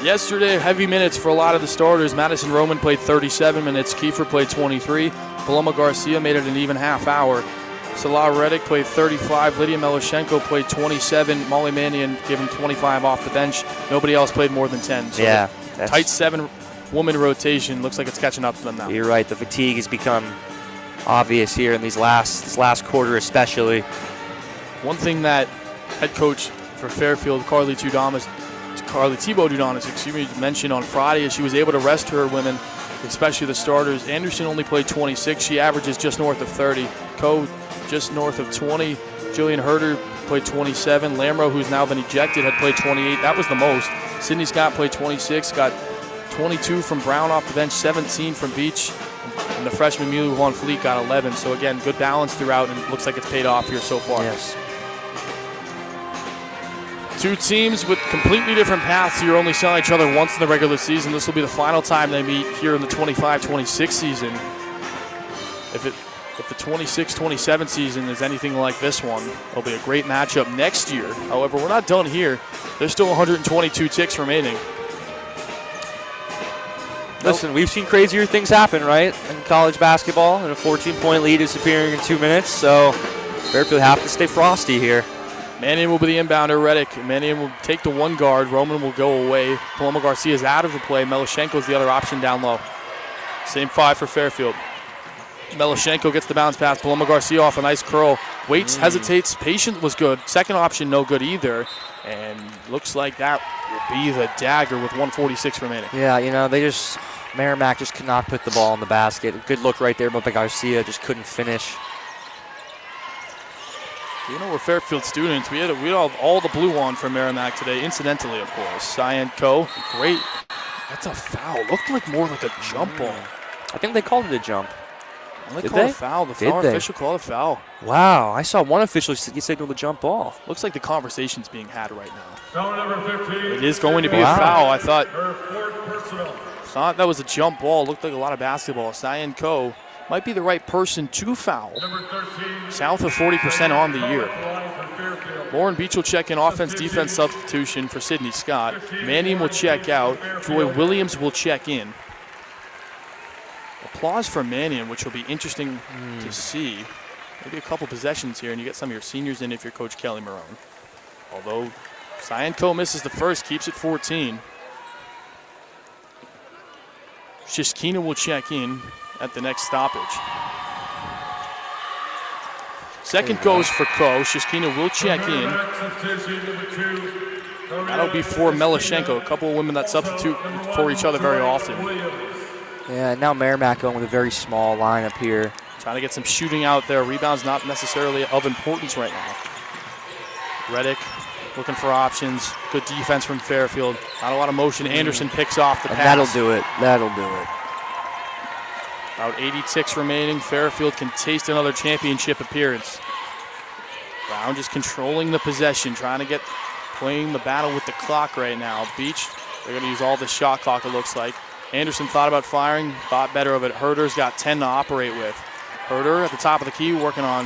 Yesterday, heavy minutes for a lot of the starters. Madison Roman played 37 minutes. Kiefer played 23. Paloma Garcia made it an even half hour. Salah Reddick played 35. Lydia Meloshenko played 27. Molly Mannion given 25 off the bench. Nobody else played more than 10. So yeah. Tight 7-woman rotation. Looks like it's catching up to them now. You're right. The fatigue has become obvious here in this last quarter especially. One thing that head coach for Fairfield, Carly Thibault Dudonis, mentioned on Friday is she was able to rest her women, especially the starters. Anderson only played 26. She averages just north of 30. Co just north of 20. Jillian Herder played 27. Lamro, who's now been ejected, had played 28. That was the most. Sydney Scott played 26. Got 22 from Brown off the bench, 17 from Beach. And the freshman Mulu Van Fleet got 11. So again, good balance throughout, and it looks like it's paid off here so far. Yes. Two teams with completely different paths here, only saw each other once in the regular season. This will be the final time they meet here in the 25-26 season. If the 26-27 season is anything like this one, it'll be a great matchup next year. However, we're not done here. There's still 122 ticks remaining. Listen, we've seen crazier things happen, right, in college basketball, and a 14-point lead disappearing in 2 minutes, so Fairfield have to stay frosty here. Mannion will be the inbounder. Reddick. Mannion will take the 1 guard. Roman will go away. Paloma Garcia is out of the play. Meloshenko is the other option down low. Same 5 for Fairfield. Meloshenko gets the bounce pass. Paloma Garcia off a nice curl. Waits, hesitates. Patient was good. Second option, no good either. And looks like that will be the dagger with 1:46 remaining. Yeah, Merrimack just could not put the ball in the basket. Good look right there, but Garcia just couldn't finish. We're Fairfield students. We had all the blue on for Merrimack today, incidentally, of course. Cyan Co. Great. That's a foul. Looked like more like a jump ball. I think they called it a jump. They called a foul. The foul official called a foul. Wow, I saw one official signal the jump ball. Looks like the conversation's being had right now. Foul number 15. It is going to be a foul. I thought that was a jump ball. Looked like a lot of basketball. Cyan Co. might be the right person to foul. South of 40% on the year. Lauren Beach will check in, offense-defense substitution for Sydney Scott. Mannion will check out. Joy Williams will check in. Applause for Mannion, which will be interesting to see. Maybe a couple possessions here, and you get some of your seniors in if you're Coach Kelly Marone. Although Cyan Co. misses the first, keeps it 14. Shishkina will check in at the next stoppage. Second goes for Co. Shishkina will check in. That'll be for Meloshenko. A couple of women that substitute for each other very often. Yeah, now Merrimack going with a very small lineup here. Trying to get some shooting out there. Rebounds not necessarily of importance right now. Reddick looking for options. Good defense from Fairfield. Not a lot of motion. Anderson picks off the pass. That'll do it. That'll do it. About 80 ticks remaining. Fairfield can taste another championship appearance. Brown just controlling the possession, trying to get playing the battle with the clock right now. Beach, they're going to use all the shot clock, it looks like. Anderson thought about firing, thought better of it. Herder's got 10 to operate with. Herder at the top of the key working on.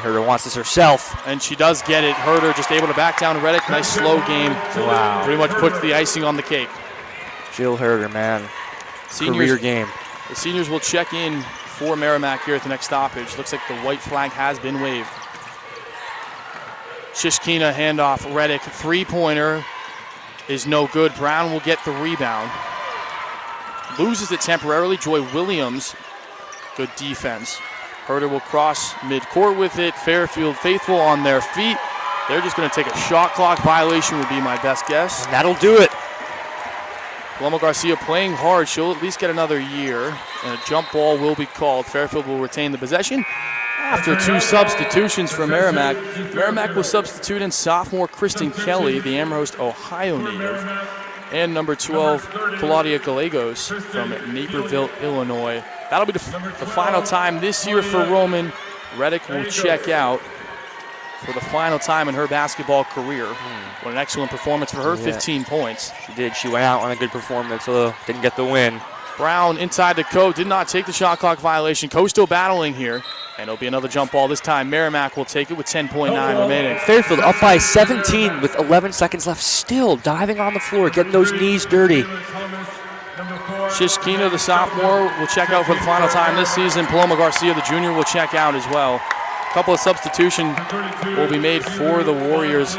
Herder wants this herself. And she does get it. Herder just able to back down Reddick. Nice slow game. Wow. Pretty much puts the icing on the cake. Jill Herder, man. Career game. The seniors will check in for Merrimack here at the next stoppage. Looks like the white flag has been waved. Shishkina handoff, Reddick, three-pointer is no good. Brown will get the rebound. Loses it temporarily. Joy Williams, good defense. Herder will cross midcourt with it. Fairfield faithful on their feet. They're just going to take a shot clock violation would be my best guess. And that'll do it. Paloma Garcia playing hard. She'll at least get another year, and a jump ball will be called. Fairfield will retain the possession. After two substitutions for Merrimack, Merrimack will substitute in sophomore Kristen Kelly, the Amherst, Ohio native, and number 12, Claudia Gallegos from Naperville, Illinois. That'll be the final time this year for Roman. Reddick will check out for the final time in her basketball career. What an excellent performance for her, 15 points. She did. She went out on a good performance, although didn't get the win. Brown inside the code, did not take the shot clock violation. Coe still battling here, and it'll be another jump ball. This time Merrimack will take it with 10.9 remaining. Fairfield up by 17 with 11 seconds left, still diving on the floor, getting those knees dirty. Shishkina, the sophomore, will check out for the final time this season. Paloma Garcia, the junior, will check out as well. A couple of substitutions will be made for the Warriors.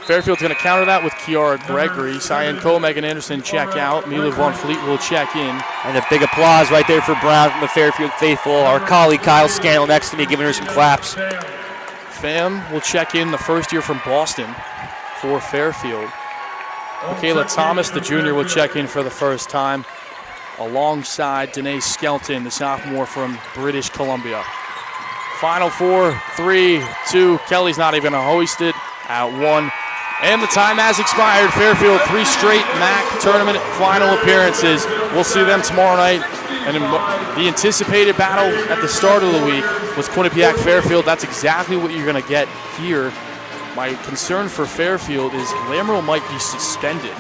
Fairfield's going to counter that with Kiara Gregory. Cyan Coe, Megan Anderson check out. Mila Von Fleet will check in. And a big applause right there for Brown from the Fairfield faithful. Our colleague Kyle Scannell next to me giving her some claps. Pham will check in, the first year from Boston for Fairfield. Michaela Thomas, the junior, will check in for the first time alongside Danae Skelton, the sophomore from British Columbia. Final 4, 3, 2. Kelly's not even going to hoist it at 1. And the time has expired. Fairfield, 3 straight MAAC tournament final appearances. We'll see them tomorrow night. And the anticipated battle at the start of the week was Quinnipiac Fairfield. That's exactly what you're going to get here. My concern for Fairfield is Lamoureux might be suspended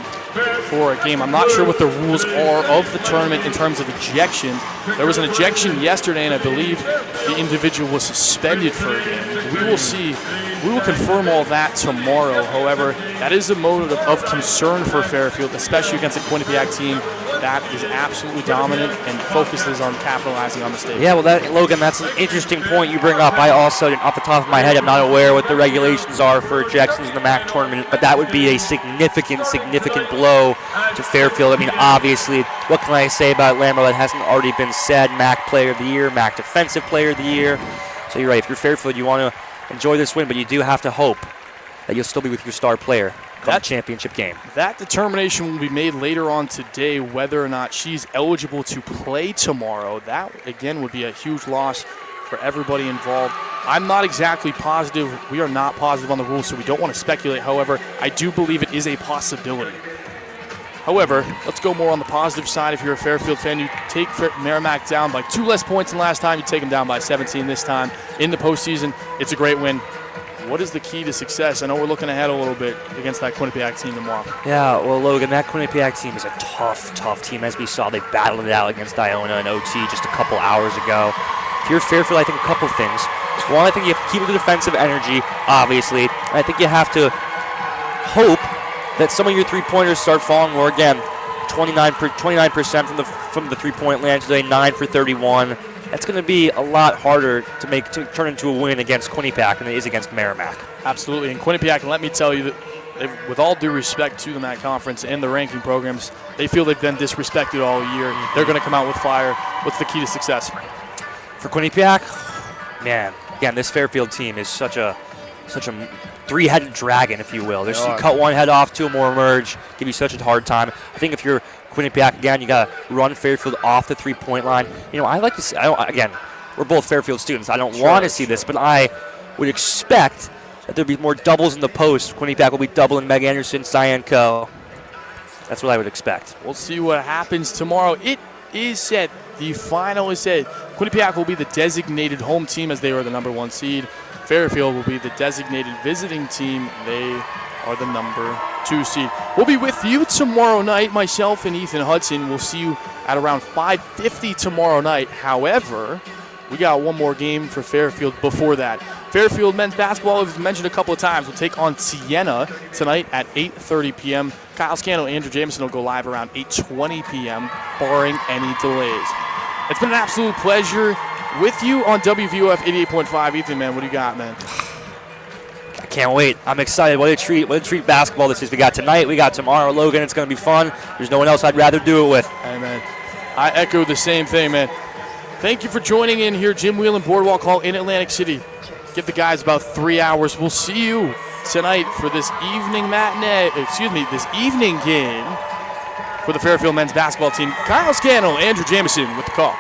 for a game. I'm not sure what the rules are of the tournament in terms of ejections. There was an ejection yesterday, and I believe the individual was suspended for a game. We will see. We will confirm all that tomorrow. However, that is a motive of concern for Fairfield, especially against a Quinnipiac team that is absolutely dominant and focuses on capitalizing on mistakes. Yeah, well, Logan, that's an interesting point you bring up. I also, off the top of my head, I'm not aware what the regulations are for ejections in the MAAC tournament, but that would be a significant blow to Fairfield. I mean, obviously, what can I say about Lamoureux that hasn't already been said? MAAC Player of the Year, MAAC Defensive Player of the Year. So you're right. If you're Fairfield, you want to enjoy this win, but you do have to hope that you'll still be with your star player come the championship game. That determination will be made later on today, whether or not she's eligible to play tomorrow. That, again, would be a huge loss for everybody involved. I'm not exactly positive. We are not positive on the rules, so we don't want to speculate. However, I do believe it is a possibility. However, let's go more on the positive side. If you're a Fairfield fan, you take Merrimack down by 2 less points than last time. You take them down by 17 this time. In the postseason, it's a great win. What is the key to success? I know we're looking ahead a little bit against that Quinnipiac team tomorrow. Yeah, well, Logan, that Quinnipiac team is a tough team. As we saw, they battled it out against Iona and OT just a couple hours ago. If you're Fairfield, I think a couple things. One, I think you have to keep the defensive energy, obviously. And I think you have to hope that some of your three-pointers start falling more. Again, 29% from the three-point land today, 9 for 31. That's going to be a lot harder to turn into a win against Quinnipiac than it is against Merrimack. Absolutely, and Quinnipiac, let me tell you that with all due respect to the MAAC Conference and the ranking programs, they feel they've been disrespected all year. They're going to come out with fire. What's the key to success? For Quinnipiac, man, again, this Fairfield team is such a three-headed dragon, if you will. There's you cut one head off, two more emerge, give you such a hard time. I think if you're Quinnipiac, again, you got to run Fairfield off the three-point line. I like to see, again, we're both Fairfield students. I don't want to see this, but I would expect that there'll be more doubles in the post. Quinnipiac will be doubling Meg Anderson, Cyan Coe. That's what I would expect. We'll see what happens tomorrow. It is set. The final is set. Quinnipiac will be the designated home team as they are the #1 seed. Fairfield will be the designated visiting team. They are the number 2 seed. We'll be with you tomorrow night. Myself and Ethan Hudson will see you at around 5:50 tomorrow night. However, we got one more game for Fairfield before that. Fairfield men's basketball, as mentioned a couple of times, will take on Siena tonight at 8:30 p.m. Kyle Scannell and Andrew Jameson will go live around 8:20 p.m., barring any delays. It's been an absolute pleasure with you on WVOF 88.5. Ethan, man, what do you got, man? I can't wait. I'm excited. What a treat basketball this is. We got tonight, we got tomorrow, Logan. It's going to be fun. There's no one else I'd rather do it with. Hey, man, I echo the same thing, man. Thank you for joining in here, Jim Whelan Boardwalk Hall in Atlantic City. Give the guys about 3 hours. We'll see you tonight for this evening this evening game for the Fairfield men's basketball team. Kyle Scannell, Andrew Jameson with the call.